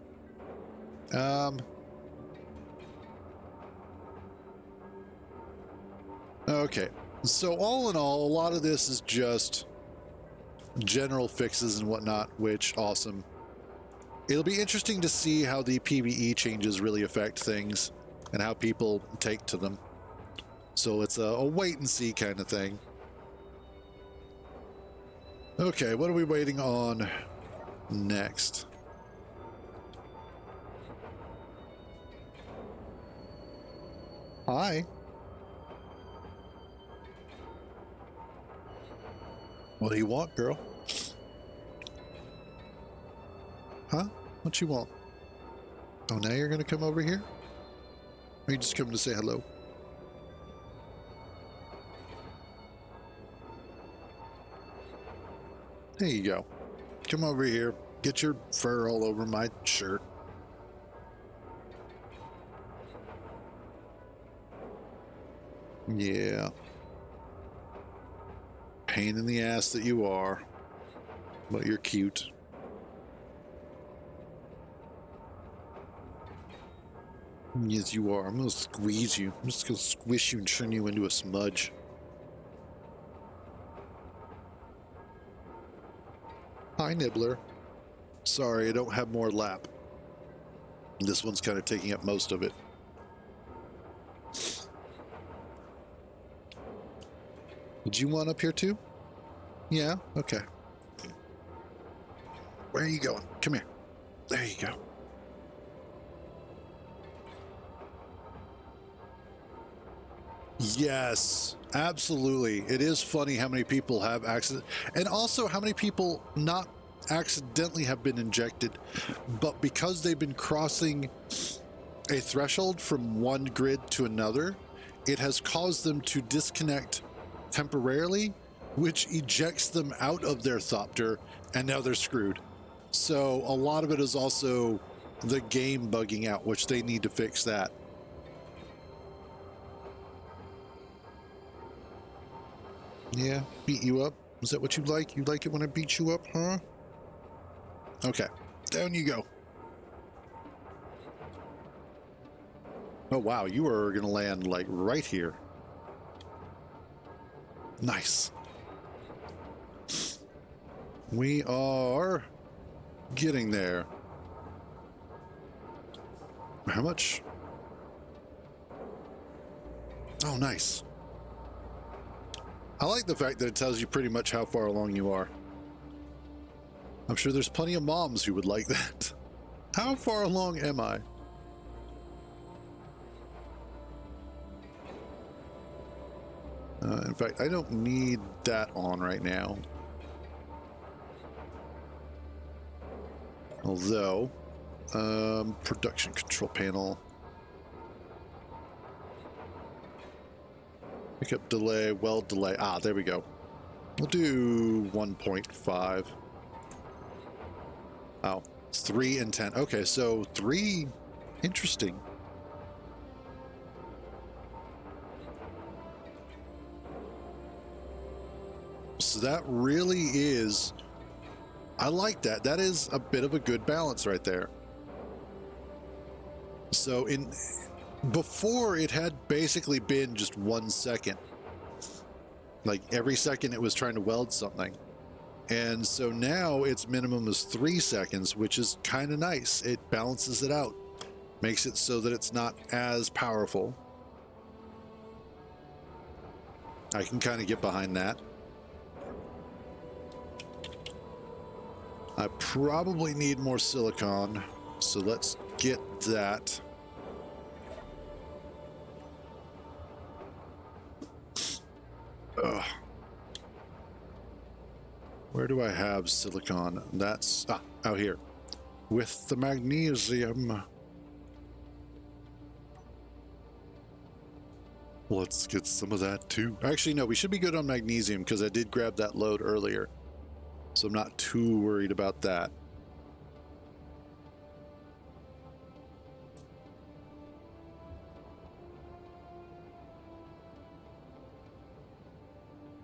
Okay. So all in all, a lot of this is just general fixes and whatnot, which awesome. It'll be interesting to see how the PvE changes really affect things and how people take to them. So it's a wait and see kind of thing. Okay, what are we waiting on next? Hi. What do you want, girl? Huh? What you want? Oh, now you're gonna come over here? Or you just coming to say hello? There you go. Come over here. Get your fur all over my shirt. Yeah. Pain in the ass that you are. But you're cute. Yes, you are. I'm gonna squeeze you. I'm just gonna squish you and turn you into a smudge. Hi, Nibbler. Sorry, I don't have more lap. This one's kind of taking up most of it. Did you want up here too? Yeah? Okay. Where are you going? Come here. There you go. Yes, absolutely. It is funny how many people have accident, and also how many people not accidentally have been injected, but because they've been crossing a threshold from one grid to another, it has caused them to disconnect temporarily, which ejects them out of their thopter, and now they're screwed. So a lot of it is also the game bugging out, which they need to fix that. Yeah, beat you up. Is that what you like? You like it when I beat you up, huh? Okay, down you go. Oh, wow, you are going to land, like, right here. Nice. We are getting there. How much? Oh, nice. I like the fact that it tells you pretty much how far along you are. I'm sure there's plenty of moms who would like that. How far along am I? In fact, I don't need that on right now. Although, production control panel. Pickup delay, weld delay. Ah, there we go. We'll do 1.5. Oh, 3 and 10. Okay, so 3, interesting. So that really is, I like that. That is a bit of a good balance right there. So before it had basically been just 1 second. Like every second it was trying to weld something. And so now its minimum is 3 seconds, which is kind of nice. It balances it out, makes it so that it's not as powerful. I can kind of get behind that. I probably need more silicon, so let's get that. Ugh. Where do I have silicon? That's out here with the magnesium. Let's get some of that too. Actually, no, we should be good on magnesium because I did grab that load earlier. So I'm not too worried about that.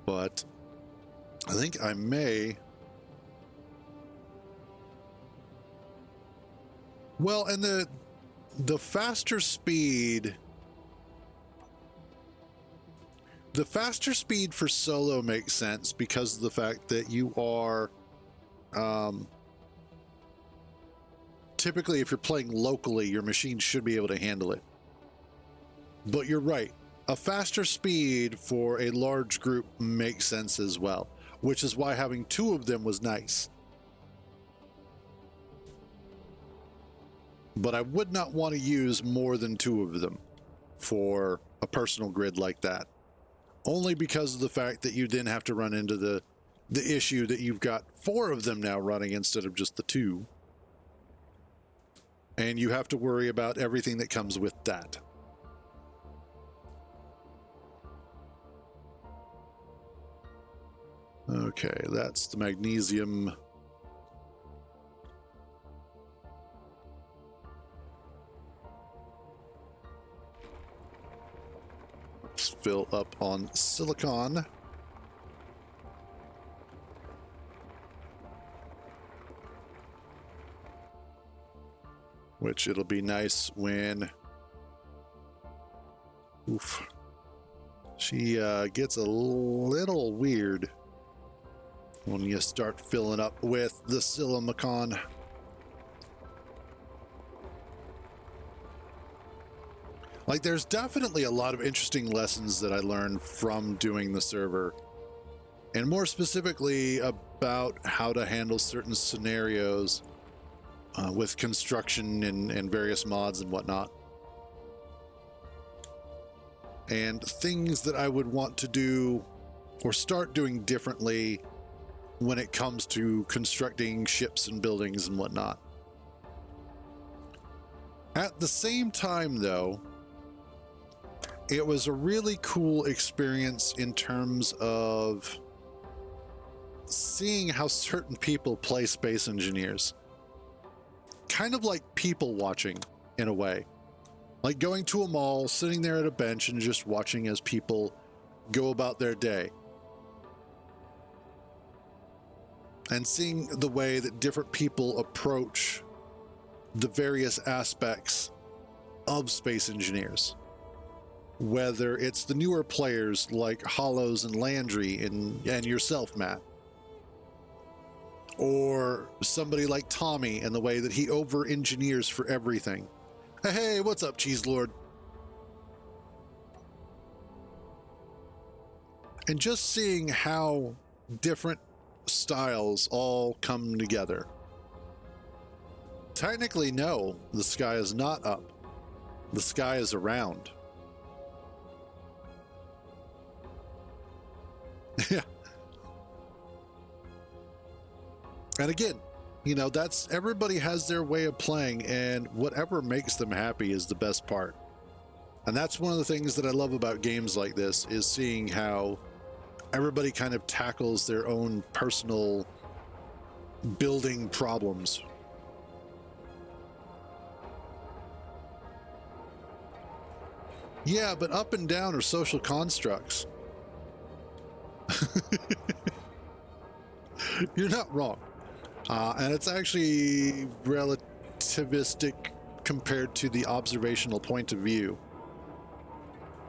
But I think I may. Well, and the faster speed. The faster speed for solo makes sense because of the fact that you are typically, if you're playing locally, your machine should be able to handle it. But you're right. A faster speed for a large group makes sense as well, which is why having 2 of them was nice. But I would not want to use more than 2 of them for a personal grid like that. Only because of the fact that you then have to run into the issue that you've got 4 of them now running instead of just the 2. And you have to worry about everything that comes with that. Okay, that's the magnesium. Let's fill up on silicon. Which it'll be nice when... Oof. She gets a little weird when you start filling up with the silicon. Like, there's definitely a lot of interesting lessons that I learned from doing the server, and more specifically about how to handle certain scenarios with construction and various mods and whatnot, and things that I would want to do or start doing differently when it comes to constructing ships and buildings and whatnot. At the same time, though, it was a really cool experience in terms of seeing how certain people play Space Engineers. Kind of like people watching, in a way. Like going to a mall, sitting there at a bench and just watching as people go about their day. And seeing the way that different people approach the various aspects of Space Engineers. Whether it's the newer players like Hollows and Landry and yourself, Matt. Or somebody like Tommy and the way that he over-engineers for everything. Hey, what's up, Cheese Lord? And just seeing how different styles all come together. Technically, no, the sky is not up. The sky is around. Yeah. And again, you know, that's everybody has their way of playing, and whatever makes them happy is the best part. And that's one of the things that I love about games like this, is seeing how everybody kind of tackles their own personal building problems. Yeah, but up and down are social constructs. You're not wrong. And it's actually relativistic compared to the observational point of view.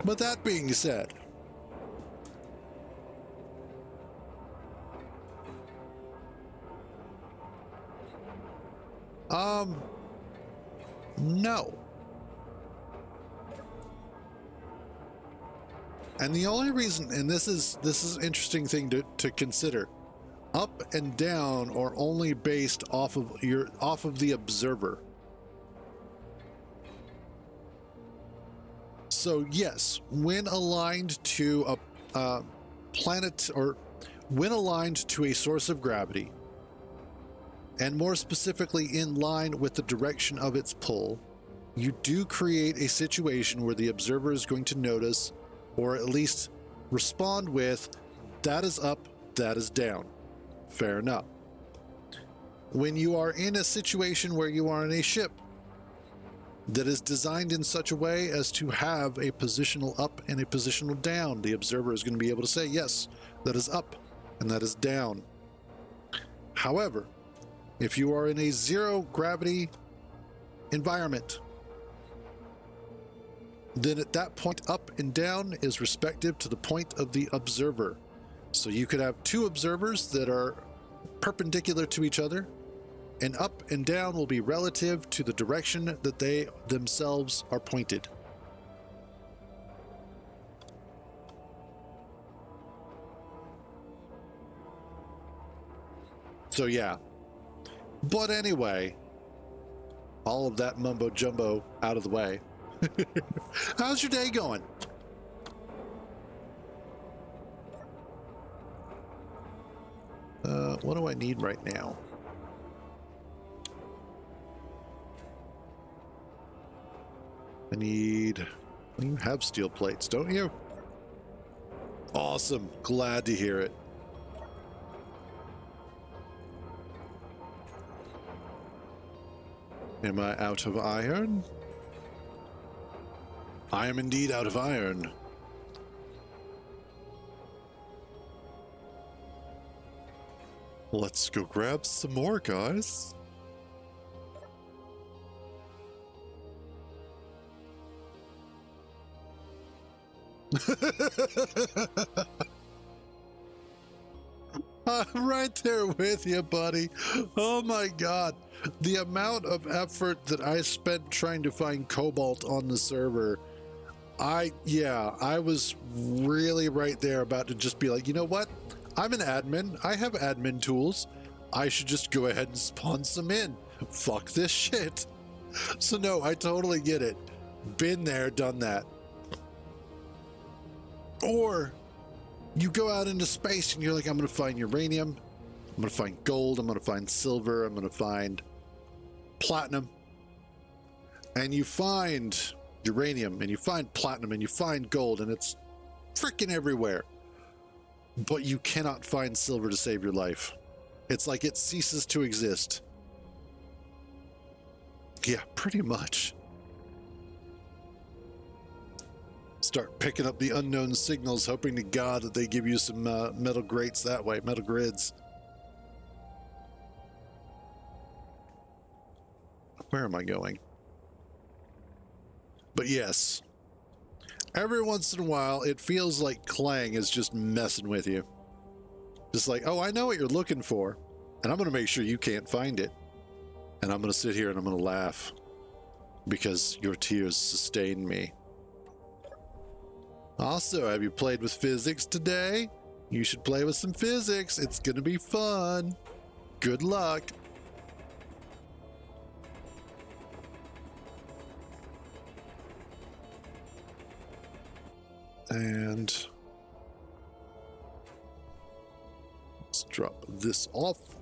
But that being said, no. And the only reason, and this is an interesting thing to consider, up and down are only based off of the observer. So yes, when aligned to a planet, or when aligned to a source of gravity, and more specifically in line with the direction of its pull, you do create a situation where the observer is going to notice, or at least respond with, that is up, that is down. Fair enough. When you are in a situation where you are in a ship that is designed in such a way as to have a positional up and a positional down, the observer is going to be able to say, yes, that is up and that is down. However, if you are in a zero gravity environment, then at that point, up and down is respective to the point of the observer. So you could have two observers that are perpendicular to each other, and up and down will be relative to the direction that they themselves are pointed. So yeah. But anyway, all of that mumbo jumbo out of the way. How's your day going? What do I need right now? You have steel plates, don't you? Awesome. Glad to hear it. Am I out of iron? I am indeed out of iron. Let's go grab some more, guys. I'm right there with you, buddy. Oh my God. The amount of effort that I spent trying to find cobalt on the server, I was really right there about to just be like, you know what? I'm an admin. I have admin tools. I should just go ahead and spawn some in. Fuck this shit. So no, I totally get it. Been there, done that. Or you go out into space and you're like, I'm going to find uranium. I'm going to find gold. I'm going to find silver. I'm going to find platinum. And you find uranium and you find platinum and you find gold, and it's freaking everywhere. but you cannot find silver to save your life. It's like it ceases to exist. Yeah, pretty much. Start picking up the unknown signals, hoping to God that they give you some metal grates that way, metal grids. Where am I going? But yes, every once in a while, it feels like Clang is just messing with you. Just like, oh, I know what you're looking for, and I'm going to make sure you can't find it. And I'm going to sit here and I'm going to laugh because your tears sustain me. Also, have you played with physics today? You should play with some physics. It's going to be fun. Good luck. And let's drop this off.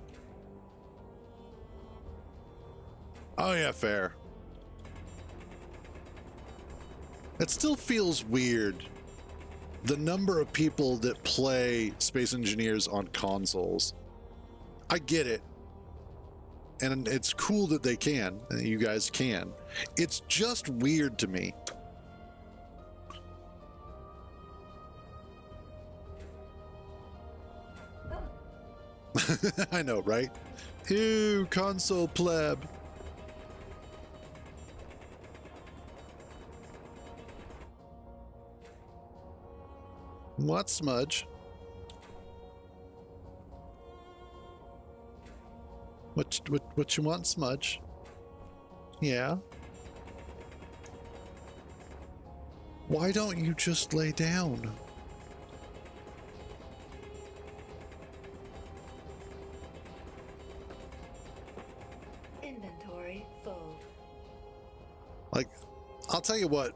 Oh yeah, fair. It still feels weird. The number of people that play Space Engineers on consoles. I get it. And it's cool that they can, and you guys can. It's just weird to me. I know, right? Ew, console pleb. What, Smudge? What you want, Smudge? Yeah? Why don't you just lay down? Inventory full. Like, I'll tell you what.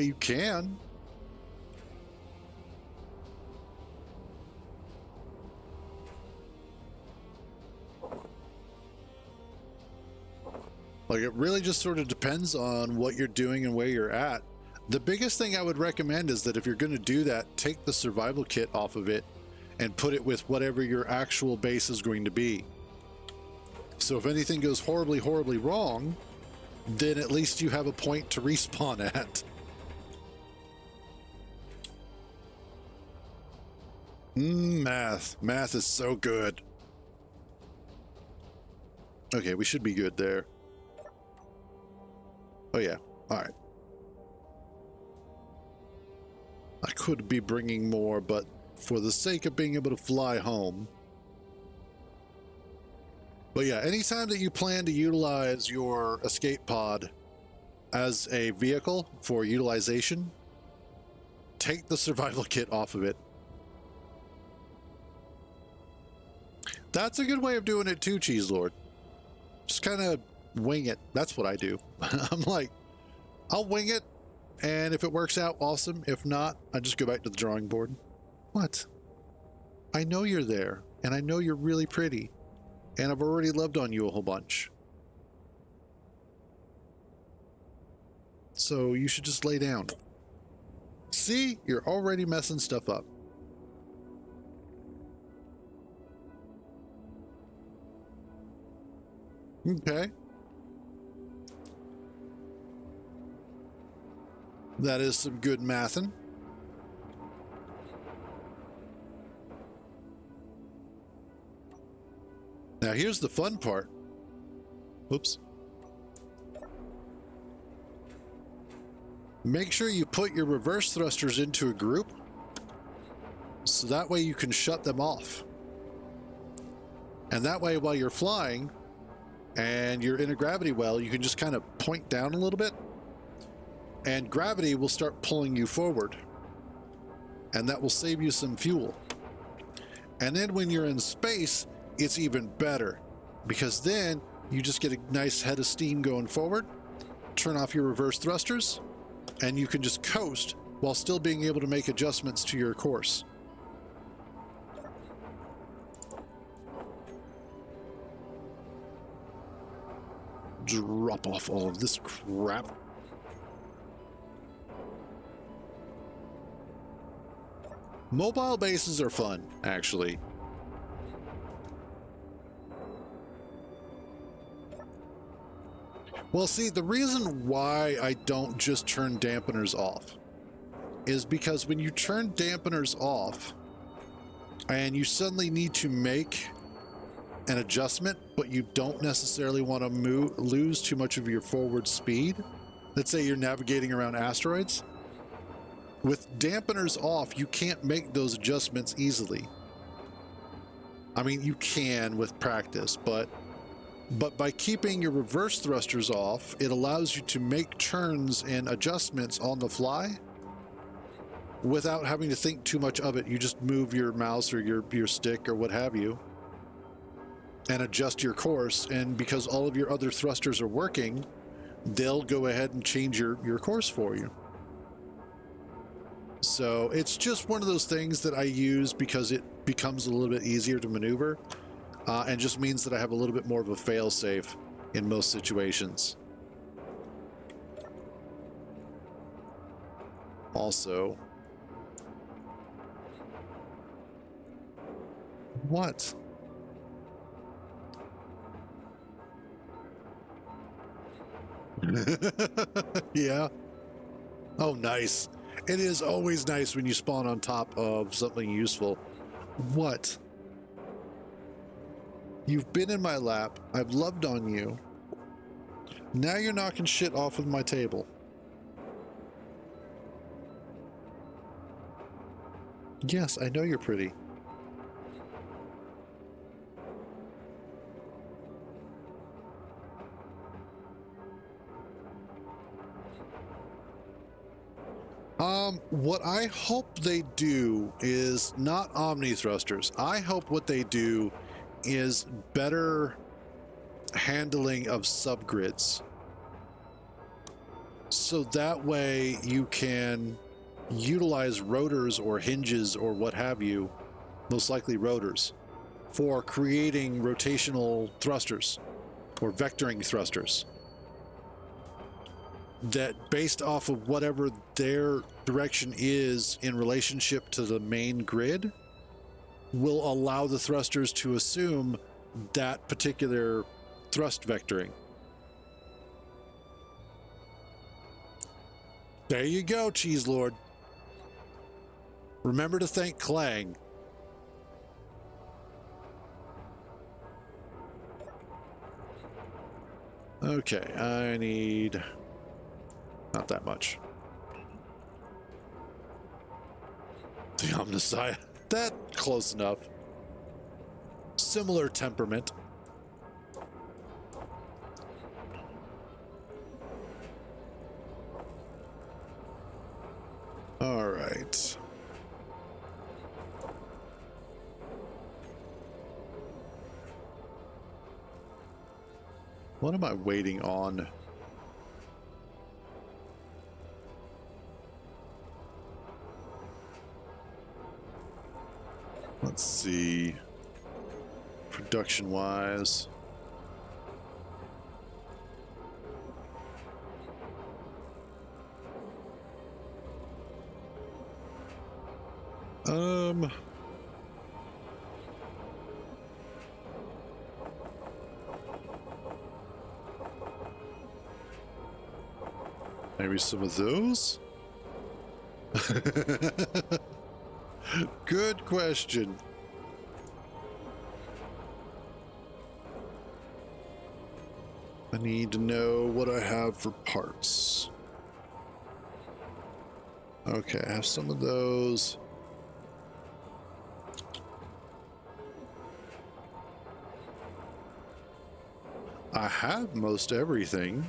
You can. Like, it really just sort of depends on what you're doing and where you're at. The biggest thing I would recommend is that if you're going to do that, take the survival kit off of it and put it with whatever your actual base is going to be. So if anything goes horribly, horribly wrong, then at least you have a point to respawn at. Math. Math is so good. Okay, we should be good there. Oh yeah, all right. I could be bringing more, but for the sake of being able to fly home. But yeah, anytime that you plan to utilize your escape pod as a vehicle for utilization, take the survival kit off of it. That's a good way of doing it too, Cheese Lord. Just kind of wing it. That's what I do. I'm like, I'll wing it, and if it works out, awesome. If not, I just go back to the drawing board. What? I know you're there, and I know you're really pretty, and I've already loved on you a whole bunch. So you should just lay down. See? You're already messing stuff up. Okay. That is some good mathin'. Now here's the fun part. Whoops. Make sure you put your reverse thrusters into a group, so that way you can shut them off. And that way, while you're flying and you're in a gravity well, you can just kind of point down a little bit, and gravity will start pulling you forward, and that will save you some fuel. And then when you're in space, it's even better, because then you just get a nice head of steam going forward, turn off your reverse thrusters, and you can just coast while still being able to make adjustments to your course. Drop off all of this crap. Mobile bases are fun, actually. Well, see, the reason why I don't just turn dampeners off is because when you turn dampeners off and you suddenly need to make an adjustment, but you don't necessarily want to lose too much of your forward speed. Let's say you're navigating around asteroids. With dampeners off, you can't make those adjustments easily. I mean, you can with practice, but by keeping your reverse thrusters off, it allows you to make turns and adjustments on the fly without having to think too much of it. You just move your mouse or your stick or what have you and adjust your course, and because all of your other thrusters are working, they'll go ahead and change your course for you. So it's just one of those things that I use because it becomes a little bit easier to maneuver, and just means that I have a little bit more of a fail-safe in most situations. Also, what? Yeah. Oh, nice. It is always nice when you spawn on top of something useful. What? You've been in my lap. I've loved on you. Now you're knocking shit off of my table. Yes, I know you're pretty. What I hope they do is not omni thrusters. I hope what they do is better handling of subgrids. So that way you can utilize rotors or hinges or what have you, most likely rotors, for creating rotational thrusters or vectoring thrusters that, based off of whatever their direction is in relationship to the main grid, will allow the thrusters to assume that particular thrust vectoring. There you go, Cheese Lord. Remember to thank Clang. Okay, I need not that much. The Omnissiah. That close enough. Similar temperament. All right. What am I waiting on? Let's see. Production-wise. Maybe some of those? Good question. I need to know what I have for parts. Okay, I have some of those. I have most everything.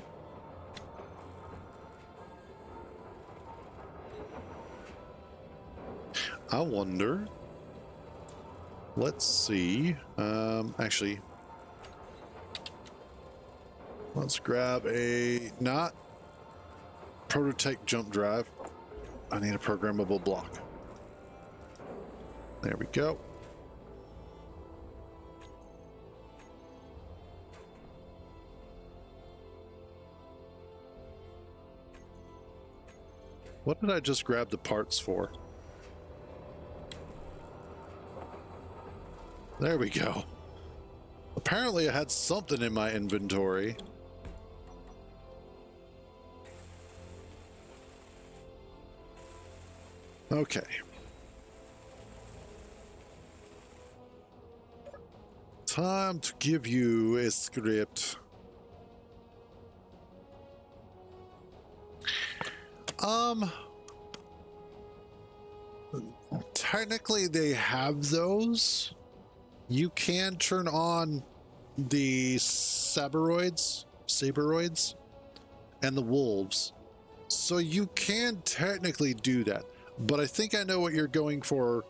I wonder. Let's see. Actually, let's grab a not prototype jump drive. I need a programmable block. There we go. What did I just grab the parts for? There we go. Apparently I had something in my inventory. Okay. Time to give you a script. Technically they have those. You can turn on the saberoids, and the wolves. So you can technically do that. But I think I know what you're going for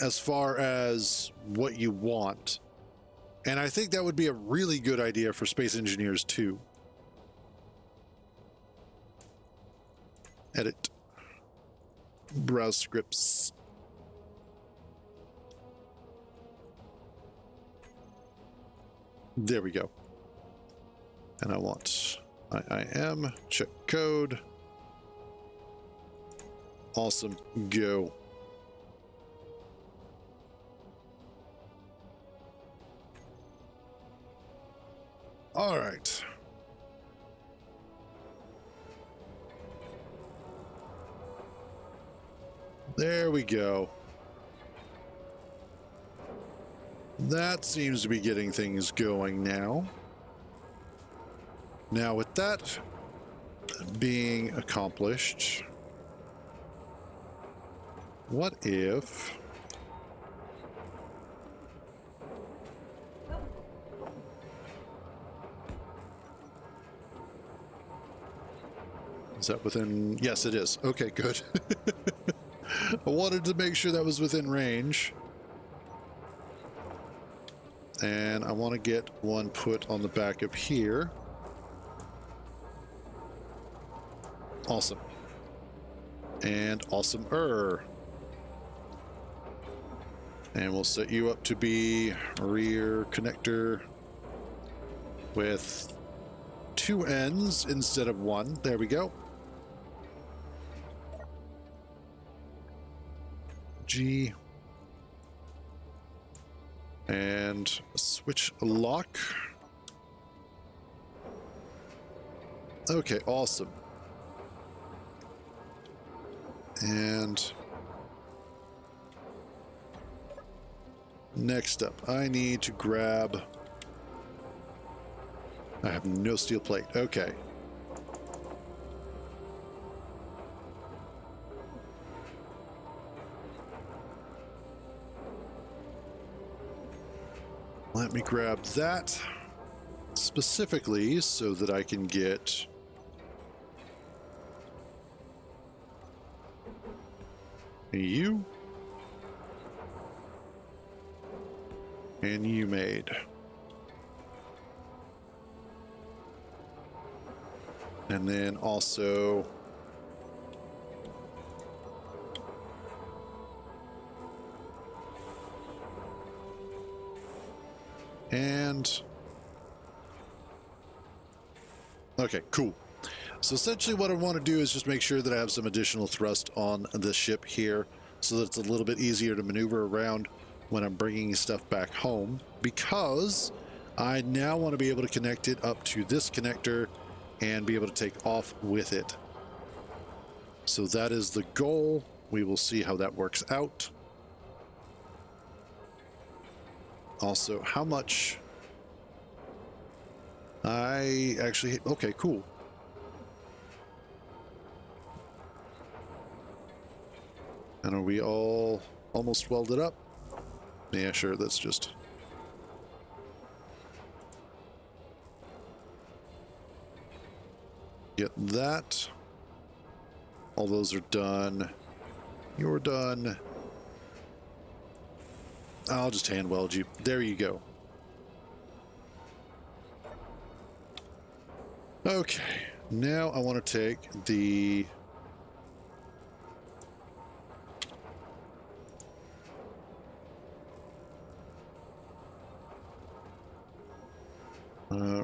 as far as what you want. And I think that would be a really good idea for Space Engineers too. Edit. Browse scripts. There we go. And I want IIM, check code. Awesome, go. All right. There we go. That seems to be getting things going now. Now, with that being accomplished, what if... Is that within... Yes, it is. Okay, good. I wanted to make sure that was within range. And I want to get one put on the back of here. Awesome. And awesome-er. And we'll set you up to be rear connector with 2 ends instead of 1. There we go. G. And switch lock. Okay, awesome. And next up, I need to grab... I have no steel plate. Okay. Let me grab that specifically so that I can get you and you made. And then also and okay, cool. So essentially what I want to do is just make sure that I have some additional thrust on the ship here so that it's a little bit easier to maneuver around when I'm bringing stuff back home, because I now want to be able to connect it up to this connector and be able to take off with it. So that is the goal. We will see how that works out. Also, how much I actually... Okay, cool. And are we all almost welded up? Yeah, sure, that's just... Get that. All those are done. You're done. I'll just hand weld you. There you go. Okay, now I want to take the...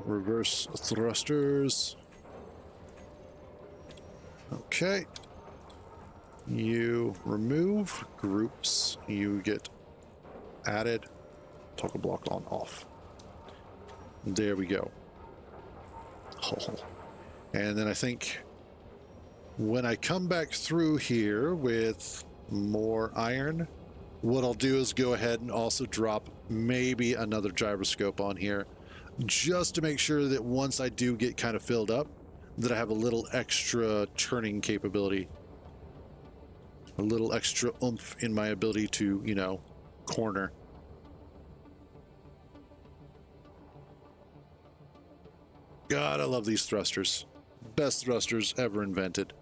reverse thrusters. Okay. You remove groups. You get added. Toggle block on off. There we go. Oh. And then I think when I come back through here with more iron, what I'll do is go ahead and also drop maybe another gyroscope on here, just to make sure that once I do get kind of filled up, that I have a little extra turning capability, a little extra oomph in my ability to, you know, corner. God, I love these thrusters. Best thrusters ever invented.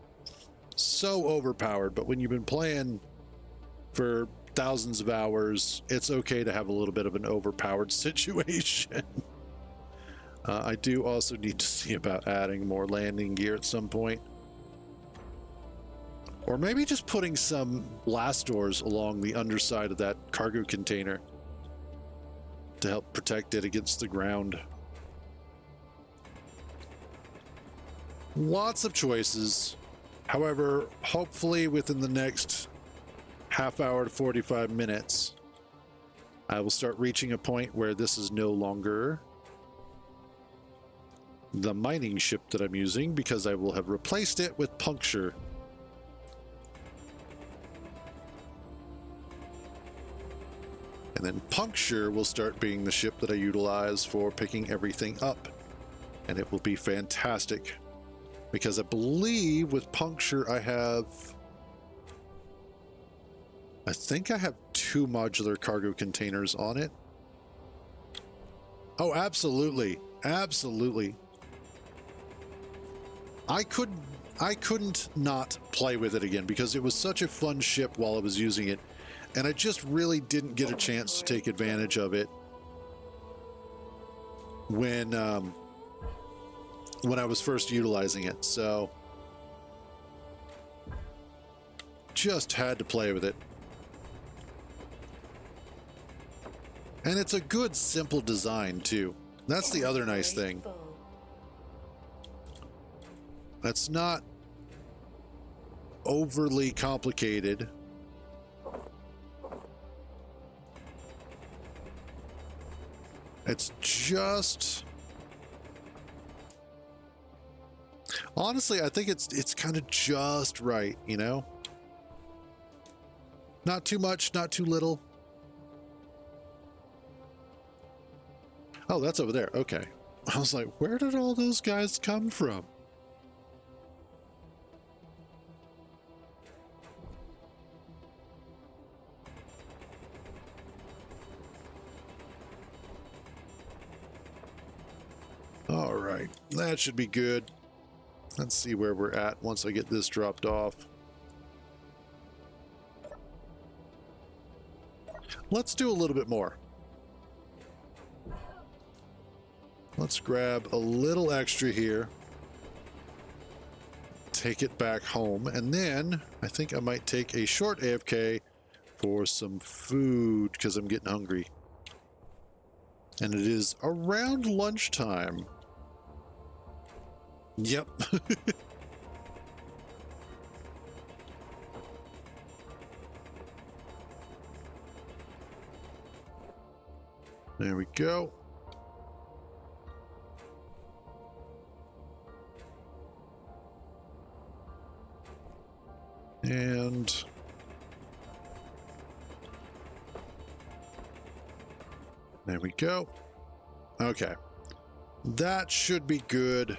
So overpowered, but when you've been playing for thousands of hours, it's okay to have a little bit of an overpowered situation. I do also need to see about adding more landing gear at some point. Or maybe just putting some blast doors along the underside of that cargo container to help protect it against the ground. Lots of choices. However, hopefully within the next half hour to 45 minutes, I will start reaching a point where this is no longer the mining ship that I'm using, because I will have replaced it with Puncture. And then Puncture will start being the ship that I utilize for picking everything up. And it will be fantastic. Because I believe with Puncture I think I have 2 modular cargo containers on it. Oh, absolutely. Absolutely. I couldn't not play with it again because it was such a fun ship while I was using it. And I just really didn't get a chance to take advantage of it when I was first utilizing it. So just had to play with it. And it's a good, simple design too. That's the other nice thing. That's not overly complicated. It's just, honestly, I think it's kind of just right, you know? Not too much, not too little. Oh, that's over there. Okay. I was like, where did all those guys come from? All right, that should be good. Let's see where we're at once I get this dropped off. Let's do a little bit more. Let's grab a little extra here. Take it back home, and then I think I might take a short AFK for some food because I'm getting hungry. And it is around lunchtime. Yep. There we go. And there we go. Okay. That should be good.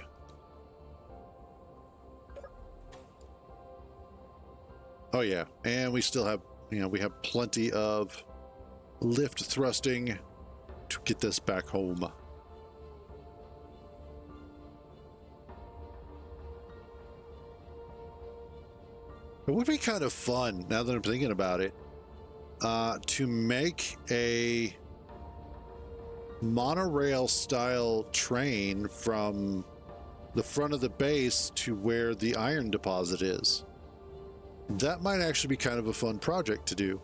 Oh yeah, and we still have, you know, we have plenty of lift thrusting to get this back home. It would be kind of fun, now that I'm thinking about it, to make a monorail style train from the front of the base to where the iron deposit is. That might actually be kind of a fun project to do.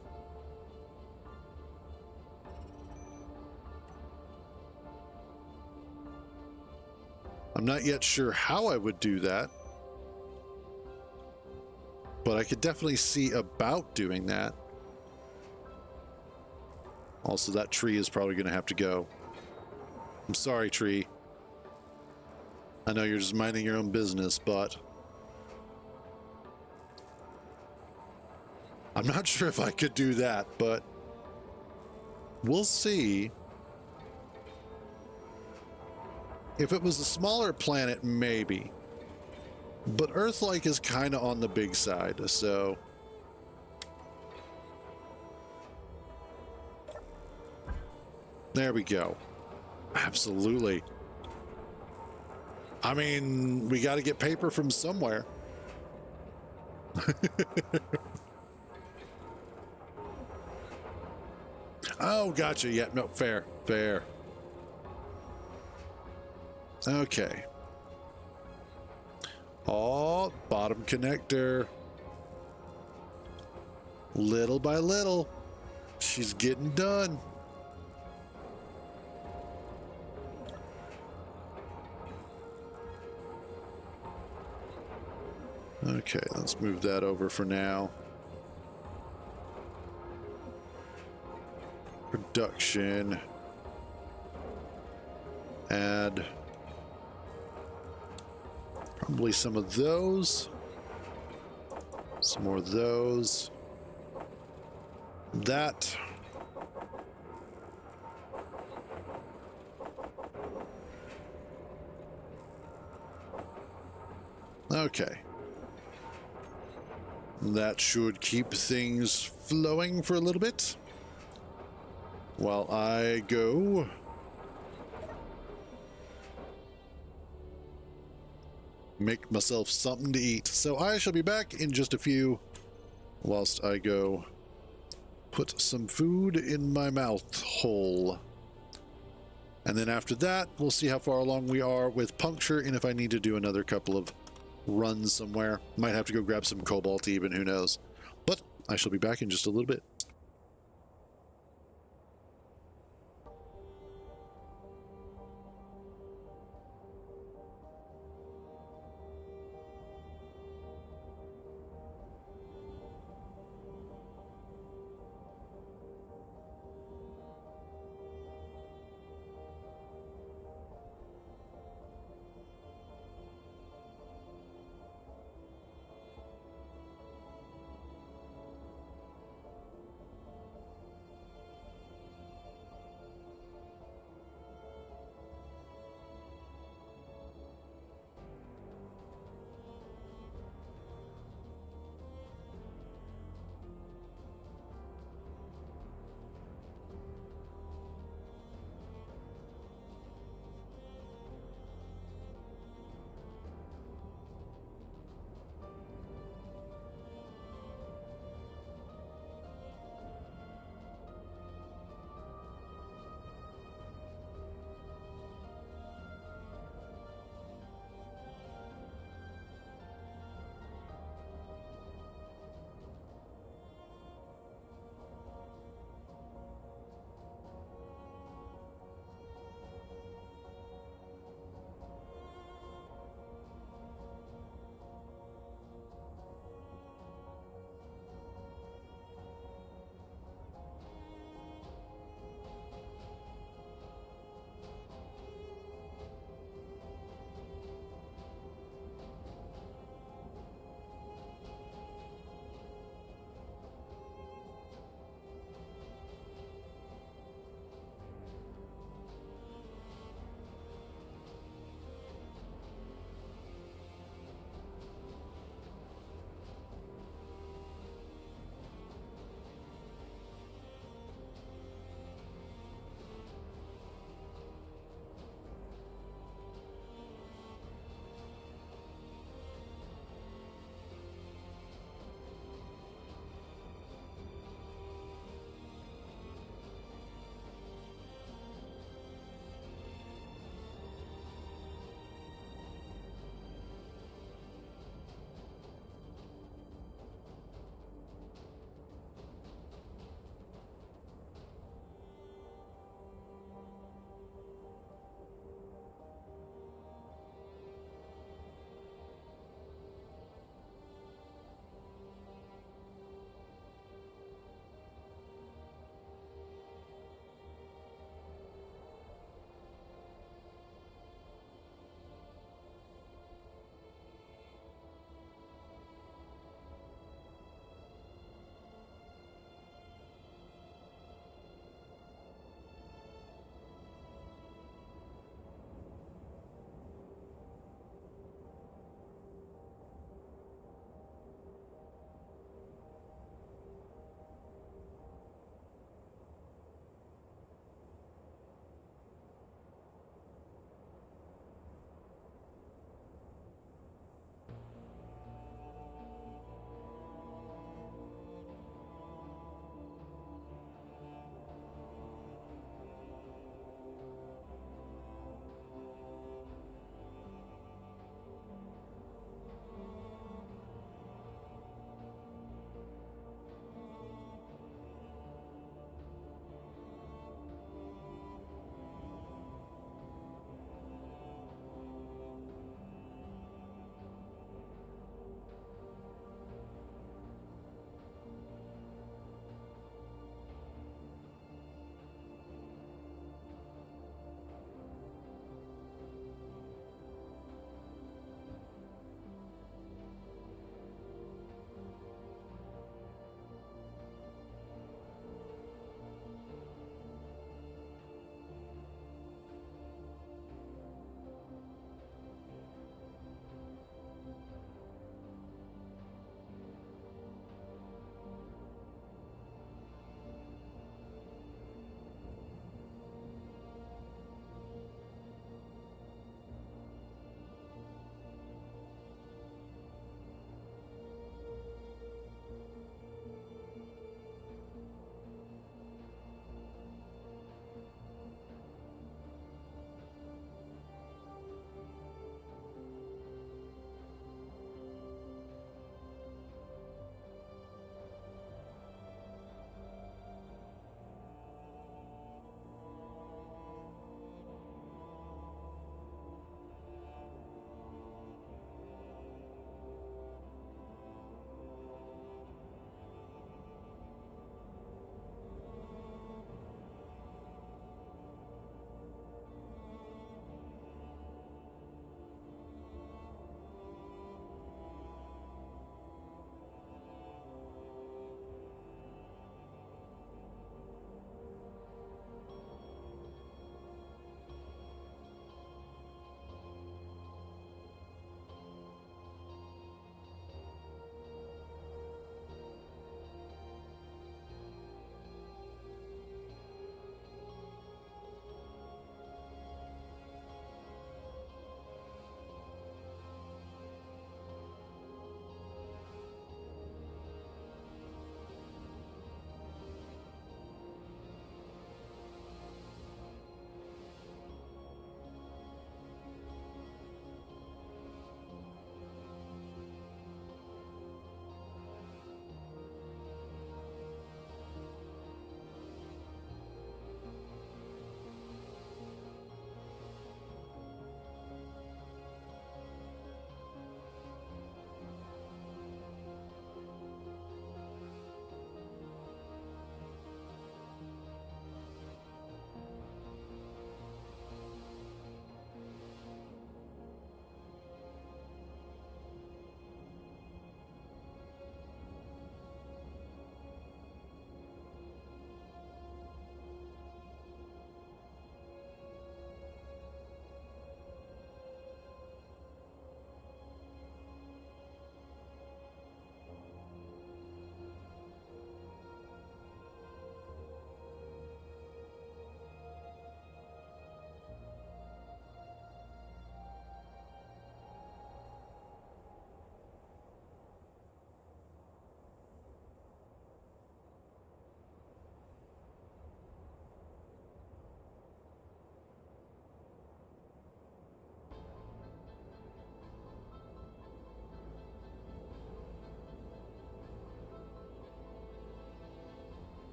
I'm not yet sure how I would do that, but I could definitely see about doing that. Also, that tree is probably going to have to go. I'm sorry, tree. I know you're just minding your own business, but I'm not sure if I could do that, but we'll see. If it was a smaller planet, maybe. But Earth-like is kind of on the big side, so... There we go. Absolutely. I mean, we got to get paper from somewhere. Oh, gotcha. Yeah, no, fair, fair. Okay. Oh, bottom connector. Little by little, she's getting done. Okay, let's move that over for now. Production. Add probably some of those. Some more of those. That. Okay. That should keep things flowing for a little bit. While I go make myself something to eat. So I shall be back in just a few whilst I go put some food in my mouth hole. And then after that, we'll see how far along we are with puncture and if I need to do another couple of runs somewhere. Might have to go grab some cobalt even, who knows. But I shall be back in just a little bit.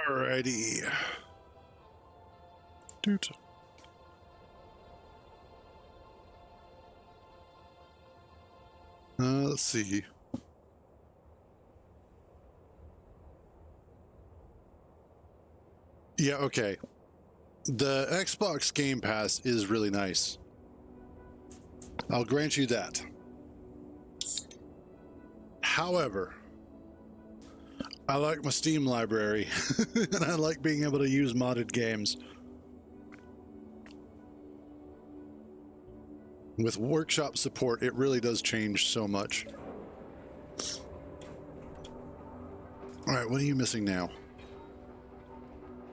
Alrighty. Dude. Let's see. Yeah, okay. The Xbox Game Pass is really nice. I'll grant you that. However, I like my Steam library, and I like being able to use modded games. With workshop support, it really does change so much. All right, what are you missing now?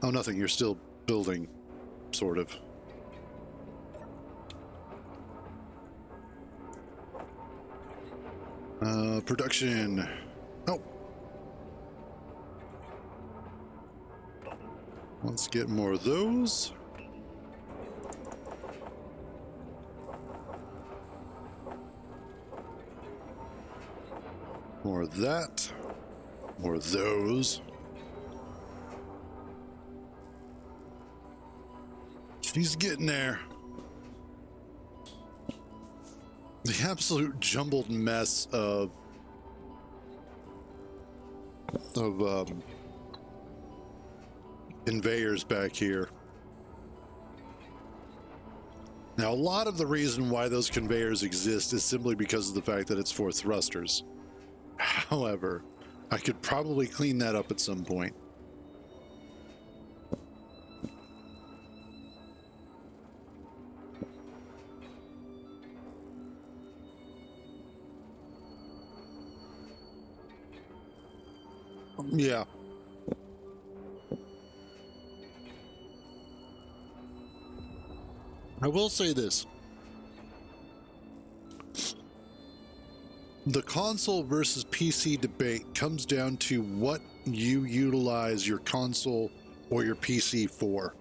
Oh, nothing. You're still building, sort of. Production. Oh. Let's get more of those. More of that. More of those. She's getting there. The absolute jumbled mess of conveyors back here. Now, a lot of the reason why those conveyors exist is simply because of the fact that it's for thrusters. However, I could probably clean that up at some point. Yeah. I will say this. The console versus PC debate comes down to what you utilize your console or your PC for.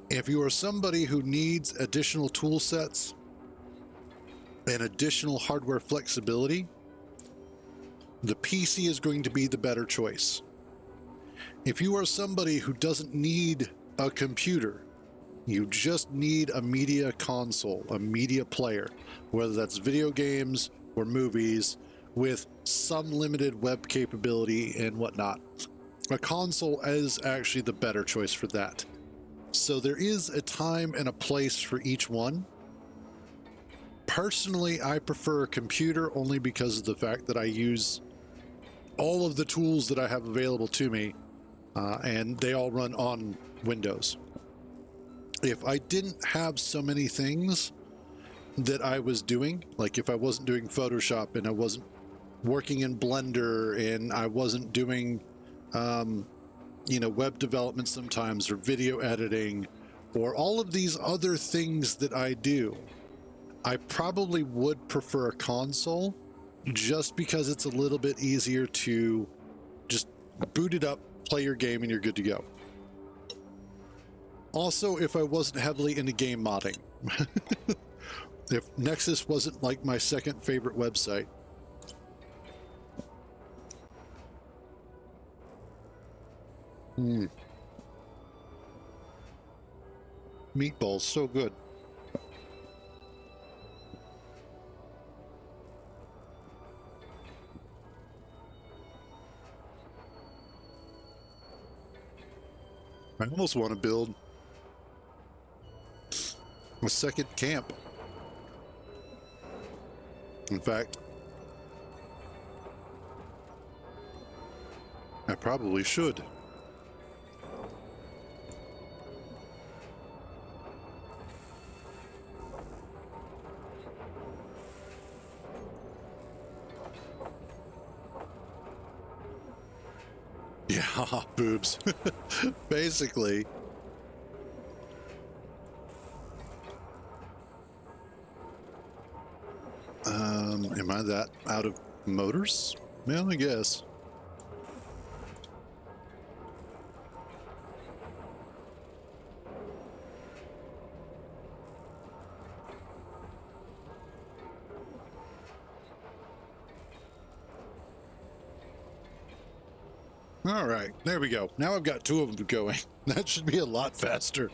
If you are somebody who needs additional tool sets and additional hardware flexibility, the PC is going to be the better choice. If you are somebody who doesn't need a computer, you just need a media console, a media player, whether that's video games or movies with some limited web capability and whatnot. A console is actually the better choice for that. So there is a time and a place for each one. Personally, I prefer a computer only because of the fact that I use all of the tools that I have available to me, and they all run on Windows. If I didn't have so many things that I was doing, like if I wasn't doing Photoshop and I wasn't working in Blender and I wasn't doing, web development sometimes or video editing or all of these other things that I do, I probably would prefer a console just because it's a little bit easier to just boot it up, play your game, and you're good to go. Also, if I wasn't heavily into game modding. If Nexus wasn't like my second favorite website. Meatballs, so good. I almost want to build a second camp. In fact, I probably should. Yeah, boobs. Basically. Am I that out of motors? Well, I guess. All right, there we go. Now I've got two of them going. That should be a lot faster.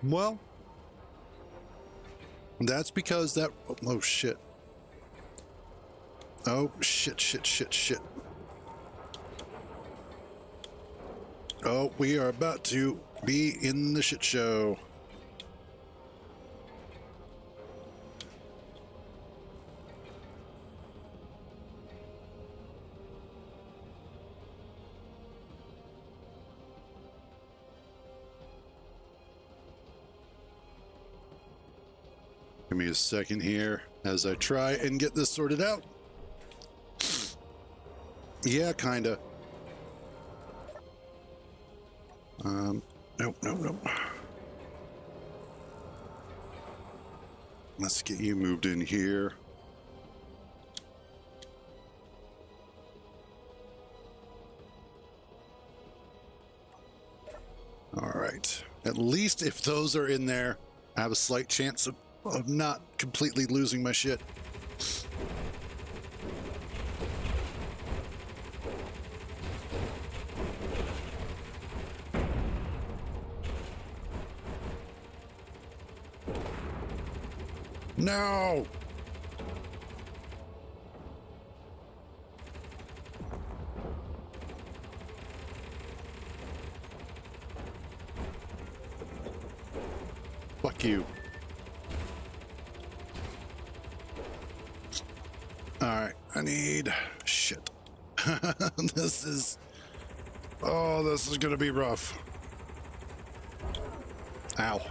Well, that's because that... Oh, shit. Oh, shit. Oh, we are about to be in the shit show. Give me a second here as I try and get this sorted out. Yeah, kinda. Nope. Let's get you moved in here. All right. At least if those are in there, I have a slight chance of not completely losing my shit. No! Fuck you. Alright, I need... Shit. This is... Oh, this is gonna be rough. Ow.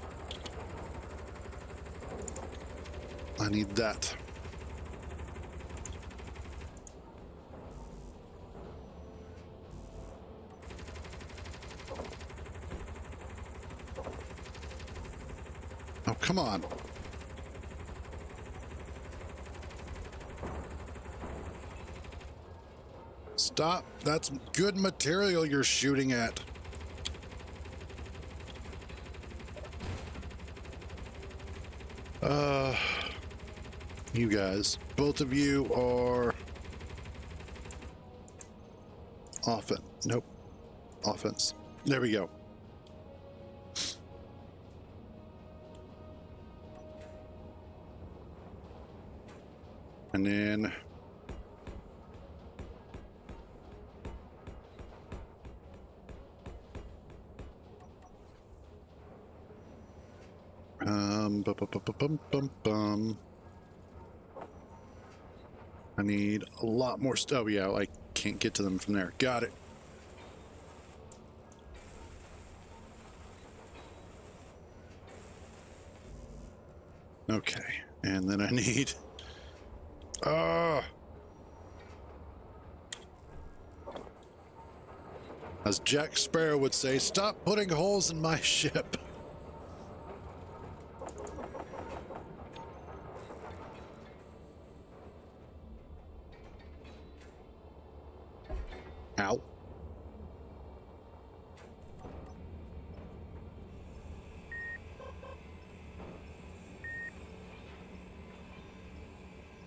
I need that. Oh, come on. Stop. That's good material you're shooting at. You guys, both of you are offense. Nope. Offense. There we go. And then bum. I need a lot more stuff. Oh, yeah, I can't get to them from there. Got it. Okay, and then I need... as Jack Sparrow would say, stop putting holes in my ship. Ow.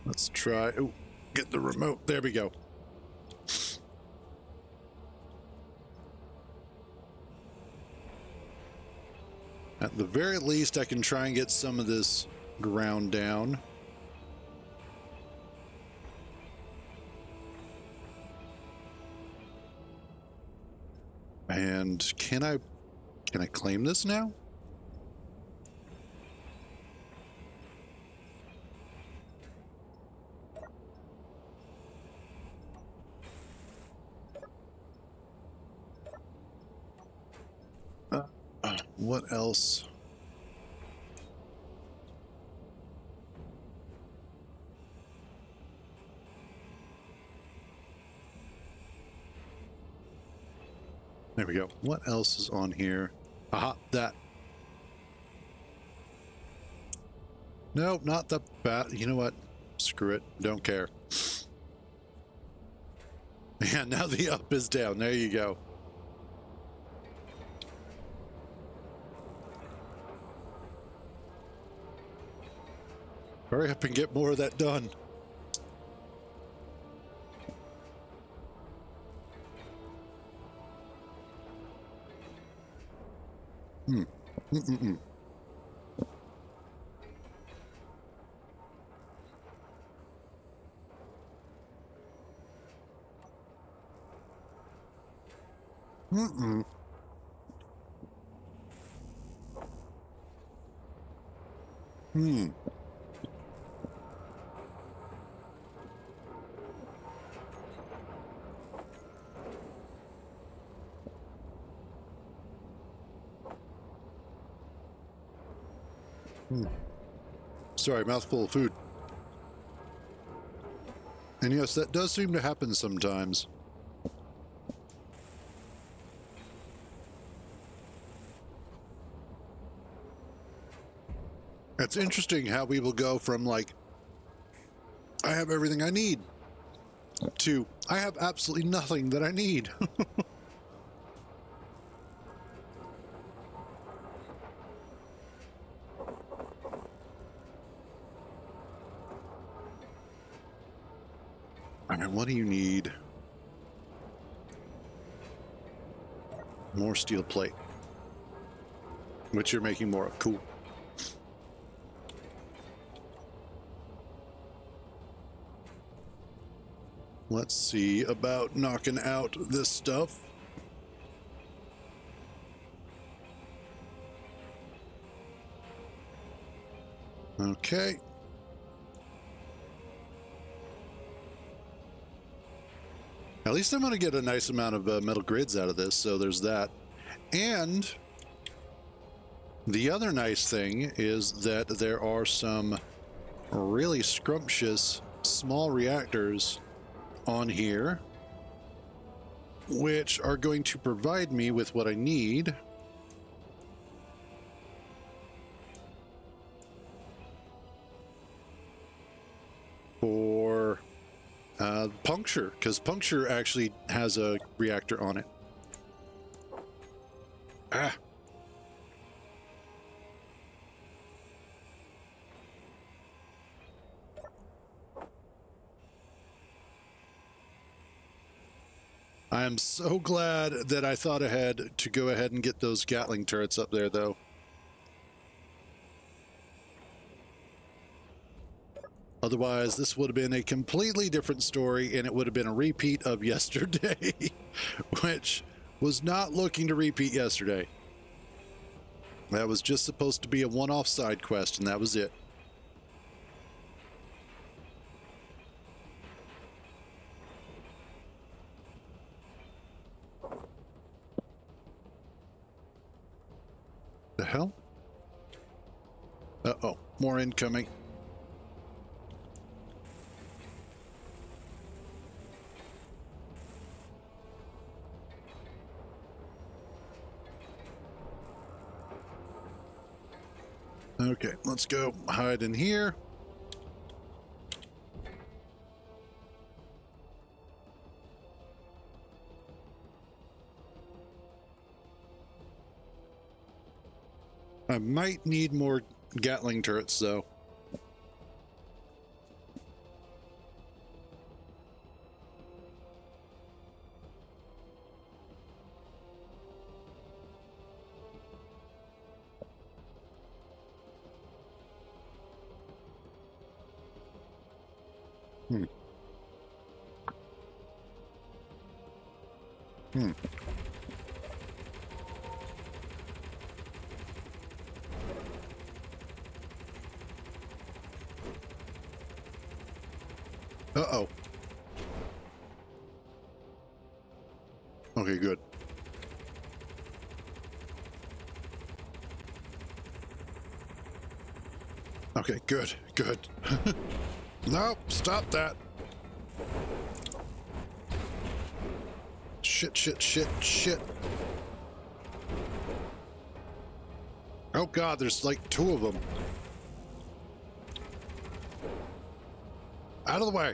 Let's try... Oh, get the remote. There we go. At the very least, I can try and get some of this ground down. And can I claim this now? What else? There we go. What else is on here? Aha, that. No, not the bat. You know what? Screw it. Don't care. Yeah, now the up is down. There you go. Hurry up and get more of that done. Mm-mm-mm. Mm-mm. Hmm. Sorry, mouthful of food. And yes, that does seem to happen sometimes. It's interesting how we will go from like, I have everything I need, to I have absolutely nothing that I need. I mean, what do you need? More steel plate, which you're making more of. Cool. Let's see about knocking out this stuff. Okay. At least I'm going to get a nice amount of metal grids out of this, so there's that. And the other nice thing is that there are some really scrumptious small reactors on here, which are going to provide me with what I need. For puncture, because puncture actually has a reactor on it. Ah. I am so glad that I thought ahead to go ahead and get those Gatling turrets up there, though. Otherwise, this would have been a completely different story, and it would have been a repeat of yesterday, which was not looking to repeat yesterday. That was just supposed to be a one-off side quest, and that was it. The hell? Uh-oh, more incoming. Okay, let's go hide in here. I might need more Gatling turrets, though. Uh-oh. Okay, good. Okay, good, good. No, stop that. Shit, shit, shit, shit. Oh god, there's like two of them. Out of the way.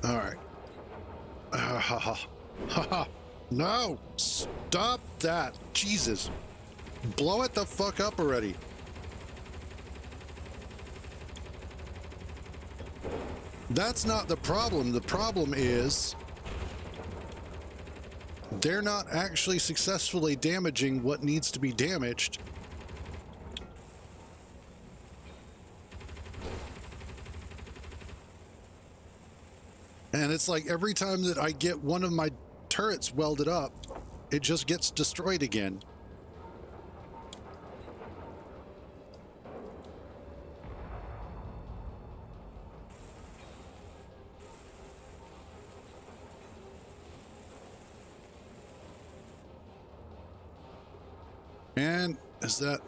All right. Ha ha ha. No! Stop that! Jesus! Blow it the fuck up already! That's not the problem. The problem is they're not actually successfully damaging what needs to be damaged. And it's like every time that I get one of my turrets welded up, it just gets destroyed again. And is that...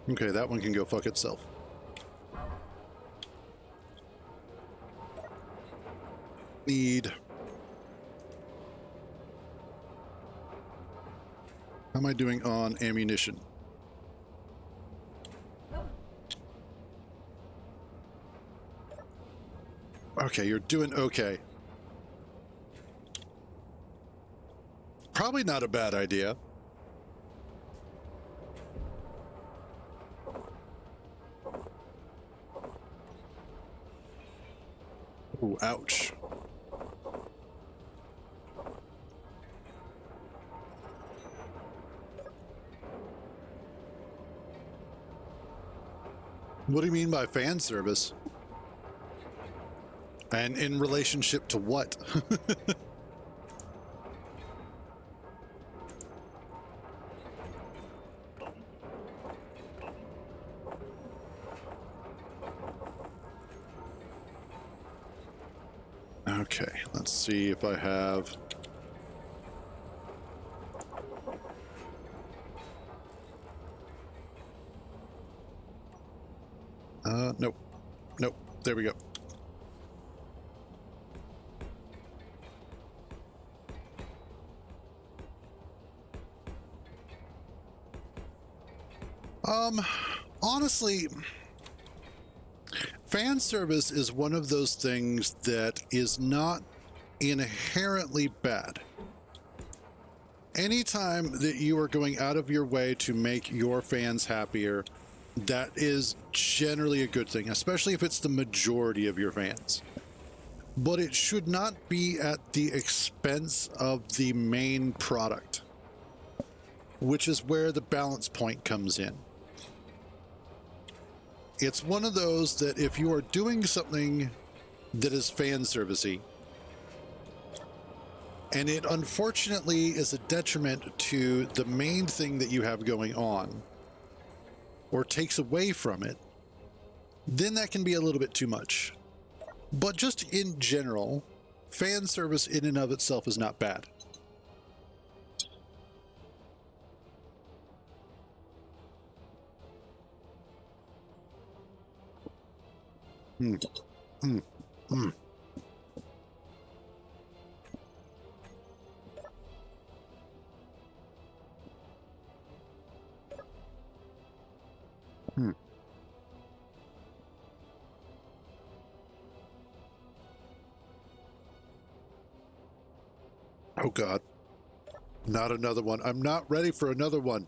Okay, that one can go fuck itself. Need... How am I doing on ammunition? Okay, you're doing okay. Probably not a bad idea. Ooh, ouch. What do you mean by fan service? And in relationship to what? Okay, let's see if I have... Nope. Nope. There we go. Honestly, fan service is one of those things that is not inherently bad. Anytime that you are going out of your way to make your fans happier, that is generally a good thing, especially if it's the majority of your fans. But it should not be at the expense of the main product, which is where the balance point comes in. It's one of those that if you are doing something that is fan servicey, and it unfortunately is a detriment to the main thing that you have going on, or takes away from it, then that can be a little bit too much. But just in general, fan service in and of itself is not bad. Oh God, not another one. I'm not ready for another one.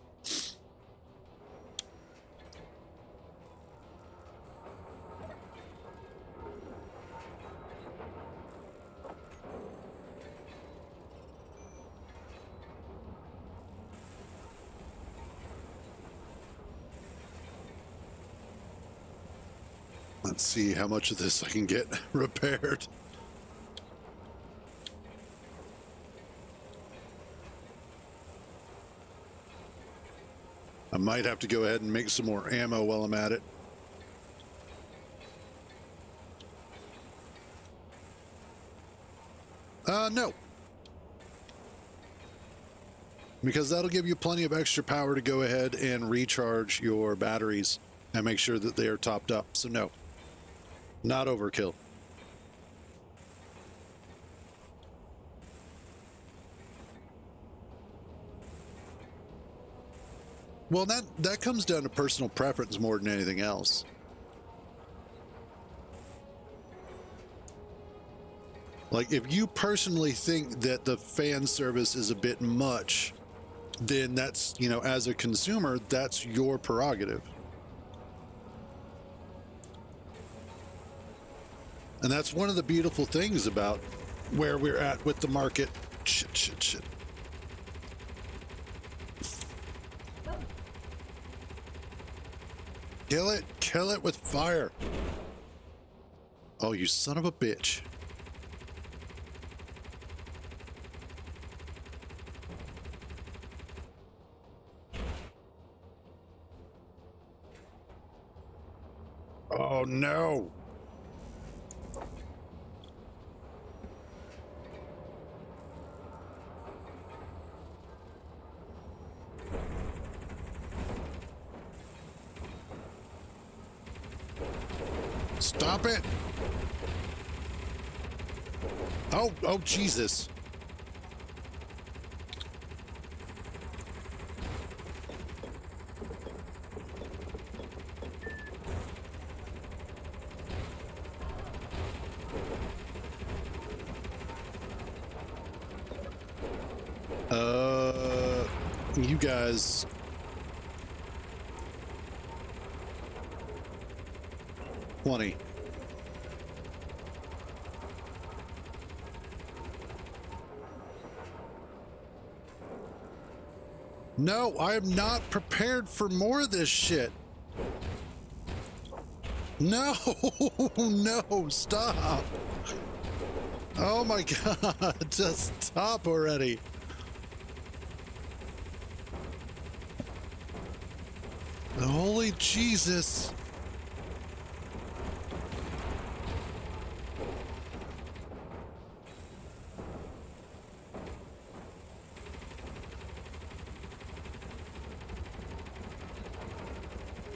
Let's see how much of this I can get repaired. I might have to go ahead and make some more ammo while I'm at it. No. because that'll give you plenty of extra power to go ahead and recharge your batteries and make sure that they are topped up. So no, not overkill. Well, that comes down to personal preference more than anything else. Like, if you personally think that the fan service is a bit much, then that's, you know, as a consumer, that's your prerogative. And that's one of the beautiful things about where we're at with the market. Shit. Kill it with fire. Oh, you son of a bitch. Oh no. Stop it. Oh, Jesus. You guys. $20. No, I am not prepared for more of this shit. No, no, stop. Oh my God, just stop already. Holy Jesus.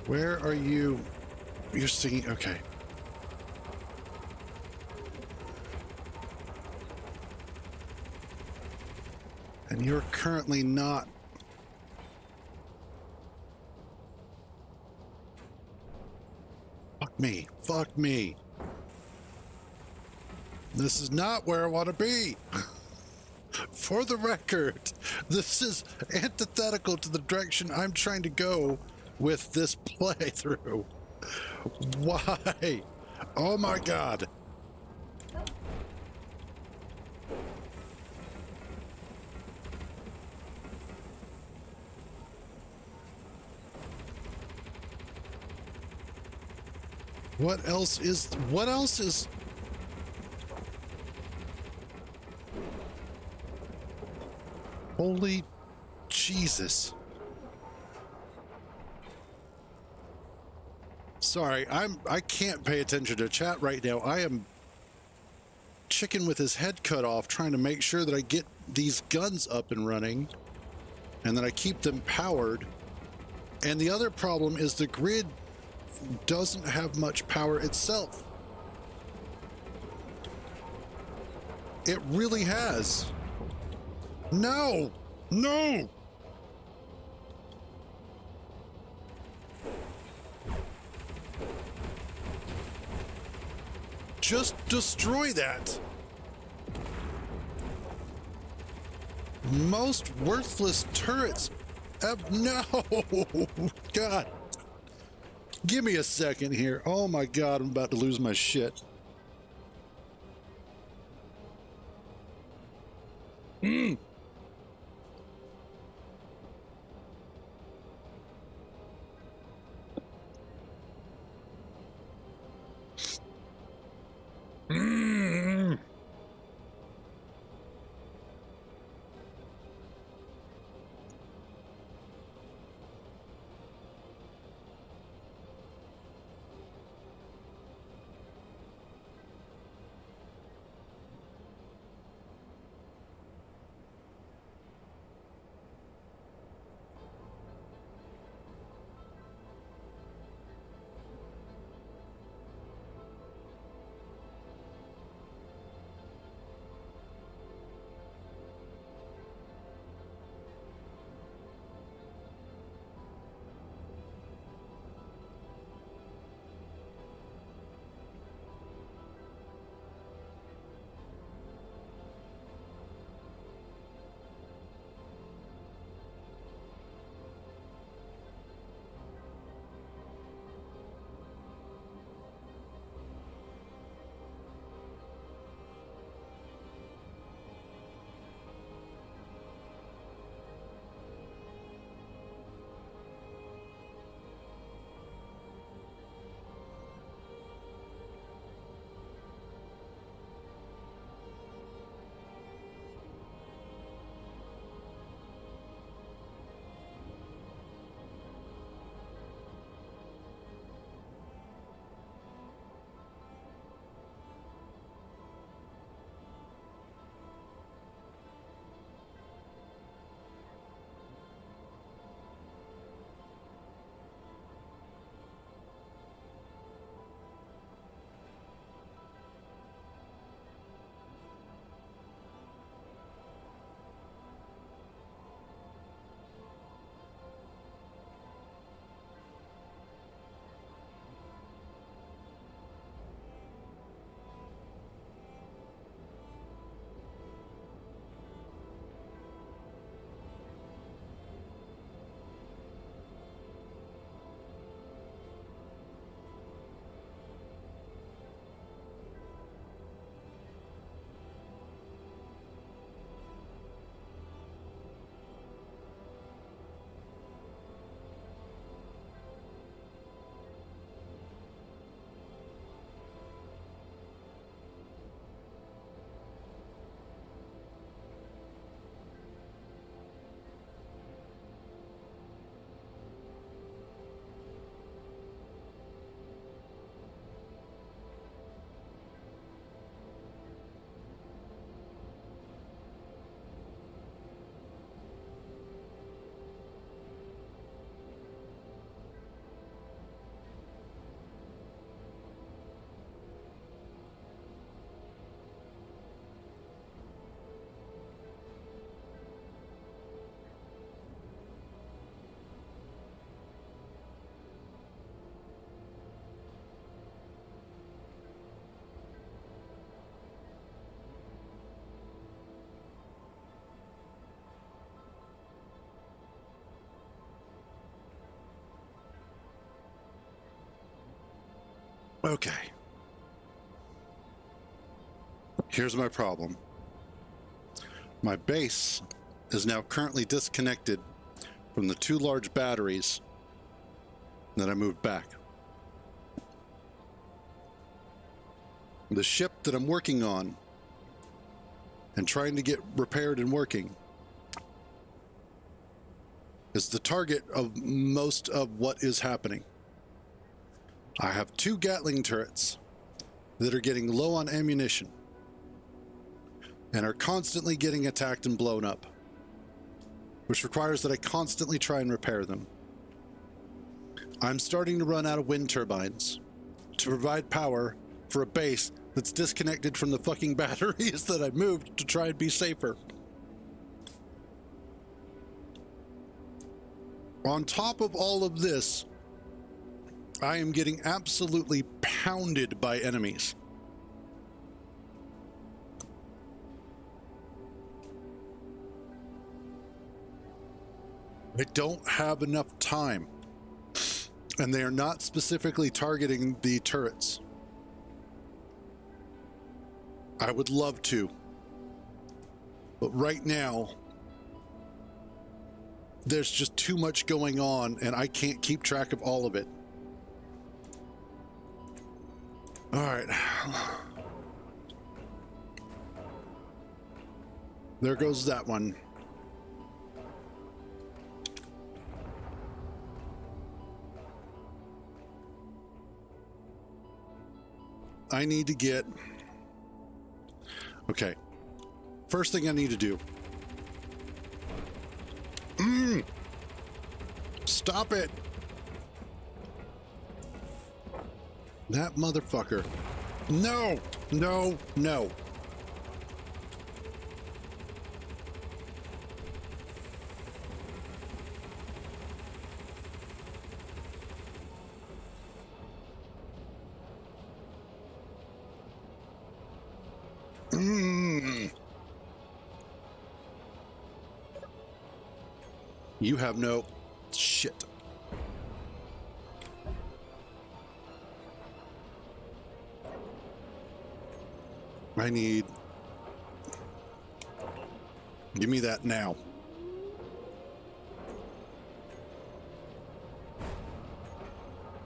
Where are you? You're singing. Okay. And you're currently not. Fuck me. Fuck me. This is not where I want to be. For the record, this is antithetical to the direction I'm trying to go with this playthrough. Why? Oh my God. What else is holy Jesus. Sorry, I can't pay attention to chat right now. I am chicken with his head cut off trying to make sure that I get these guns up and running and that I keep them powered. And the other problem is the grid doesn't have much power itself. It really has. No! No! Just destroy that. Most worthless turrets. No! God. Give me a second here. Oh my God, I'm about to lose my shit. Okay. Here's my problem. My base is now currently disconnected from the 2 large batteries that I moved back. The ship that I'm working on and trying to get repaired and working is the target of most of what is happening. I have 2 Gatling turrets that are getting low on ammunition and are constantly getting attacked and blown up, which requires that I constantly try and repair them. I'm starting to run out of wind turbines to provide power for a base that's disconnected from the fucking batteries that I moved to try and be safer. On top of all of this, I am getting absolutely pounded by enemies. I don't have enough time, and they are not specifically targeting the turrets. I would love to, but right now, there's just too much going on, and I can't keep track of all of it. All right. There goes that one. I need to get... Okay. First thing I need to do. Stop it. That motherfucker. No, no, no. You have no shit. I need... Give me that now.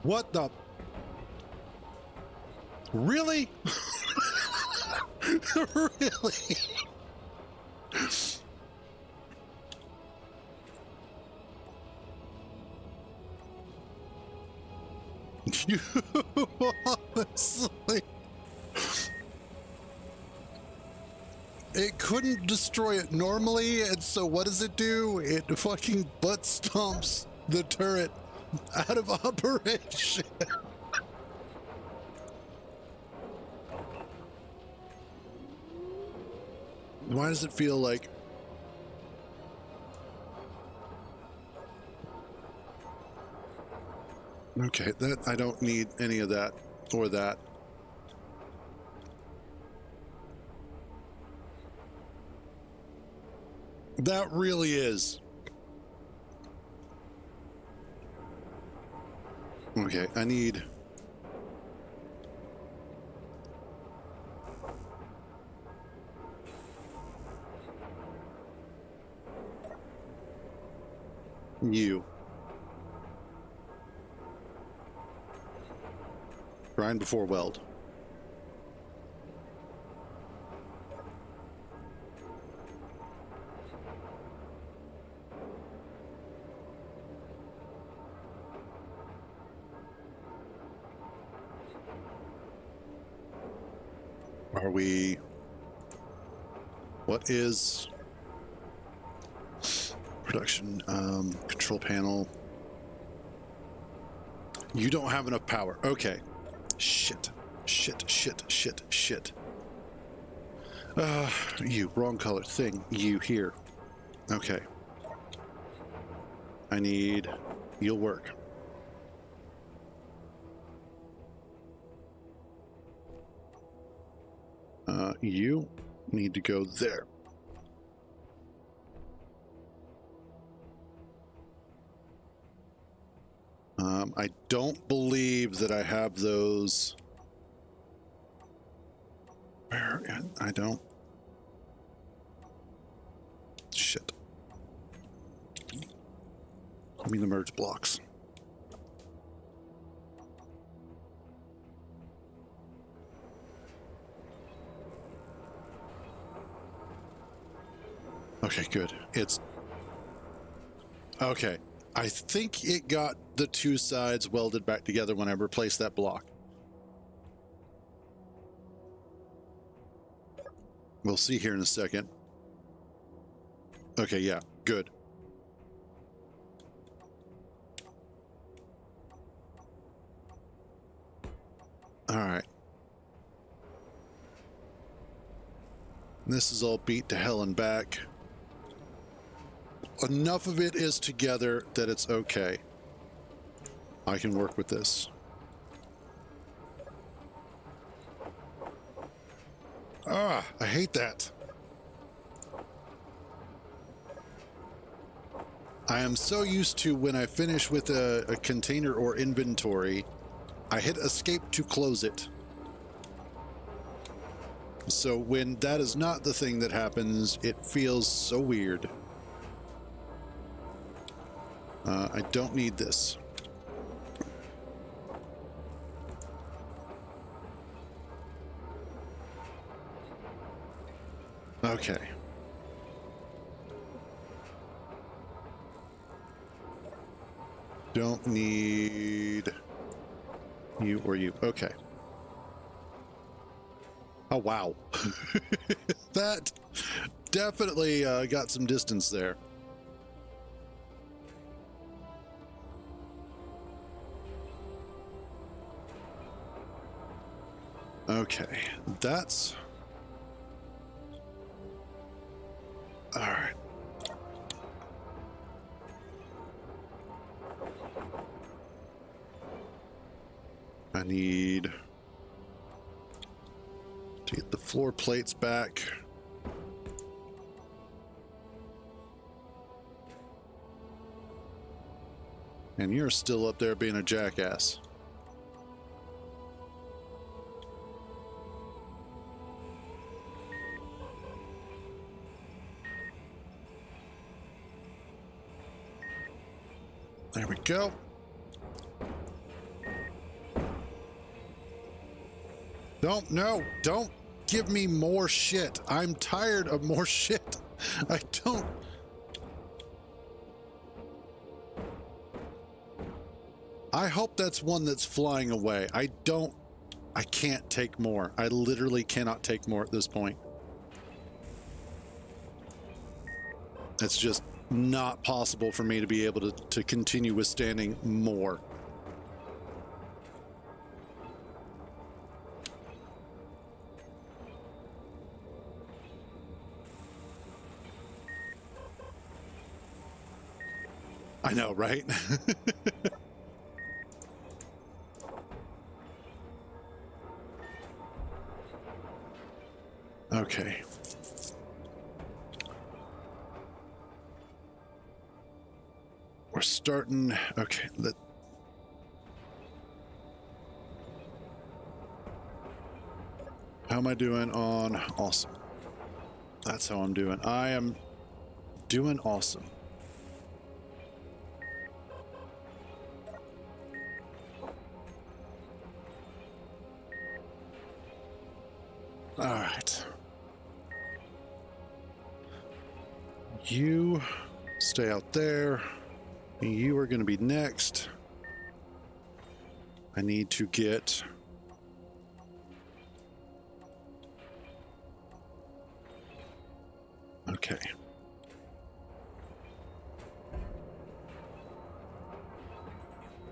What the... Really? Really? You honestly... It couldn't destroy it normally, and so what does it do? It fucking butt stomps the turret out of operation. Why does it feel like... Okay, that I don't need any of that or that. That really is. Okay, I need... You. Grind before weld. Are we... What is... Production, control panel. You don't have enough power. Okay. Shit. Shit. You, wrong color thing. You here. Okay. I need... You'll work. You need to go there. I don't believe that I have those Where? I don't. Shit. Give me the merge blocks. Okay, good. It's okay. I think it got the two sides welded back together when I replaced that block. We'll see here in a second. Okay, yeah, good. All right. This is all beat to hell and back. Enough of it is together that it's okay. I can work with this. Ah, I hate that. I am so used to when I finish with a container or inventory, I hit escape to close it. So when that is not the thing that happens, it feels so weird. I don't need this. Okay. Don't need you or you. Okay. Oh, wow. That definitely got some distance there. Okay, that's... All right. I need to get the floor plates back. And you're still up there being a jackass. There we go. Don't give me more shit. I'm tired of more shit. I don't. I hope that's one that's flying away. I can't take more. I literally cannot take more at this point. It's just not possible for me to be able to continue withstanding more. I know, right? Okay. We're starting. Okay. How am I doing on awesome? That's how I'm doing. I am doing awesome. All right. You stay out there. You are going to be next. I need to get... Okay.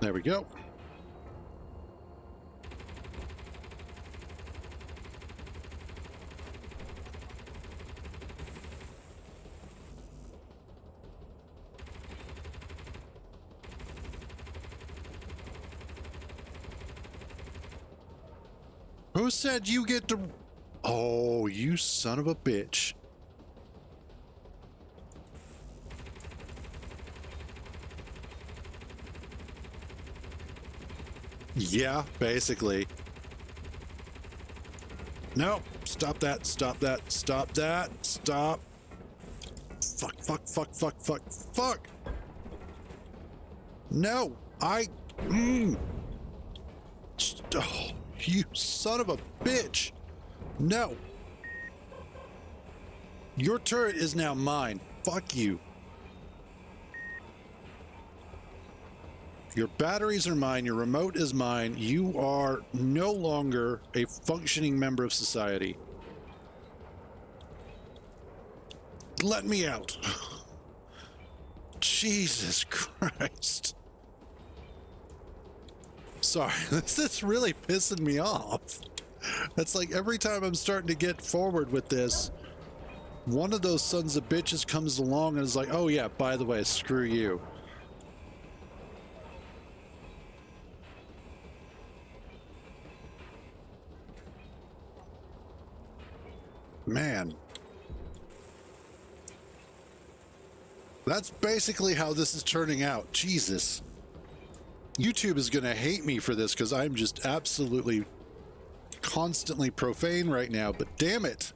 There we go. Who said you get to... Oh, you son of a bitch. Yeah, basically. No, stop that, stop that, stop that, stop. Fuck, fuck, fuck, fuck, fuck, fuck. No, oh, you son of a bitch. No. Your turret is now mine. Fuck you. Your batteries are mine. Your remote is mine. You are no longer a functioning member of society. Let me out. Jesus Christ. Sorry, this is really pissing me off. It's like every time I'm starting to get forward with this, one of those sons of bitches comes along and is like, oh yeah, by the way, screw you. Man. That's basically how this is turning out. Jesus. YouTube is going to hate me for this because I'm just absolutely constantly profane right now, but damn it.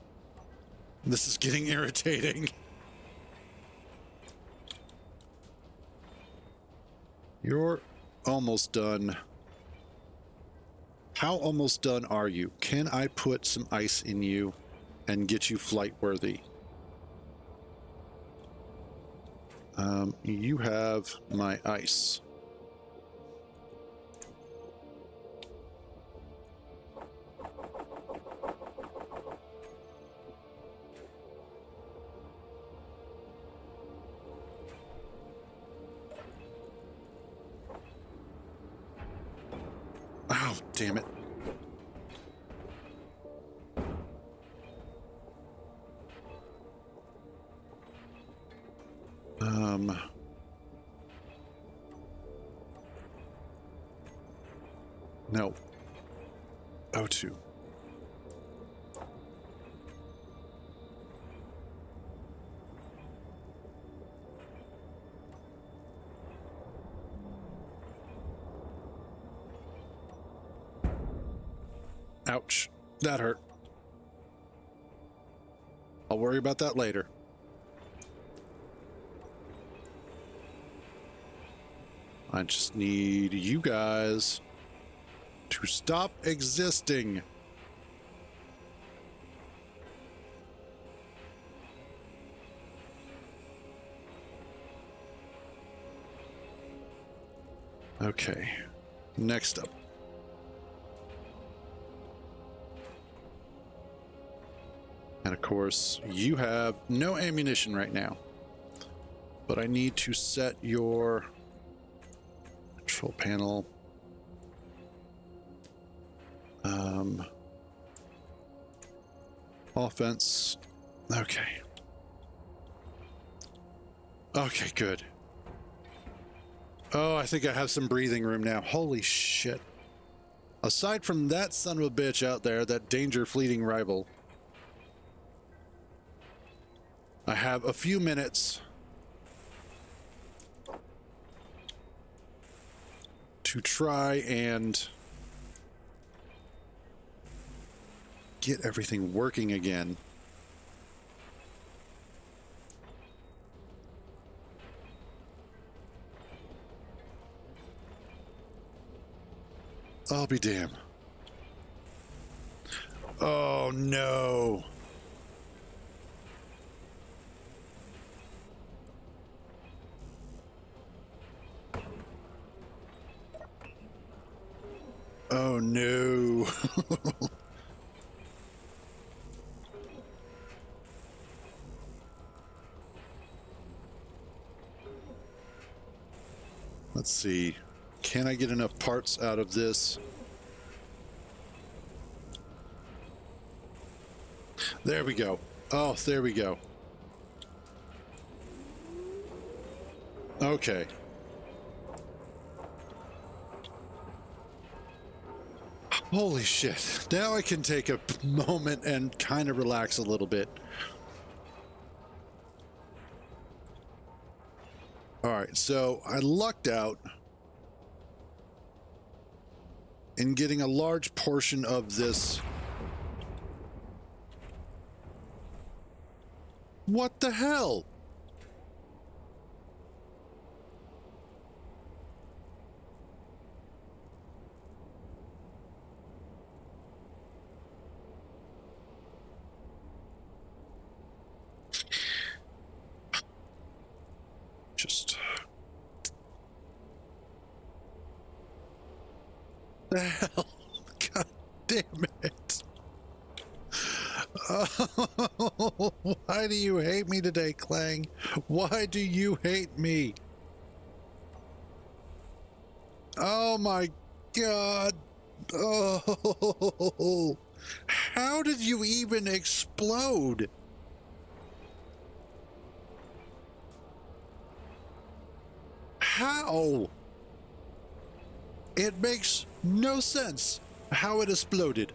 This is getting irritating. You're almost done. How almost done are you? Can I put some ice in you and get you flight worthy? You have my ice. Oh, damn it. No. O2. Ouch. That hurt. I'll worry about that later. I just need you guys to stop existing. Okay. Next up. And of course, you have no ammunition right now. But I need to set your control panel. Offense. Okay. Okay, good. Oh, I think I have some breathing room now. Holy shit. Aside from that son of a bitch out there, that danger fleeting rival, I have a few minutes to try and get everything working again. I'll be damned. Oh no. Oh no. Let's see. Can I get enough parts out of this? There we go. Oh, there we go. Okay. Holy shit. Now I can take a moment and kind of relax a little bit. All right, so I lucked out in getting a large portion of this What the hell? Just the hell? God damn it. Oh, why do you hate me today, Clang? Why do you hate me? Oh my God. Oh, how did you even explode? How? It makes no sense how it exploded.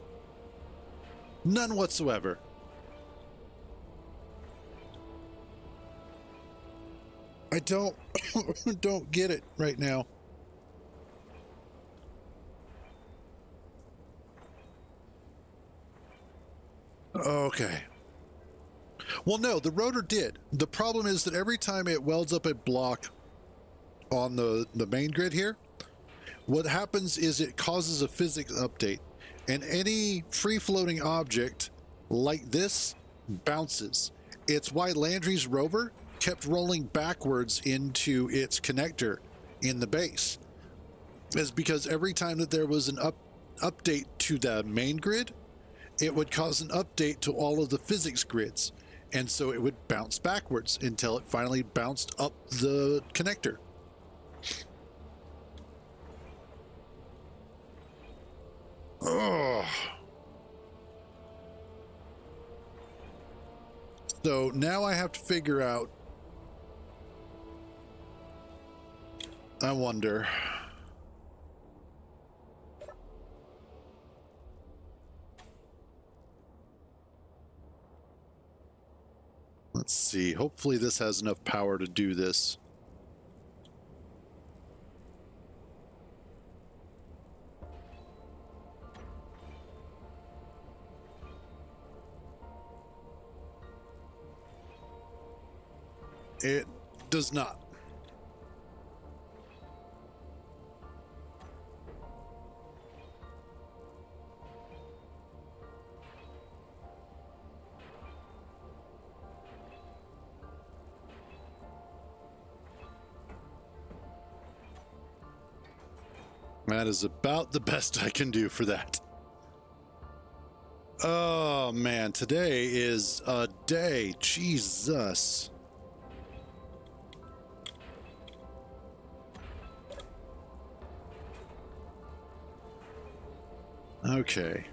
None whatsoever. I don't don't get it right now. Okay. Well, no, the rotor did. The problem is that every time it welds up a block on the main grid here, what happens is it causes a physics update, and any free-floating object like this bounces. It's why Landry's rover kept rolling backwards into its connector in the base, is because every time that there was an update to the main grid, it would cause an update to all of the physics grids, and so it would bounce backwards until it finally bounced up the connector. Oh. So now I have to figure out, I wonder. Let's see. Hopefully this has enough power to do this. It does not. That is about the best I can do for that. Oh man, today is a day. Jesus. Okay.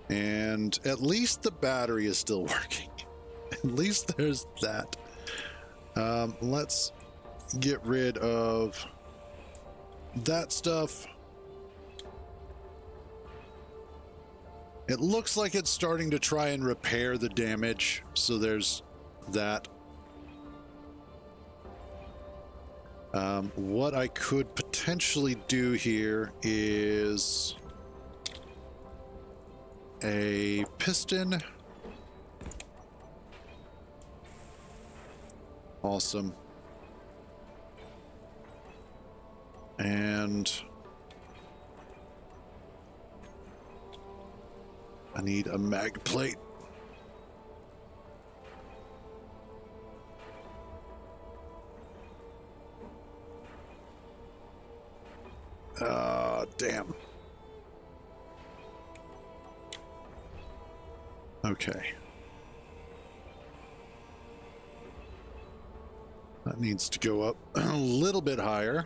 And at least the battery is still working. At least there's that. Let's get rid of that stuff. It looks like it's starting to try and repair the damage, so there's that. What I could potentially do here is a piston. Awesome. And I need a mag plate. Damn. Okay. That needs to go up a little bit higher.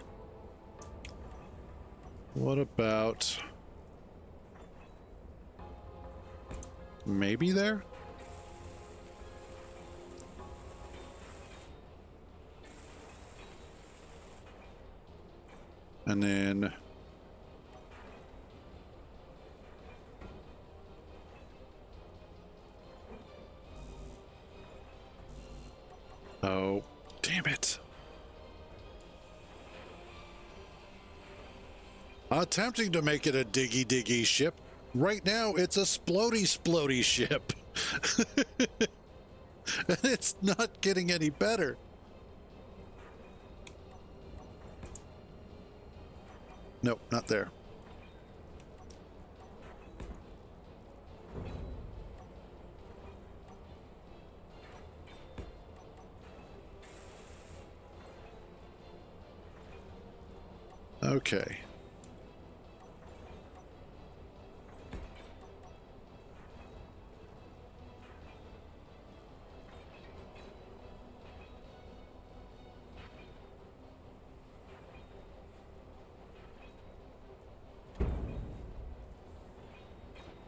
What about maybe there? And then oh, damn it. attempting to make it a diggy diggy ship. Right now, it's a splody splody ship. And it's not getting any better. Nope, not there. Okay.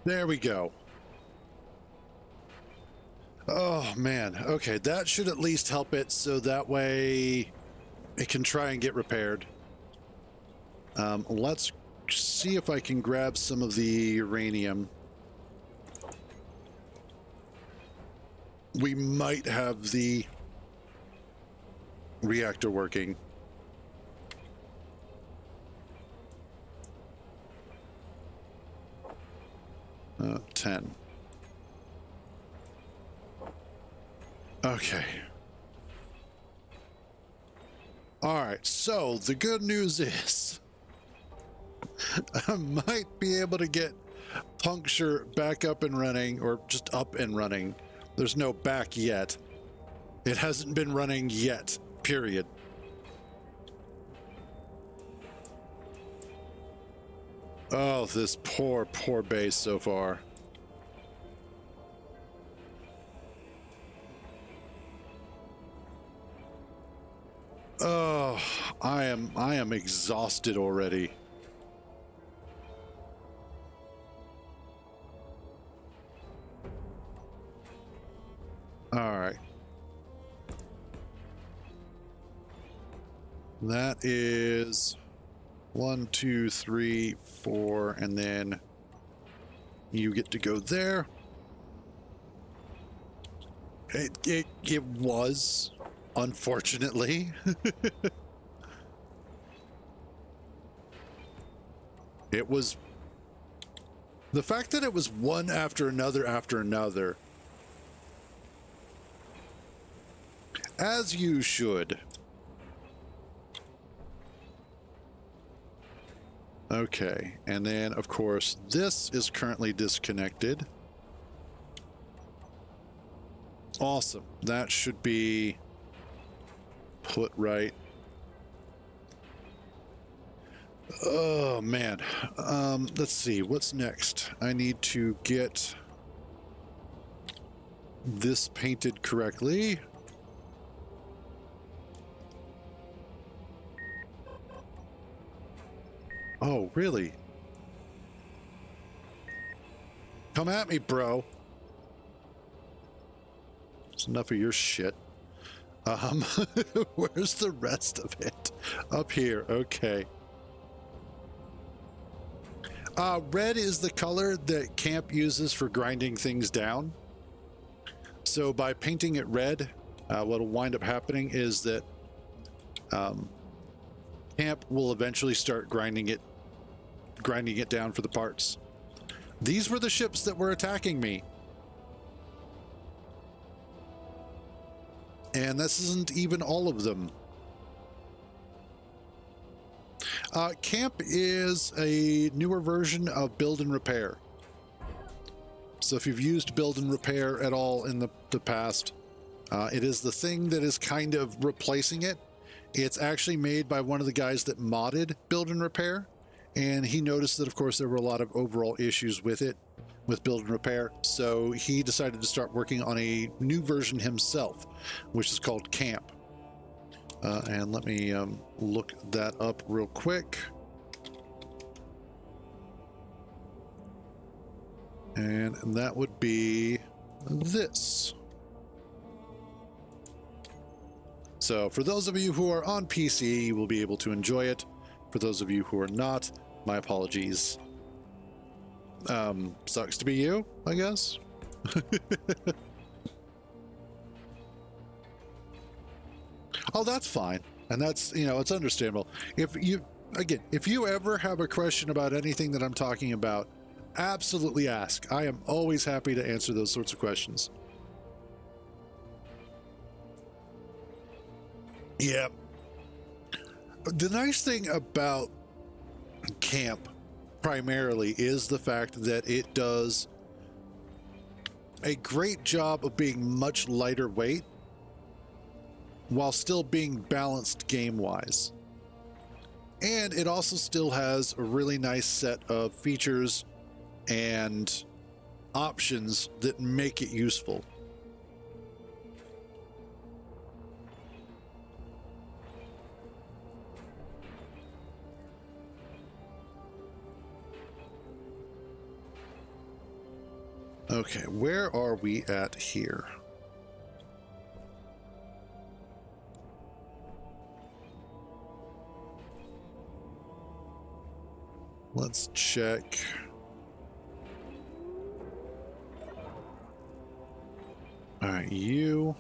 There we go. Oh, man. Okay, that should at least help it so that way it can try and get repaired. Let's see if I can grab some of the uranium. We might have the reactor working. 10. Okay. All right, so the good news is I might be able to get puncture back up and running, or just up and running. There's no back yet. It hasn't been running yet, period. Oh, this poor, poor base so far. Oh, I am exhausted already. All right. That is 1, 2, 3, 4, and then you get to go there. It was, unfortunately. It was the fact that it was one after another after another, as you should. Okay, and then of course this is currently disconnected. Awesome. That should be put right. Oh man. Let's see what's next. I need to get this painted correctly. Oh, really? Come at me, bro. It's enough of your shit. Where's the rest of it? Up here. Okay. Red is the color that camp uses for grinding things down. So by painting it red, what'll wind up happening is that camp will eventually start grinding it down for the parts. These were the ships that were attacking me. And this isn't even all of them. Camp is a newer version of build and repair. So if you've used build and repair at all in the past, it is the thing that is kind of replacing it. It's actually made by one of the guys that modded build and repair. And he noticed that, of course, there were a lot of overall issues with it, with build and repair. So he decided to start working on a new version himself, which is called Camp. And let me look that up real quick. And that would be this. So for those of you who are on PC, you will be able to enjoy it. For those of you who are not, my apologies. Sucks to be you, I guess. Oh, that's fine. And that's, it's understandable. If again, if you ever have a question about anything that I'm talking about, absolutely ask. I am always happy to answer those sorts of questions. Yeah. The nice thing about camp primarily is the fact that it does a great job of being much lighter weight while still being balanced game-wise. And it also still has a really nice set of features and options that make it useful. Okay, where are we at here? Let's check. All right, you.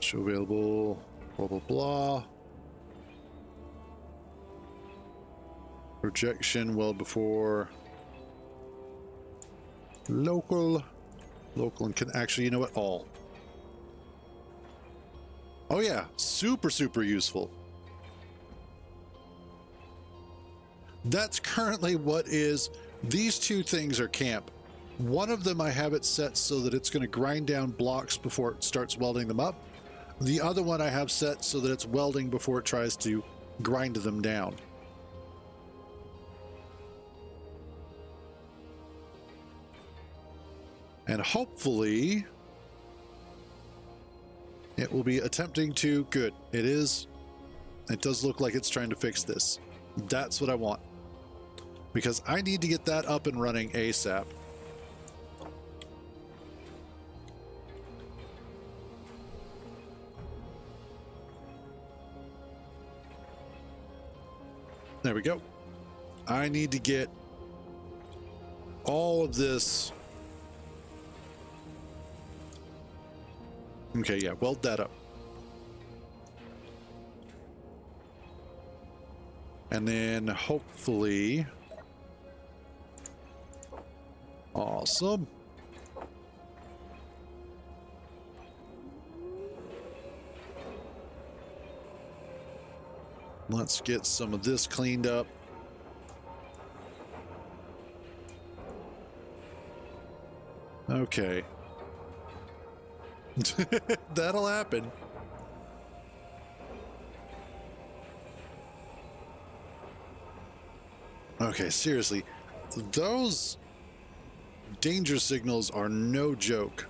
Show available, blah, blah, blah. Projection well before local and can actually, you know what, all. Oh yeah, super useful. That's currently what is. These two things are camp. One of them I have it set so that it's going to grind down blocks before it starts welding them up. The other one I have set so that it's welding before it tries to grind them down. And hopefully it will be attempting to, good, it is. It does look like it's trying to fix this. That's what I want. Because I need to get that up and running ASAP. There we go. I need to get all of this. Okay, yeah, weld that up. And then hopefully... Awesome. Let's get some of this cleaned up. Okay. That'll happen. Okay, seriously. Those danger signals are no joke.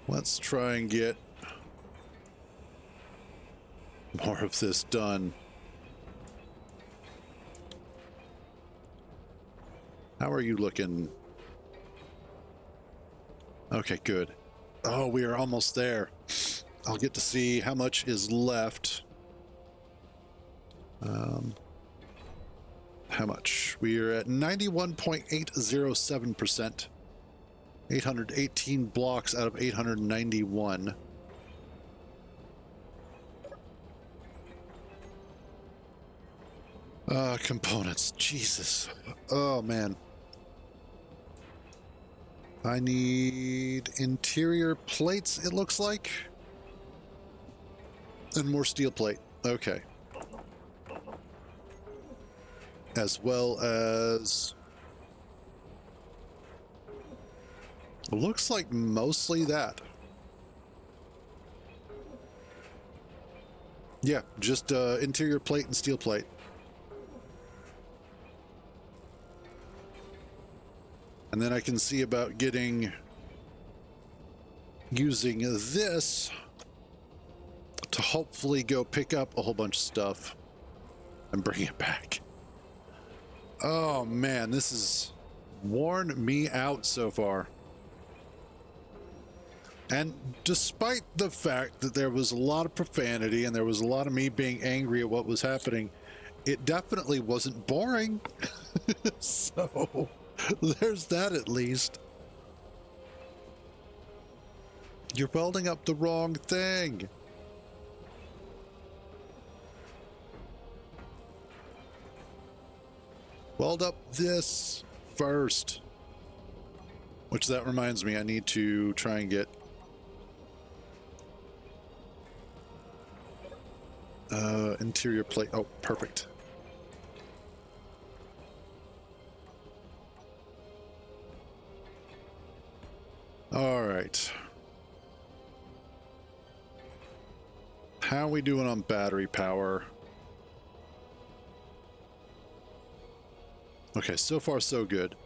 Let's try and get more of this done. How are you looking? Okay, good. Oh, we are almost there. I'll get to see how much is left. How much? We are at 91.807%. 818 blocks out of 891. Components. Jesus. Oh, man. I need interior plates, it looks like. And more steel plate. Okay. As well as... looks like mostly that. Yeah, just interior plate and steel plate. And then I can see about using this to hopefully go pick up a whole bunch of stuff and bring it back. Oh man, this has worn me out so far. And despite the fact that there was a lot of profanity and there was a lot of me being angry at what was happening, it definitely wasn't boring. So there's that at least. You're welding up the wrong thing. Weld up this first. Which that reminds me, I need to try and get interior plate. Oh, perfect. All right. How are we doing on battery power? Okay, so far so good.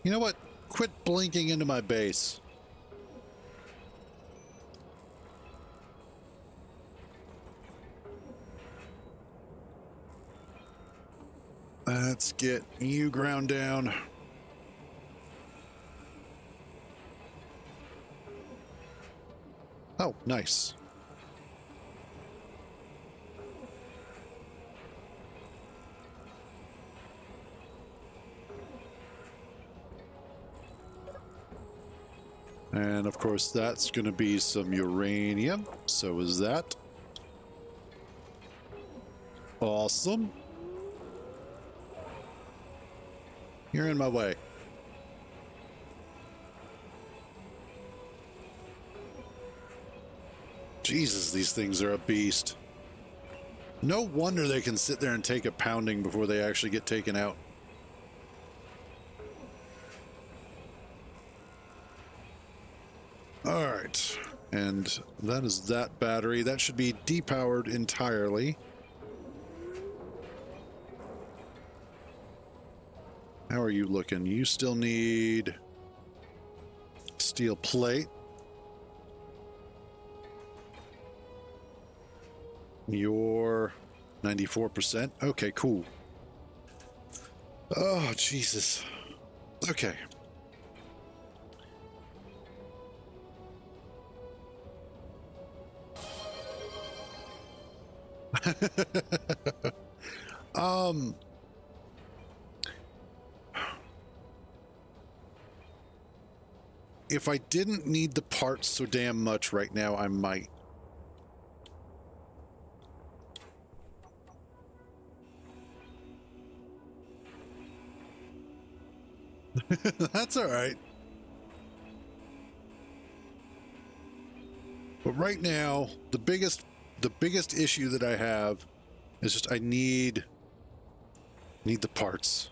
You know what? Quit blinking into my base. Let's get you ground down. Oh, nice. And of course, that's going to be some uranium. So is that. Awesome. You're in my way. Jesus, these things are a beast. No wonder they can sit there and take a pounding before they actually get taken out. All right, and that is that battery. That should be depowered entirely. How are you looking? You still need steel plate. You're 94%. Okay, cool. Oh, Jesus. Okay. If I didn't need the parts so damn much right now, I might. That's all right. But right now, the biggest issue that I have is just I need the parts.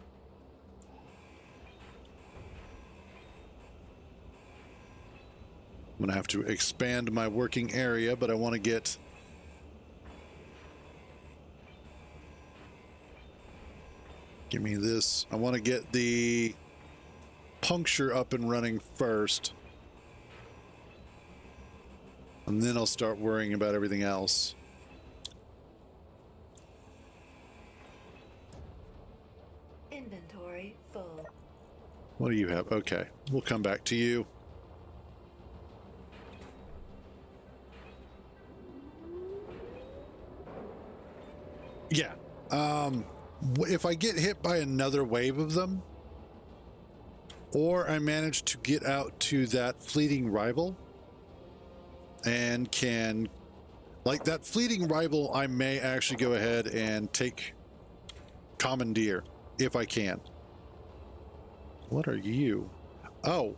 I'm gonna have to expand my working area, but I want to get give me this. I want to get the puncture up and running first. And then I'll start worrying about everything else. Inventory full. What do you have? Okay, we'll come back to you. Yeah. If I get hit by another wave of them, or I manage to get out to that fleeting rival and can, like that fleeting rival, I may actually go ahead and take commandeer if I can. What are you? Oh.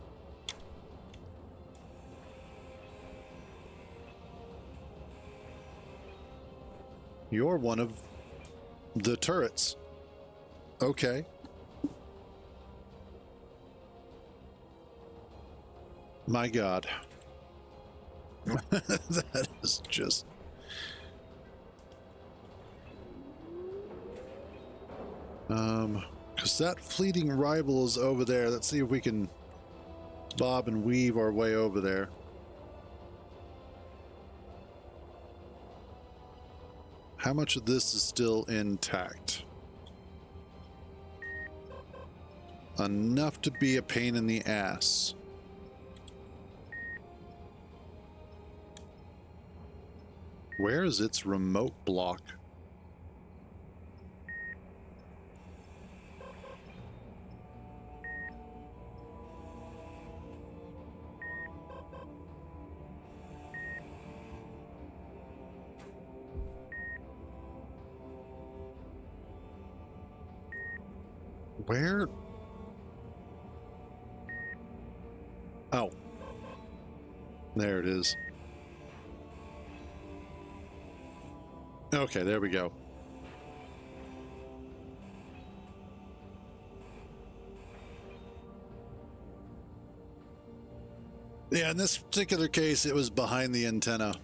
You're one of the turrets. Okay. My God. That is just... because that fleeting rival is over there. Let's see if we can bob and weave our way over there. How much of this is still intact? Enough to be a pain in the ass. Where is its remote block? Where? Oh. There it is. Okay, there we go. Yeah, in this particular case, it was behind the antenna.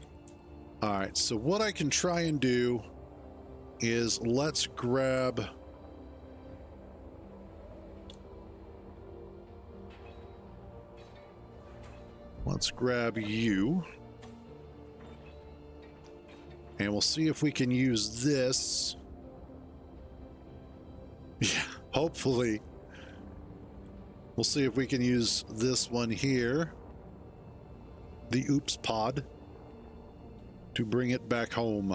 All right, so what I can try and do is let's grab... Let's grab you. And we'll see if we can use this. Yeah, hopefully. We'll see if we can use this one here. The Oops Pod. To bring it back home.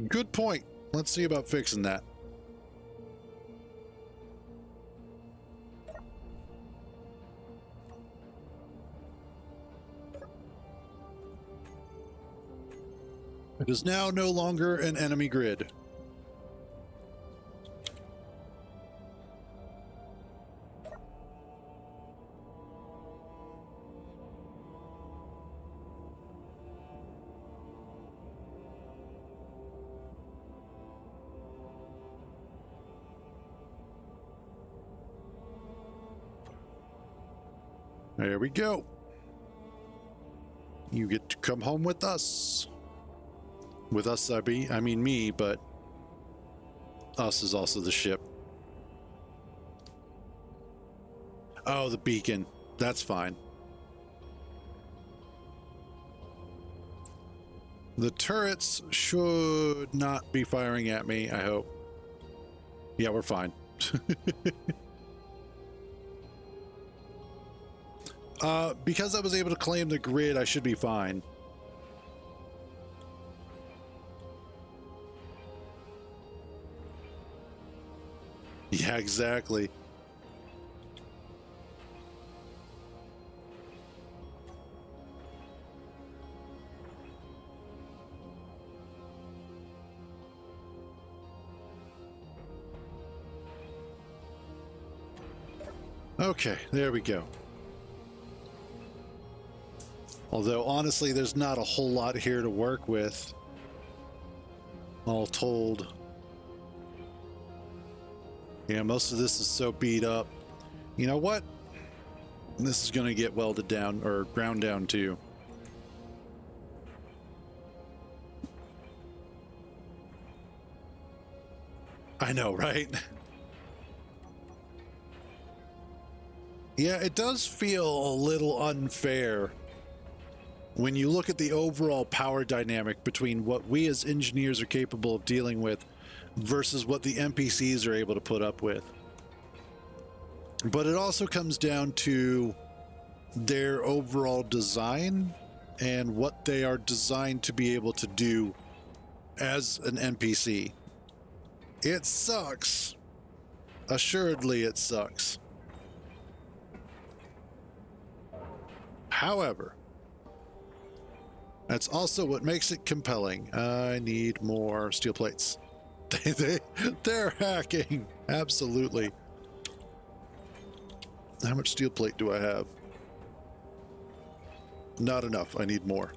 Good point. Let's see about fixing that. It is now no longer an enemy grid. There we go. You get to come home with us. With us, I mean me, but us is also the ship. Oh, the beacon. That's fine. The turrets should not be firing at me, I hope. Yeah, we're fine. Because I was able to claim the grid, I should be fine. Yeah, exactly. Okay, there we go. Although, honestly, there's not a whole lot here to work with. All told. Yeah, most of this is so beat up. You know what? This is going to get welded down, or ground down too. I know, right? Yeah, it does feel a little unfair when you look at the overall power dynamic between what we as engineers are capable of dealing with versus what the NPCs are able to put up with. But it also comes down to their overall design and what they are designed to be able to do as an NPC. It sucks. Assuredly, it sucks. However, that's also what makes it compelling. I need more steel plates. They're hacking. Absolutely. How much steel plate do I have? Not enough. I need more.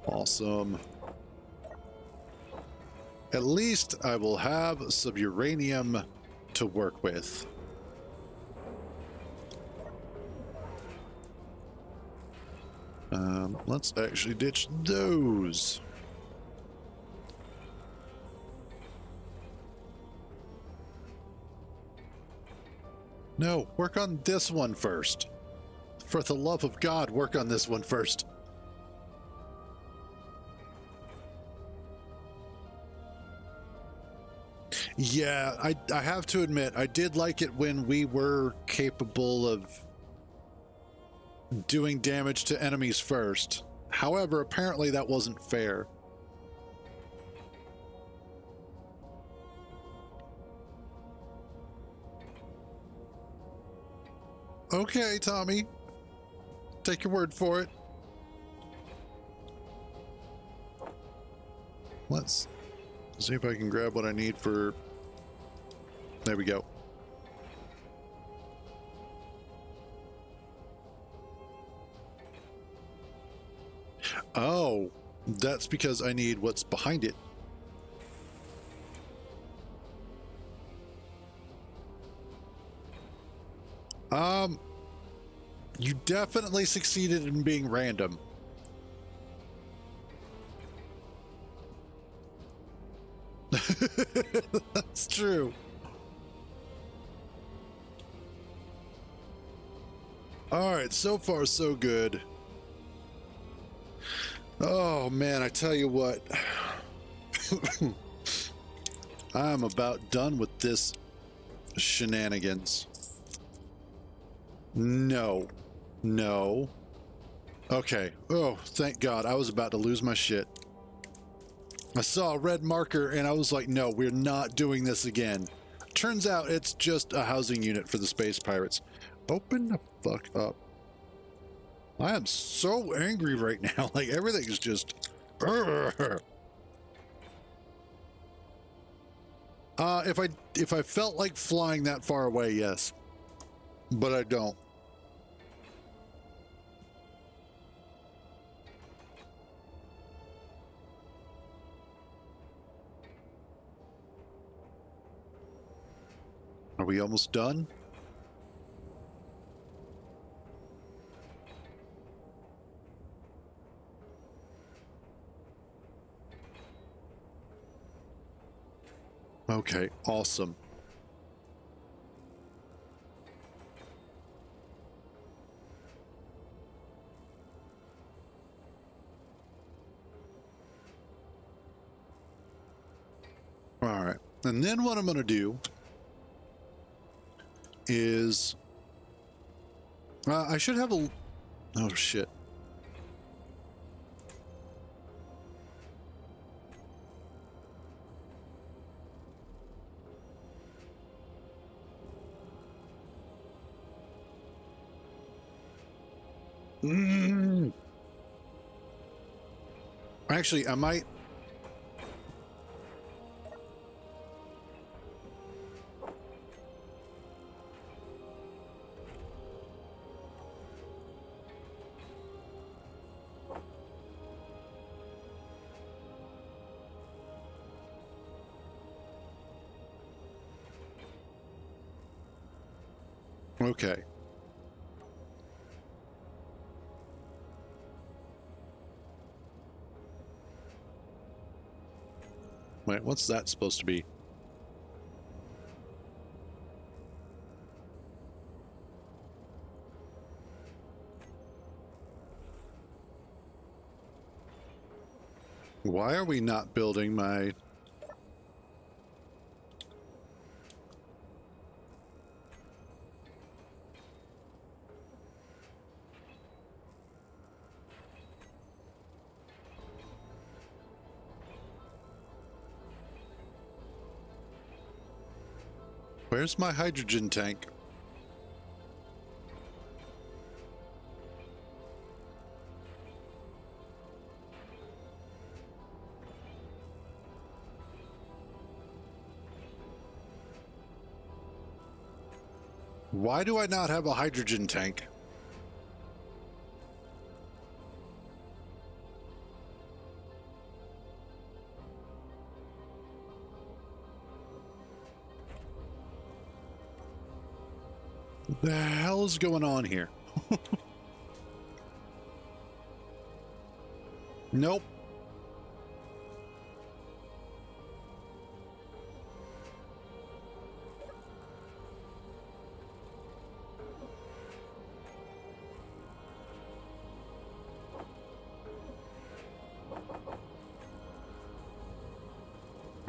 Awesome. At least I will have some uranium to work with. Let's actually ditch those. No, work on this one first. For the love of God, work on this one first. Yeah, I have to admit, I did like it when we were capable of doing damage to enemies first. However, apparently that wasn't fair. Okay, Tommy. Take your word for it. Let's see if I can grab what I need for... There we go. Oh, that's because I need what's behind it. You definitely succeeded in being random. That's true. All right, so far so good. Oh man, I tell you what. I'm about done with this shenanigans. No. No. Okay. Oh, thank God. I was about to lose my shit. I saw a red marker and I was like, no, we're not doing this again. Turns out it's just a housing unit for the space pirates. Open the fuck up. I am so angry right now. Like everything is just... if I felt like flying that far away, yes. But I don't. Are we almost done? Okay, awesome. All right, and then what I'm going to do is I should have a... Oh, shit. Actually, I might... Okay. Wait, what's that supposed to be? Why are we not building my... Where's my hydrogen tank? Why do I not have a hydrogen tank? What the hell is going on here? Nope.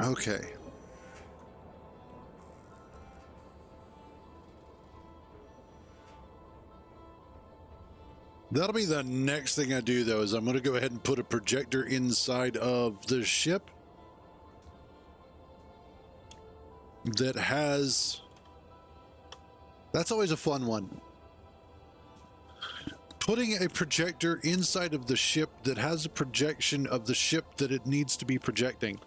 Okay. That'll be the next thing I do, though, is I'm going to go ahead and put a projector inside of the ship that has... That's always a fun one. Putting a projector inside of the ship that has a projection of the ship that it needs to be projecting.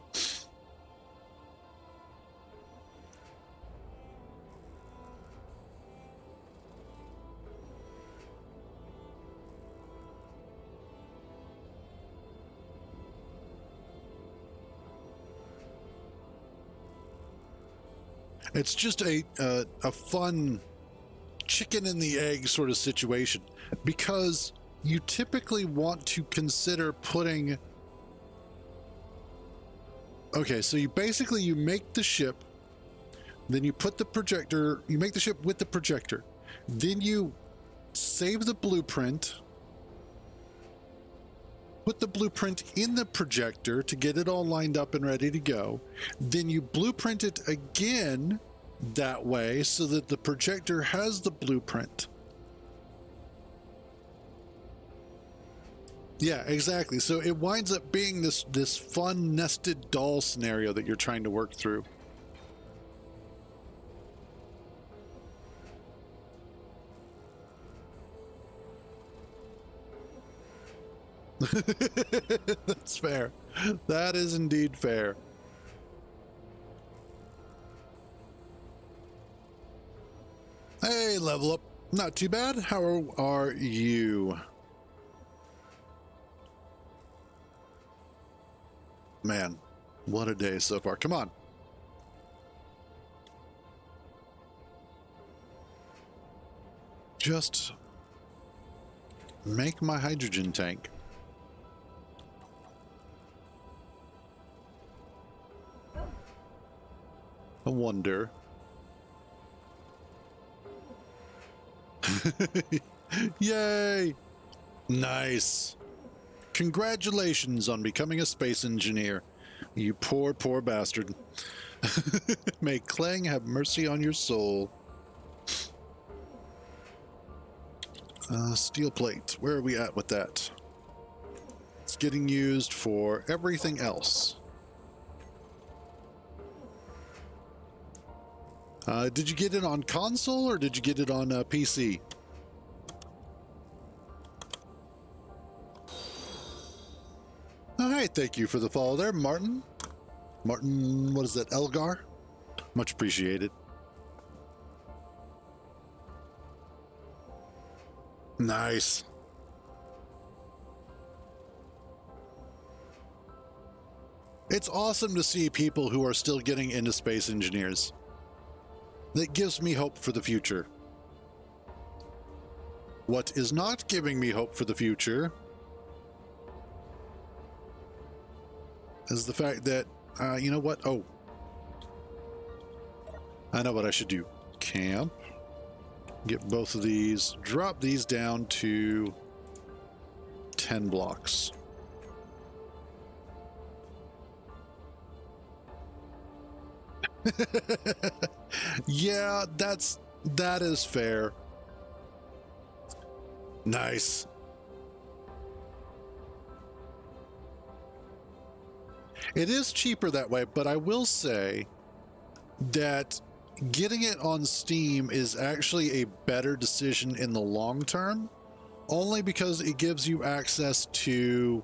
It's just a fun chicken and the egg sort of situation, because you typically want to consider putting... Okay, so you make the ship, then you put the projector, you make the ship with the projector, then you save the blueprint, put the blueprint in the projector to get it all lined up and ready to go. Then you blueprint it again that way so that the projector has the blueprint. Yeah, exactly. So it winds up being this fun nested doll scenario that you're trying to work through. That's fair. That is indeed fair. Hey, level up. Not too bad. How are you? Man, what a day so far. Come on. Just make my hydrogen tank. I wonder. Yay! Nice. Congratulations on becoming a space engineer. You poor, poor bastard. May Clang have mercy on your soul. Steel plate. Where are we at with that? It's getting used for everything else. Did you get it on console or did you get it on PC? Oh, hey, thank you for the follow there, Martin. Martin, what is that, Elgar? Much appreciated. Nice. It's awesome to see people who are still getting into space engineers. That gives me hope for the future. What is not giving me hope for the future is the fact that, you know what? Oh, I know what I should do. Camp. Get both of these. Drop these down to 10 blocks. Yeah, that is fair. Nice. It is cheaper that way, but I will say that getting it on Steam is actually a better decision in the long term, only because it gives you access to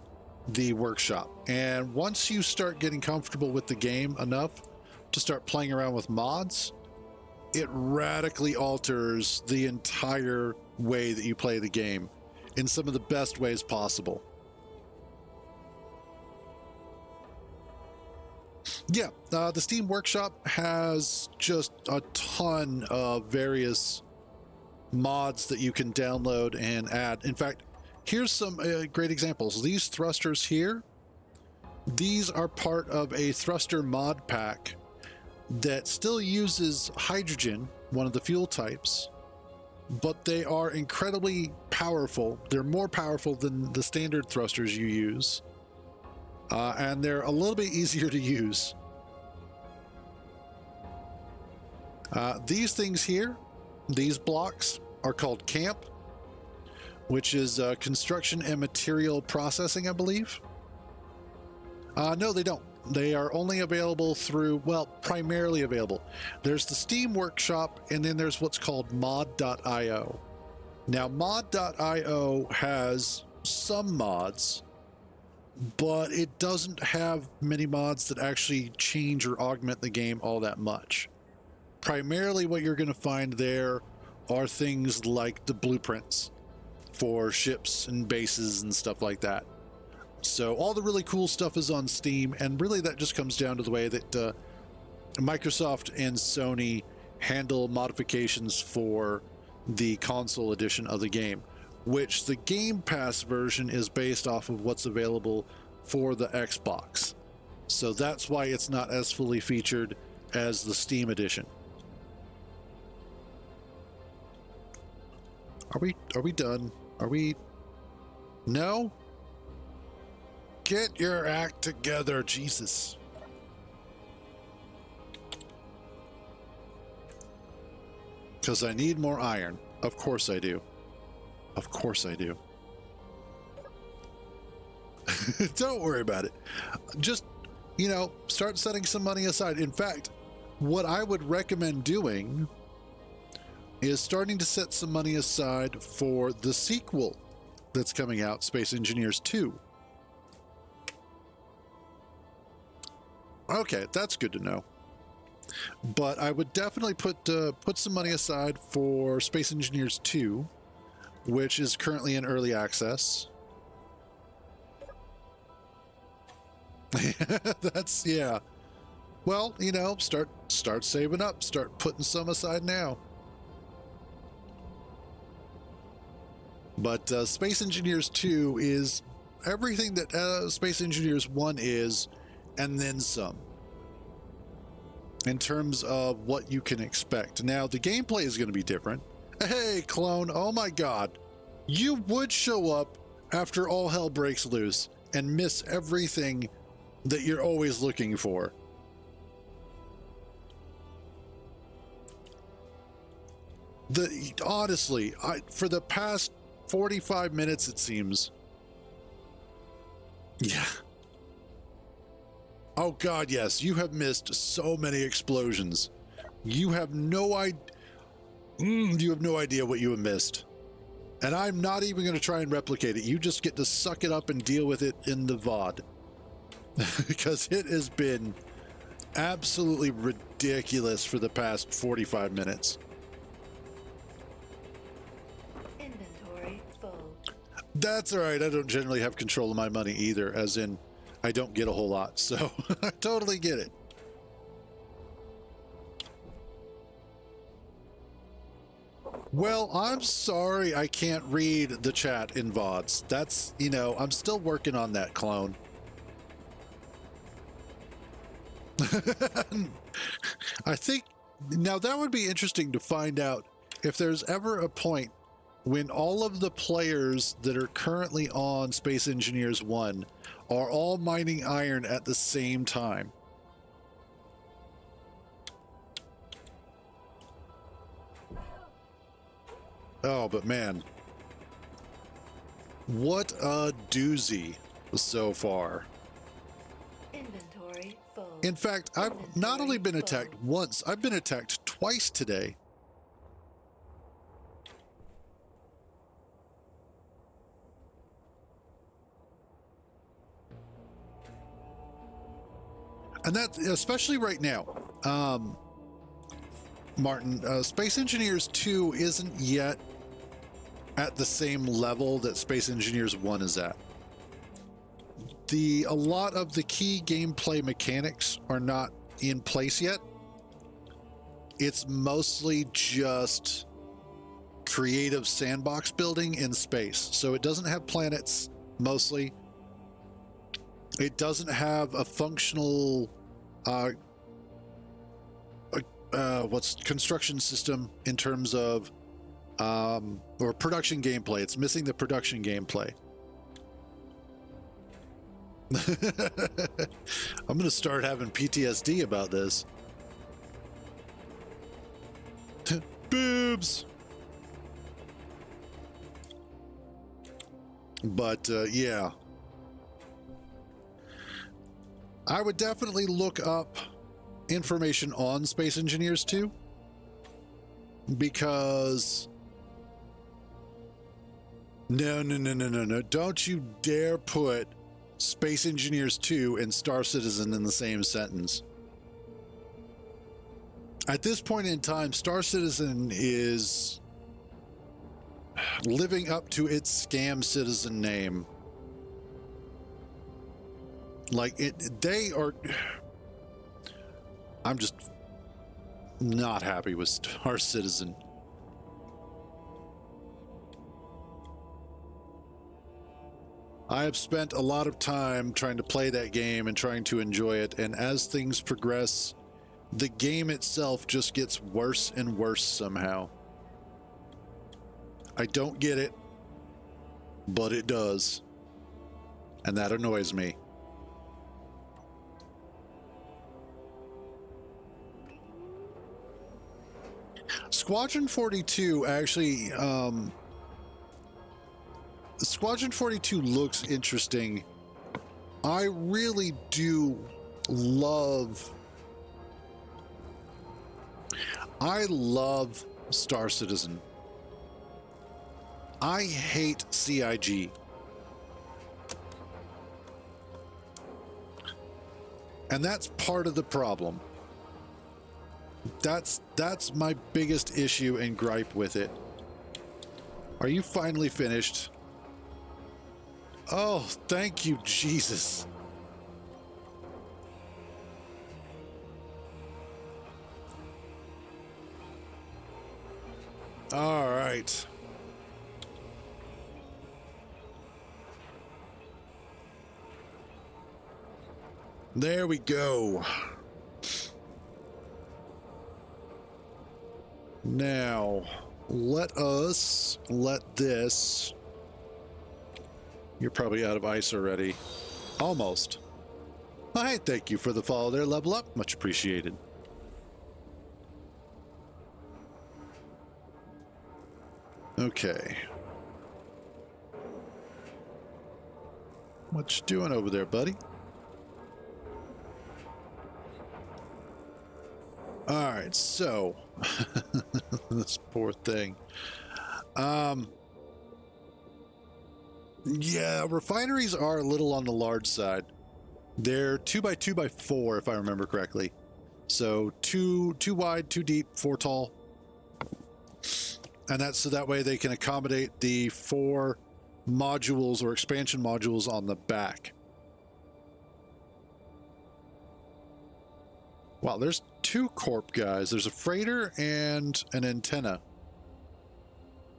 the workshop. And once you start getting comfortable with the game enough to start playing around with mods, it radically alters the entire way that you play the game in some of the best ways possible. Yeah, the Steam Workshop has just a ton of various mods that you can download and add. In fact, here's some great examples. These thrusters here, these are part of a thruster mod pack that still uses hydrogen, one of the fuel types, but they are incredibly powerful. They're more powerful than the standard thrusters you use, and they're a little bit easier to use. These things here, these blocks, are called camp, which is construction and material processing, I believe. No, they don't. They are only available through, well, primarily available. There's the Steam Workshop, and then there's what's called mod.io. Now, mod.io has some mods, but it doesn't have many mods that actually change or augment the game all that much. Primarily what you're going to find there are things like the blueprints for ships and bases and stuff like that. So all the really cool stuff is on Steam, and really that just comes down to the way that Microsoft and Sony handle modifications for the console edition of the game, which the Game Pass version is based off of what's available for the Xbox. So that's why it's not as fully featured as the Steam edition. Are we done? Are we? No? Get your act together, Jesus. Because I need more iron. Of course I do. Of course I do. Don't worry about it. Just, start setting some money aside. In fact, what I would recommend doing is starting to set some money aside for the sequel that's coming out, Space Engineers 2. Okay, that's good to know. But I would definitely put some money aside for Space Engineers 2, which is currently in early access. That's, yeah. Well, start saving up, start putting some aside now. But Space Engineers 2 is everything that Space Engineers 1 is, and then some, in terms of what you can expect. Now, the gameplay is going to be different. Hey, clone, oh my god. You would show up after all hell breaks loose and miss everything that you're always looking for. Honestly, for the past 45 minutes, it seems. Yeah. Oh god, yes, you have missed so many explosions. You have no idea. You have no idea what you have missed. And I'm not even going to try and replicate it. You just get to suck it up and deal with it in the VOD. Because it has been absolutely ridiculous for the past 45 minutes. Inventory full. That's all right. I don't generally have control of my money either, as in I don't get a whole lot. So I totally get it. Well, I'm sorry I can't read the chat in VODs. That's, I'm still working on that, clone. I think now that would be interesting to find out if there's ever a point when all of the players that are currently on Space Engineers 1 are all mining iron at the same time. Oh, but man, what a doozy so far. Inventory full. In fact, I've not only been attacked once, I've been attacked twice today. And that, especially right now, Martin, Space Engineers 2 isn't yet at the same level that Space Engineers 1 is at. A lot of the key gameplay mechanics are not in place yet. It's mostly just creative sandbox building in space. So it doesn't have planets, mostly. It doesn't have a functional construction system in terms of or production gameplay. It's missing the production gameplay. I'm gonna start having PTSD about this. Boobs. But yeah, I would definitely look up information on Space Engineers 2, because no, don't you dare put Space Engineers 2 and Star Citizen in the same sentence. At this point in time, Star Citizen is living up to its Scam Citizen name. Like they are. I'm just not happy with Star Citizen. I have spent a lot of time trying to play that game and trying to enjoy it, and as things progress, the game itself just gets worse and worse somehow. I don't get it, but it does, and that annoys me. Squadron 42 actually, Squadron 42 looks interesting. I really do love... I love Star Citizen. I hate CIG. And that's part of the problem. That's my biggest issue and gripe with it. Are you finally finished? Oh, thank you, Jesus. All right. There we go. Now, let this... You're probably out of ice already. Almost. Oh, hey, thank you for the follow there. Level up. Much appreciated. Okay. What you doing over there, buddy? All right, so this poor thing. Yeah, refineries are a little on the large side. They're 2x2x4, if I remember correctly. So two wide, 2 deep, 4 tall. And that's so that way they can accommodate the 4 modules or expansion modules on the back. Wow, there's 2 corp guys. There's a freighter and an antenna.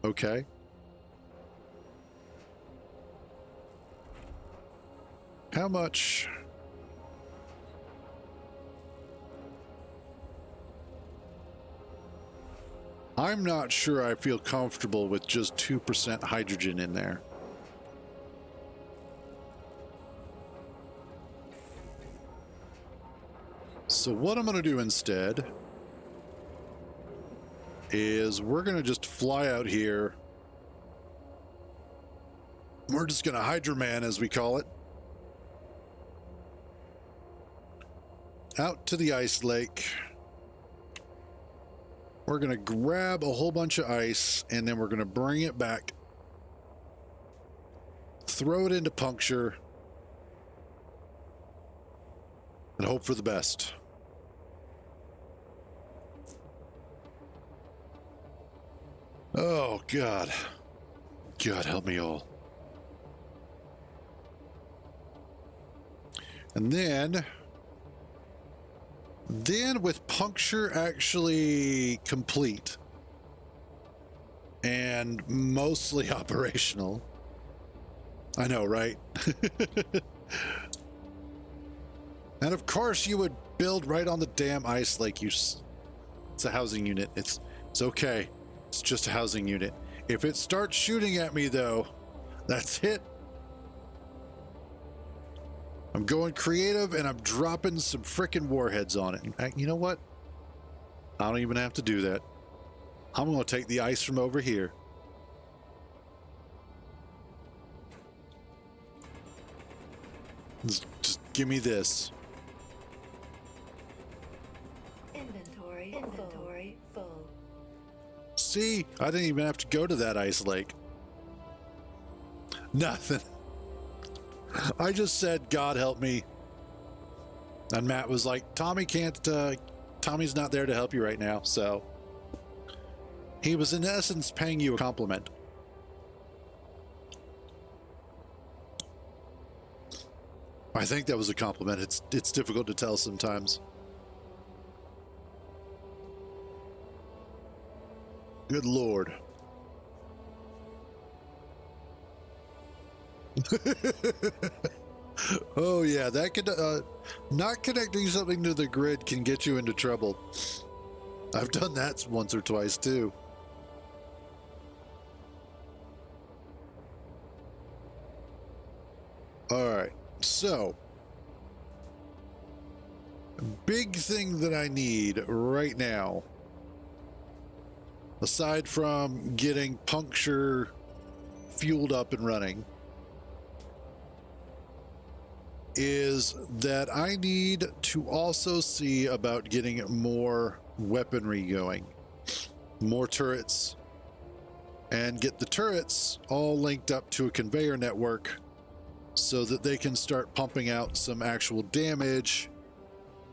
Okay. How much? I'm not sure I feel comfortable with just 2% hydrogen in there. So what I'm going to do instead is we're going to just fly out here. We're just going to Hydroman, as we call it, out to the ice lake. We're going to grab a whole bunch of ice, and then we're going to bring it back, throw it into puncture, and hope for the best. Oh, God. God, help me all. And then with puncture actually complete and mostly operational. I know, right? And of course you would build right on the damn ice lake. It's a housing unit. It's okay. It's just a housing unit. If it starts shooting at me though, that's it. I'm going creative and I'm dropping some frickin' warheads on it. In fact, you know what? I don't even have to do that. I'm going to take the ice from over here. Just give me this. Inventory full. See, I didn't even have to go to that ice lake. Nothing. I just said, God help me. And Matt was like, Tommy's not there to help you right now. So he was in essence paying you a compliment. I think that was a compliment. It's difficult to tell sometimes. Good Lord. Oh yeah, that could not connecting something to the grid can get you into trouble. I've done that once or twice too. All right, so big thing that I need right now, aside from getting puncture fueled up and running, is that I need to also see about getting more weaponry going, more turrets, and get the turrets all linked up to a conveyor network so that they can start pumping out some actual damage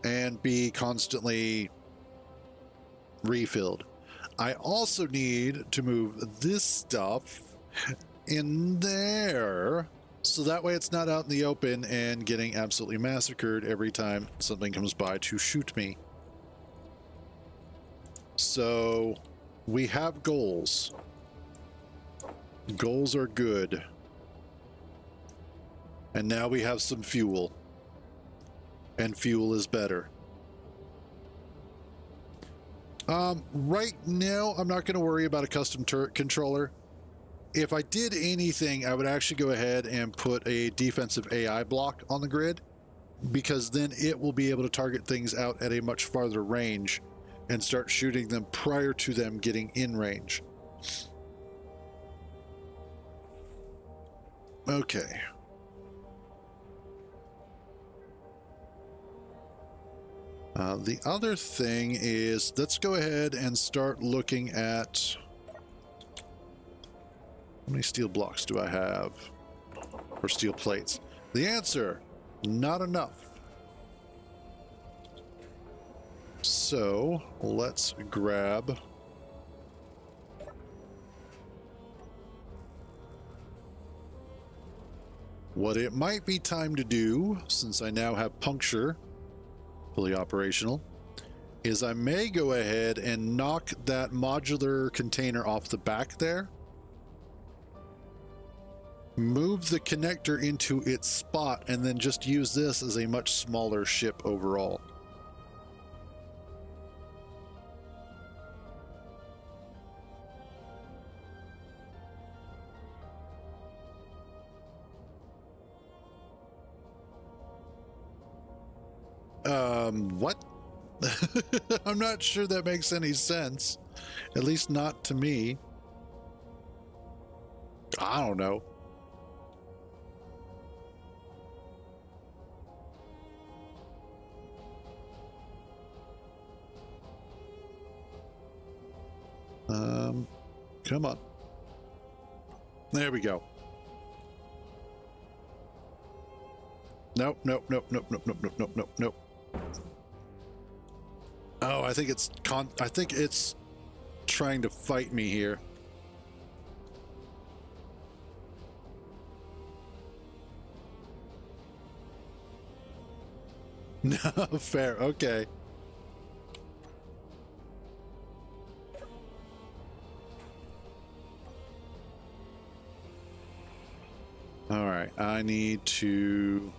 and be constantly refilled. I also need to move this stuff in there so that way it's not out in the open and getting absolutely massacred every time something comes by to shoot me. So we have goals. Goals are good. And now we have some fuel. And fuel is better. Right now, I'm not going to worry about a custom turret controller. If I did anything, I would actually go ahead and put a defensive AI block on the grid, because then it will be able to target things out at a much farther range and start shooting them prior to them getting in range. Okay. The other thing is, let's go ahead and start looking at... How many steel blocks do I have? Or steel plates? The answer, not enough. So let's grab... what it might be time to do, since I now have puncture fully operational, is I may go ahead and knock that modular container off the back there, move the connector into its spot, and then just use this as a much smaller ship overall. What? I'm not sure that makes any sense. At least not to me. I don't know. Come on. There we go. Nope, nope, nope, nope, nope, nope, nope, nope, nope, nope. Oh, I think it's trying to fight me here. No, fair. Okay. All right, I need to...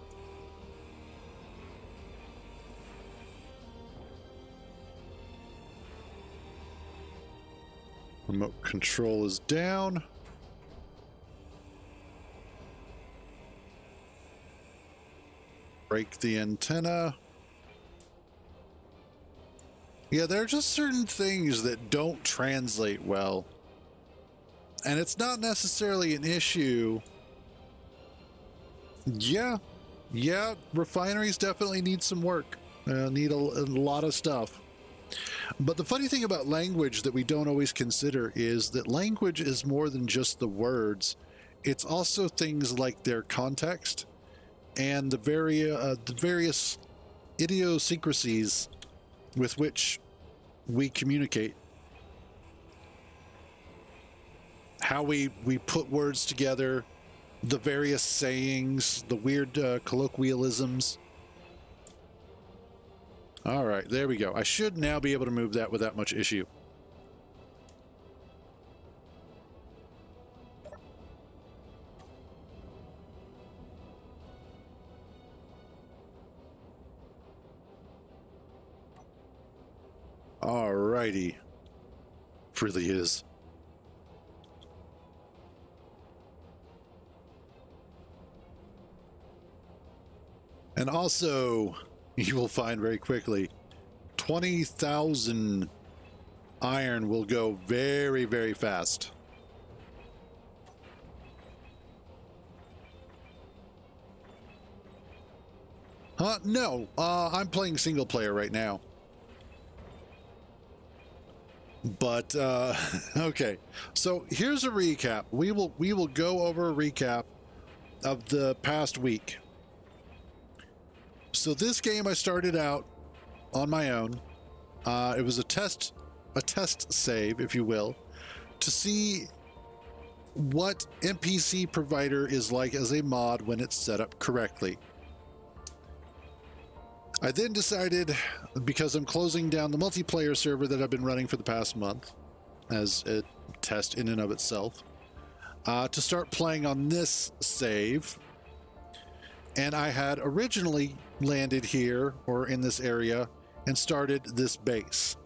Remote control is down. Break the antenna. Yeah, there are just certain things that don't translate well. And it's not necessarily an issue. Yeah, yeah, refineries definitely need some work. Need a lot of stuff. But the funny thing about language that we don't always consider is that language is more than just the words. It's also things like their context and the various idiosyncrasies with which we communicate. How we put words together, the various sayings, the weird colloquialisms. All right, there we go. I should now be able to move that without much issue. All righty. Really is. And also, you will find very quickly, 20,000 iron will go very, very fast. No, I'm playing single player right now. But okay, so here's a recap. We will go over a recap of the past week. So this game I started out on my own. It was a test save, if you will, to see what NPC provider is like as a mod when it's set up correctly. I then decided, because I'm closing down the multiplayer server that I've been running for the past month as a test in and of itself, to start playing on this save. And I had originally landed here or in this area and started this base.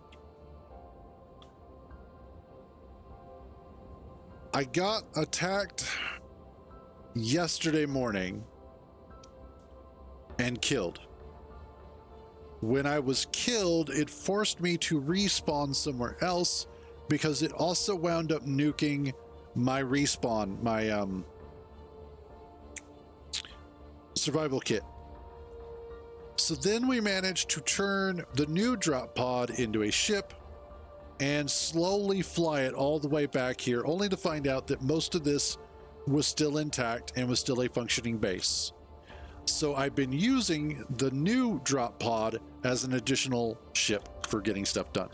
I got attacked yesterday morning and killed. When I was killed, it forced me to respawn somewhere else because it also wound up nuking my respawn, my survival kit. So then we managed to turn the new drop pod into a ship and slowly fly it all the way back here, only to find out that most of this was still intact and was still a functioning base. So I've been using the new drop pod as an additional ship for getting stuff done.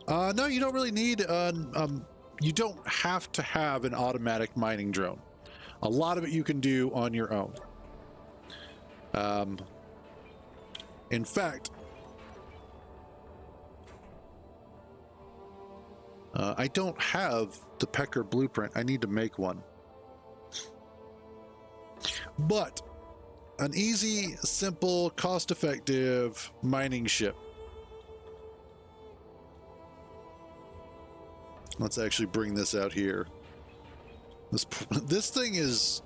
No, you don't really need you don't have to have an automatic mining drone. A lot of it you can do on your own. In fact, I don't have the Pecker blueprint. I need to make one. But an easy, simple, cost-effective mining ship. Let's actually bring this out here. This thing is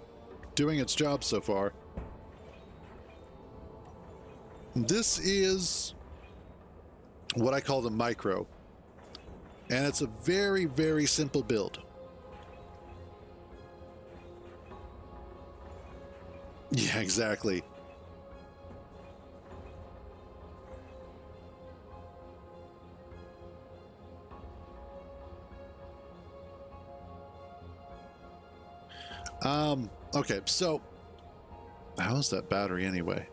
doing its job so far. This is what I call the micro. And it's a very, very simple build. Yeah, exactly. Okay, so how's that battery anyway?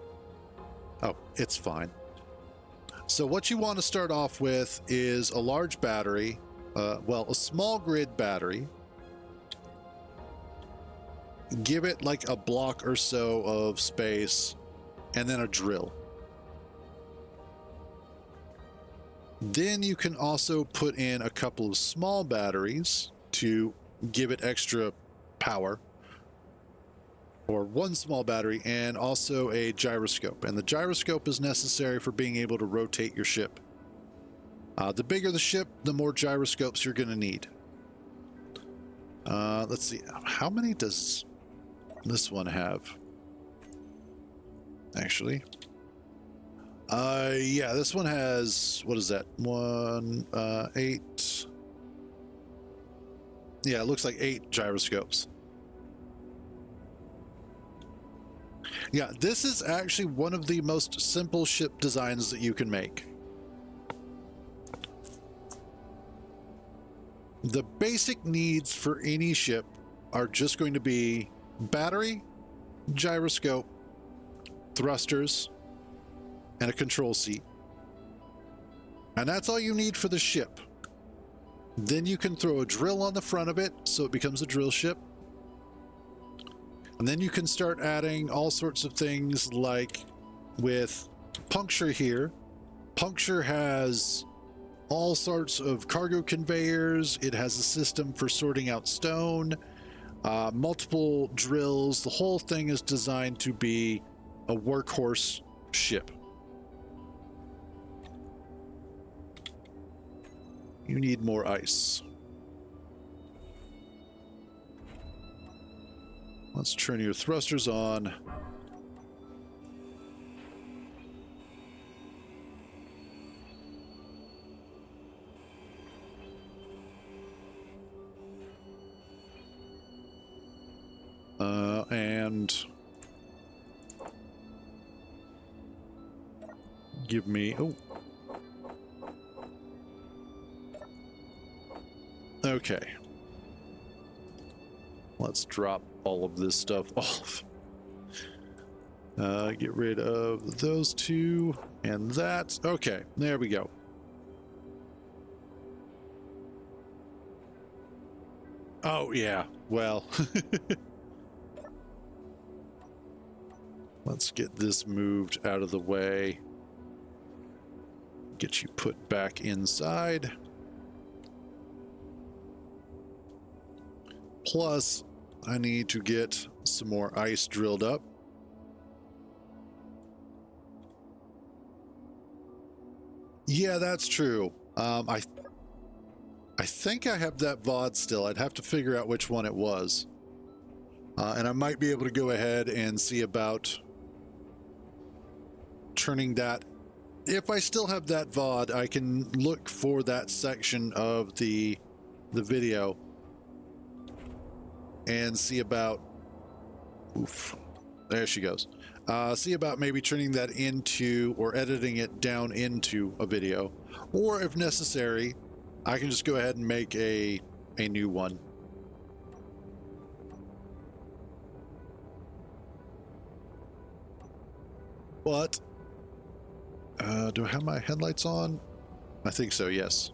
Oh, it's fine. So what you want to start off with is a large battery, well, a small grid battery. Give it like a block or so of space, and then a drill. Then you can also put in a couple of small batteries to give it extra power, or one small battery, and also a gyroscope. And the gyroscope is necessary for being able to rotate your ship. The bigger the ship, the more gyroscopes you're going to need. Let's see, how many does this one have? actually. Yeah, this one has, what is that? 8. Yeah, it looks like 8 gyroscopes. Yeah, this is actually one of the most simple ship designs that you can make. The basic needs for any ship are just going to be battery, gyroscope, thrusters, and a control seat. And that's all you need for the ship. Then you can throw a drill on the front of it so it becomes a drill ship. And then you can start adding all sorts of things like with puncture here. Puncture has all sorts of cargo conveyors. It has a system for sorting out stone, multiple drills. The whole thing is designed to be a workhorse ship. You need more ice. Let's turn your thrusters on. And give me, oh. Okay. Let's drop all of this stuff off. Get rid of those 2 and that. Okay, there we go. Oh, yeah. Well, let's get this moved out of the way. Get you put back inside. Plus, I need to get some more ice drilled up. Yeah, that's true. I think I have that VOD still. I'd have to figure out which one it was. And I might be able to go ahead and see about turning that. If I still have that VOD, I can look for that section of the video and see about, oof, there she goes. See about maybe turning that into or editing it down into a video, or if necessary, I can just go ahead and make a new one. But do I have my headlights on? I think so, yes.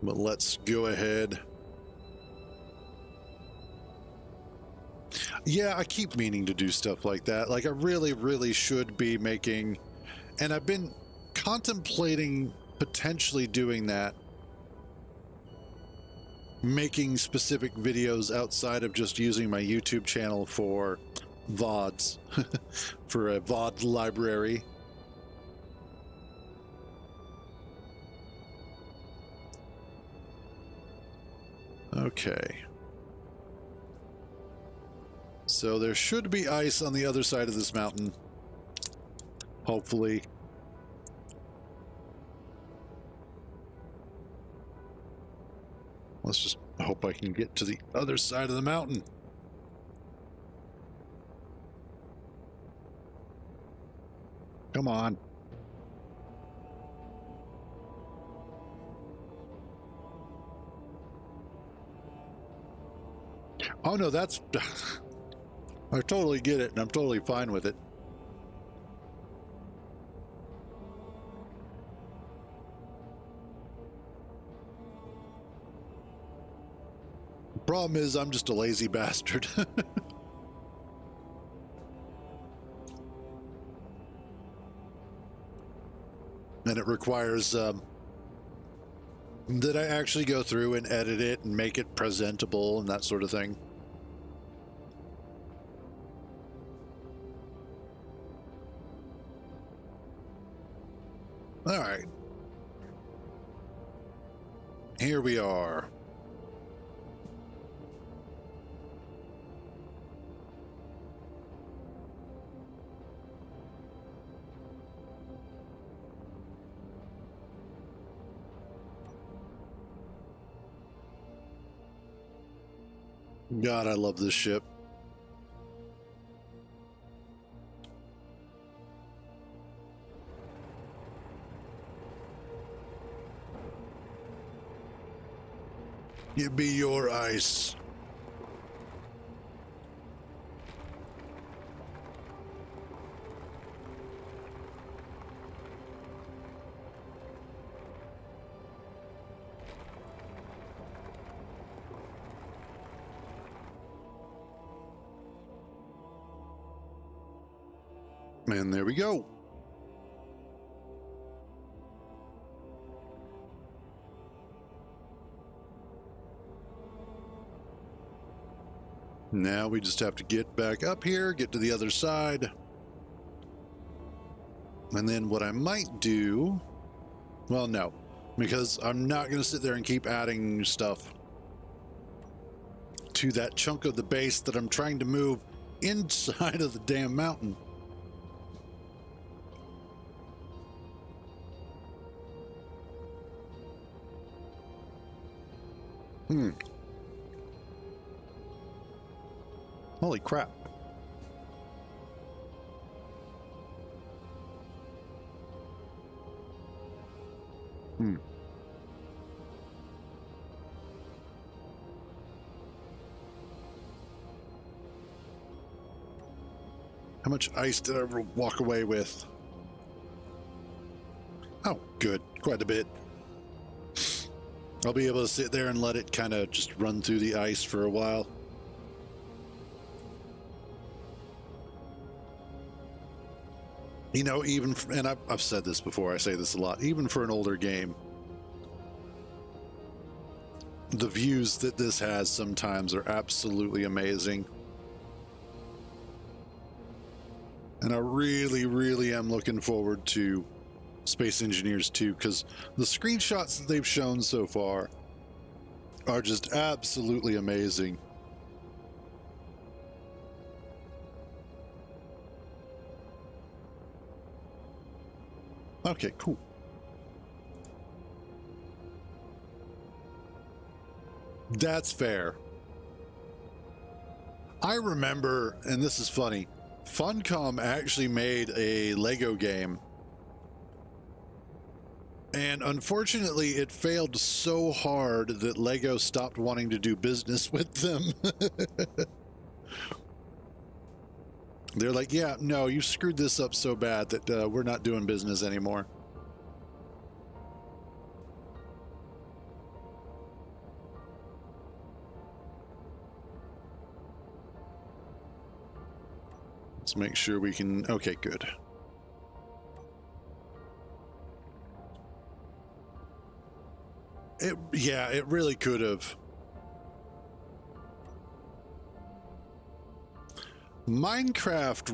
But let's go ahead. Yeah, I keep meaning to do stuff like that. Like, I really should be making, and I've been contemplating potentially doing that, making specific videos outside of just using my YouTube channel for VODs, for a VOD library. Okay. So there should be ice on the other side of this mountain. Hopefully. Let's just hope I can get to the other side of the mountain. Come on. Oh no, that's... I totally get it, and I'm totally fine with it. The problem is I'm just a lazy bastard. And it requires that I actually go through and edit it and make it presentable and that sort of thing. All right. Here we are. God, I love this ship. Give me your ice. And there we go. Now we just have to get back up here, get to the other side. And then what I might do, well, no, because I'm not going to sit there and keep adding stuff to that chunk of the base that I'm trying to move inside of the damn mountain. Holy crap. How much ice did I walk away with? Oh, good. Quite a bit. I'll be able to sit there and let it kind of just run through the ice for a while. You know, even, and I've said this before, I say this a lot, even for an older game, the views that this has sometimes are absolutely amazing. And I really, really am looking forward to Space Engineers 2, because the screenshots that they've shown so far are just absolutely amazing. Okay, cool. That's fair. I remember, and this is funny, Funcom actually made a Lego game. And unfortunately, it failed so hard that Lego stopped wanting to do business with them. They're like, yeah, no, you screwed this up so bad that we're not doing business anymore. Let's make sure we can, okay, good. Yeah, it really could have. Minecraft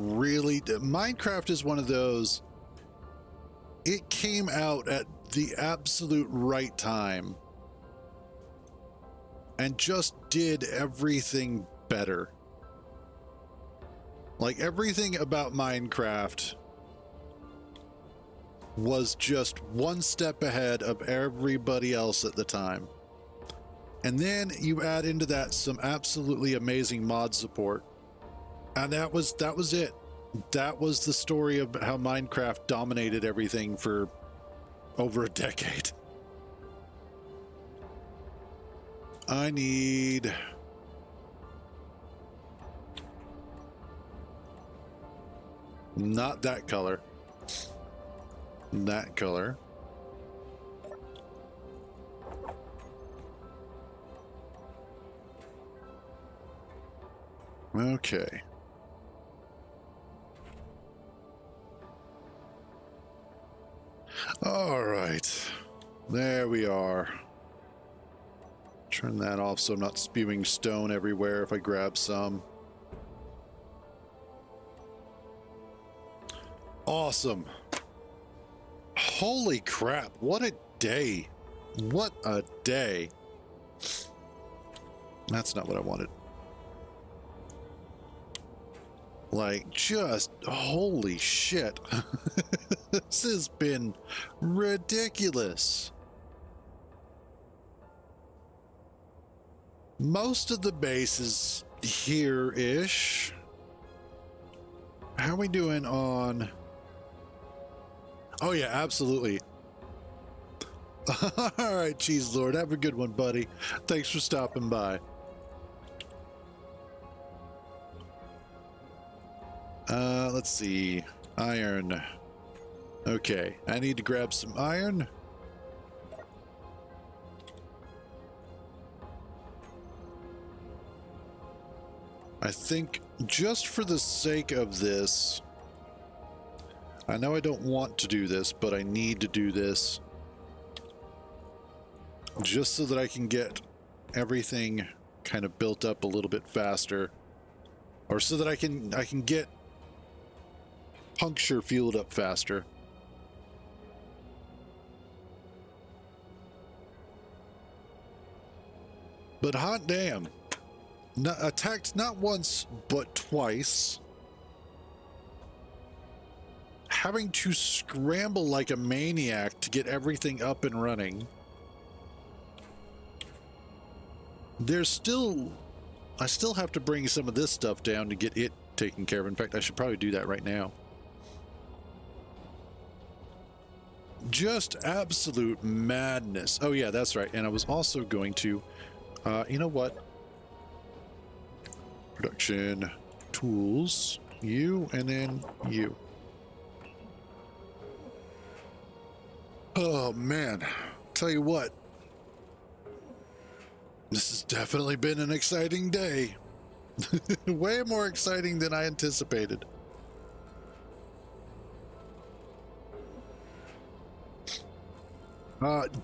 is one of those, it came out at the absolute right time and just did everything better. Like, everything about Minecraft was just one step ahead of everybody else at the time. And then you add into that some absolutely amazing mod support. And that was it. That was the story of how Minecraft dominated everything for over a decade. I need... not that color. That color. Okay. All right. There we are. Turn that off so I'm not spewing stone everywhere if I grab some. Awesome. Holy crap. What a day. What a day. That's not what I wanted. Like, just holy shit. This has been ridiculous. most of the base is here-ish. How are we doing on... Oh yeah, absolutely. All right, Cheese Lord, have a good one, buddy. Thanks for stopping by. Let's see. Iron. Okay, I need to grab some iron. I think just for the sake of this, I know I don't want to do this, but I need to do this just so that I can get everything kind of built up a little bit faster, or so that I can get puncture fueled up faster. But hot damn, attacked not once but twice, having to scramble like a maniac to get everything up and running. There's still, I still have to bring some of this stuff down to get it taken care of. In fact, I should probably do that right now. Just absolute madness. Oh yeah, that's right. And I was also going to, you know what? Production tools, you, and then you. Oh man, tell you what, this has definitely been an exciting day. Way more exciting than I anticipated.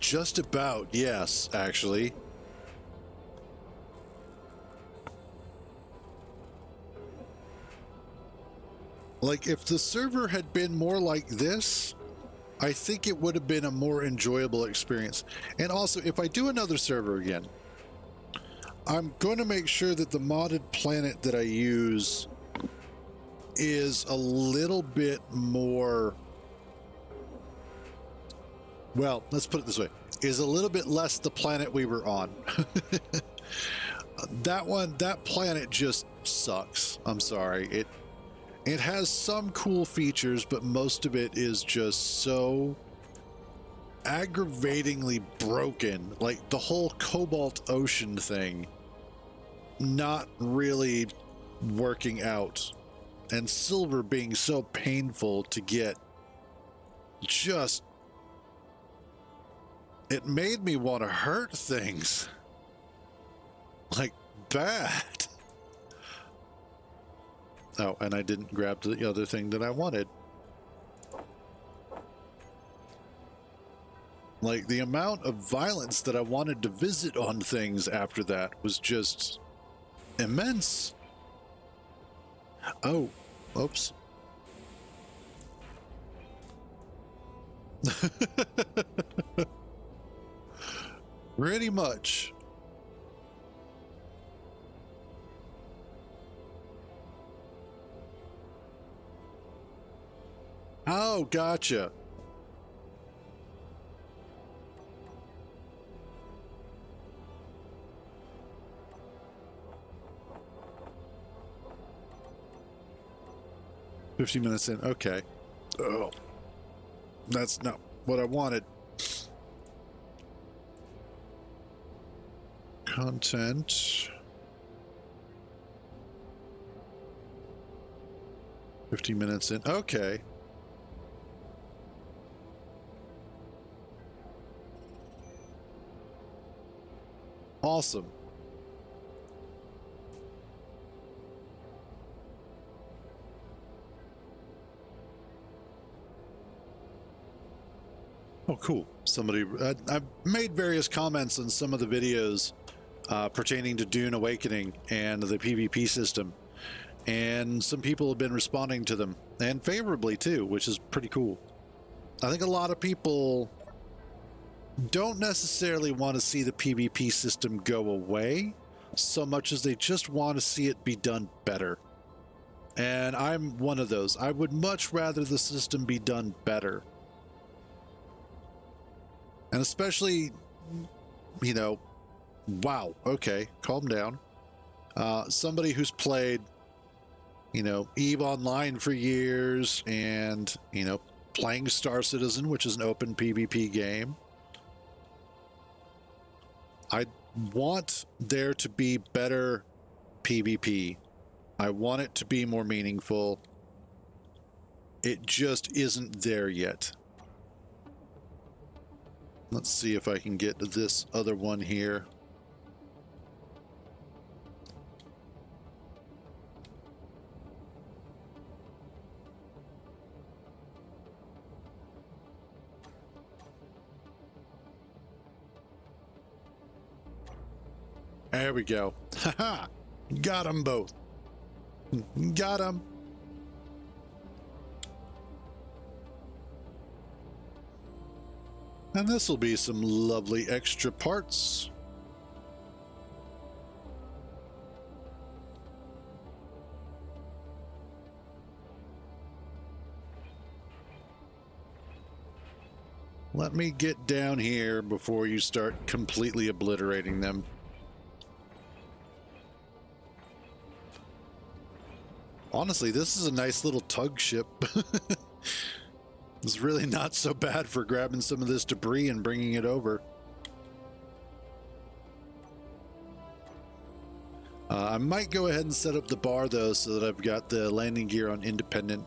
Just about, yes, actually. Like, if the server had been more like this, I think it would have been a more enjoyable experience. And also, if I do another server again, I'm going to make sure that the modded planet that I use is a little bit more... Well, let's put it this way. Is a little bit less the planet we were on. That planet just sucks. I'm sorry. It has some cool features, but most of it is just so aggravatingly broken. Like the whole Cobalt Ocean thing, not really working out. And silver being so painful to get. Just... It made me want to hurt things. Like, bad. Oh, and I didn't grab the other thing that I wanted. Like, the amount of violence that I wanted to visit on things after that was just immense. Oh, oops. Pretty much. Oh, gotcha. "50 minutes in." Okay. Oh, that's not what I wanted. Content. 50 minutes in. Okay. Awesome. Oh, cool. Somebody, I've made various comments on some of the videos pertaining to Dune Awakening and the PvP system, and some people have been responding to them, and favorably too, which is pretty cool. I think a lot of people don't necessarily want to see the PvP system go away so much as they just want to see it be done better. And I'm one of those. I would much rather the system be done better. And especially, you know, Wow. Okay. Calm down. Somebody who's played, EVE Online for years and, playing Star Citizen, which is an open PvP game. I want there to be better PvP. I want it to be more meaningful. It just isn't there yet. Let's see if I can get to this other one here. There we go. Haha! Got them both. Got them. And this will be some lovely extra parts. Let me get down here before you start completely obliterating them. Honestly, this is a nice little tug ship. It's really not so bad for grabbing some of this debris and bringing it over. I might go ahead and set up the bar though, so that I've got the landing gear on independent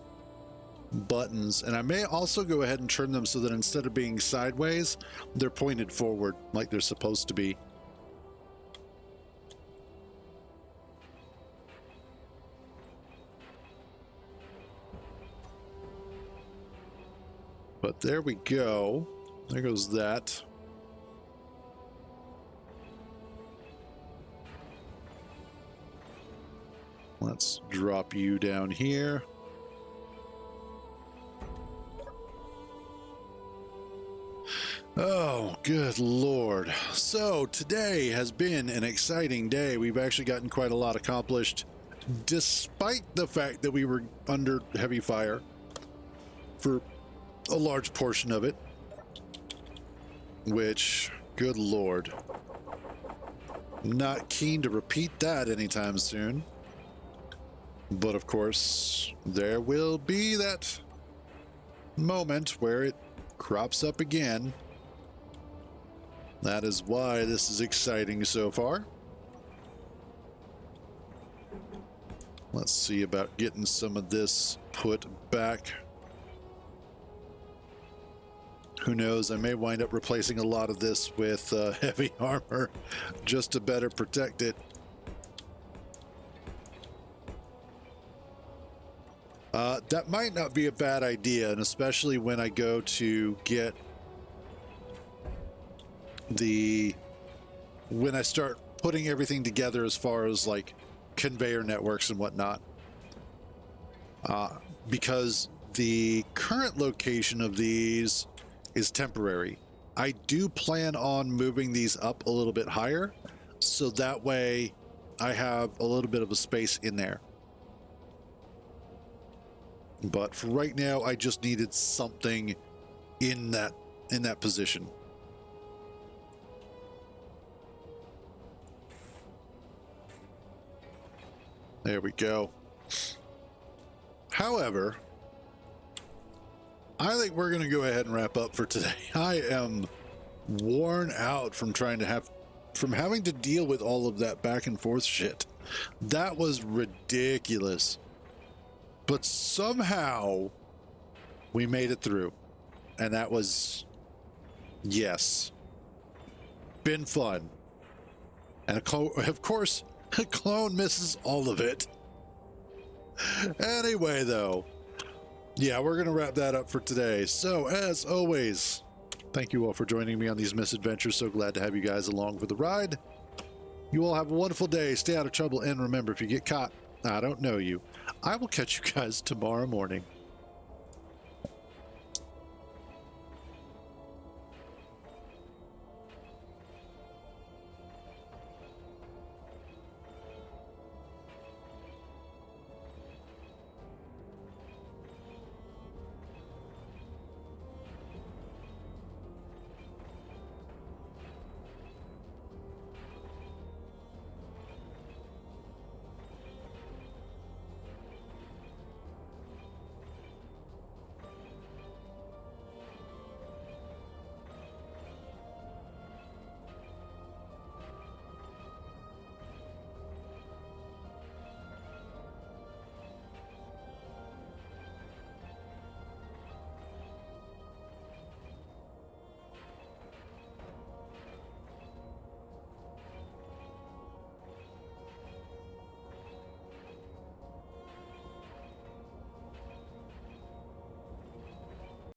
buttons, and I may also go ahead and turn them so that instead of being sideways, they're pointed forward like they're supposed to be. But there we go. There goes that. Let's drop you down here. Oh, good Lord. So today has been an exciting day. We've actually gotten quite a lot accomplished, despite the fact that we were under heavy fire for a large portion of it, which, good Lord, not keen to repeat that anytime soon. But of course, there will be that moment where it crops up again. That is why this is exciting so far. Let's see about getting some of this put back. Who knows, I may wind up replacing a lot of this with heavy armor just to better protect it. That might not be a bad idea, and especially when I go to get when I start putting everything together as far as like conveyor networks and whatnot. Because the current location of these is temporary. I do plan on moving these up a little bit higher, so that way I have a little bit of a space in there. But for right now, I just needed something in that position. There we go. However, I think we're going to go ahead and wrap up for today. I am worn out from having to deal with all of that back and forth shit. That was ridiculous. But somehow we made it through. And that was, yes, been fun. And of course, a clone misses all of it. Anyway, though, yeah, we're going to wrap that up for today. So, as always, thank you all for joining me on these misadventures. So glad to have you guys along for the ride. You all have a wonderful day. Stay out of trouble. And remember, if you get caught, I don't know you. I will catch you guys tomorrow morning.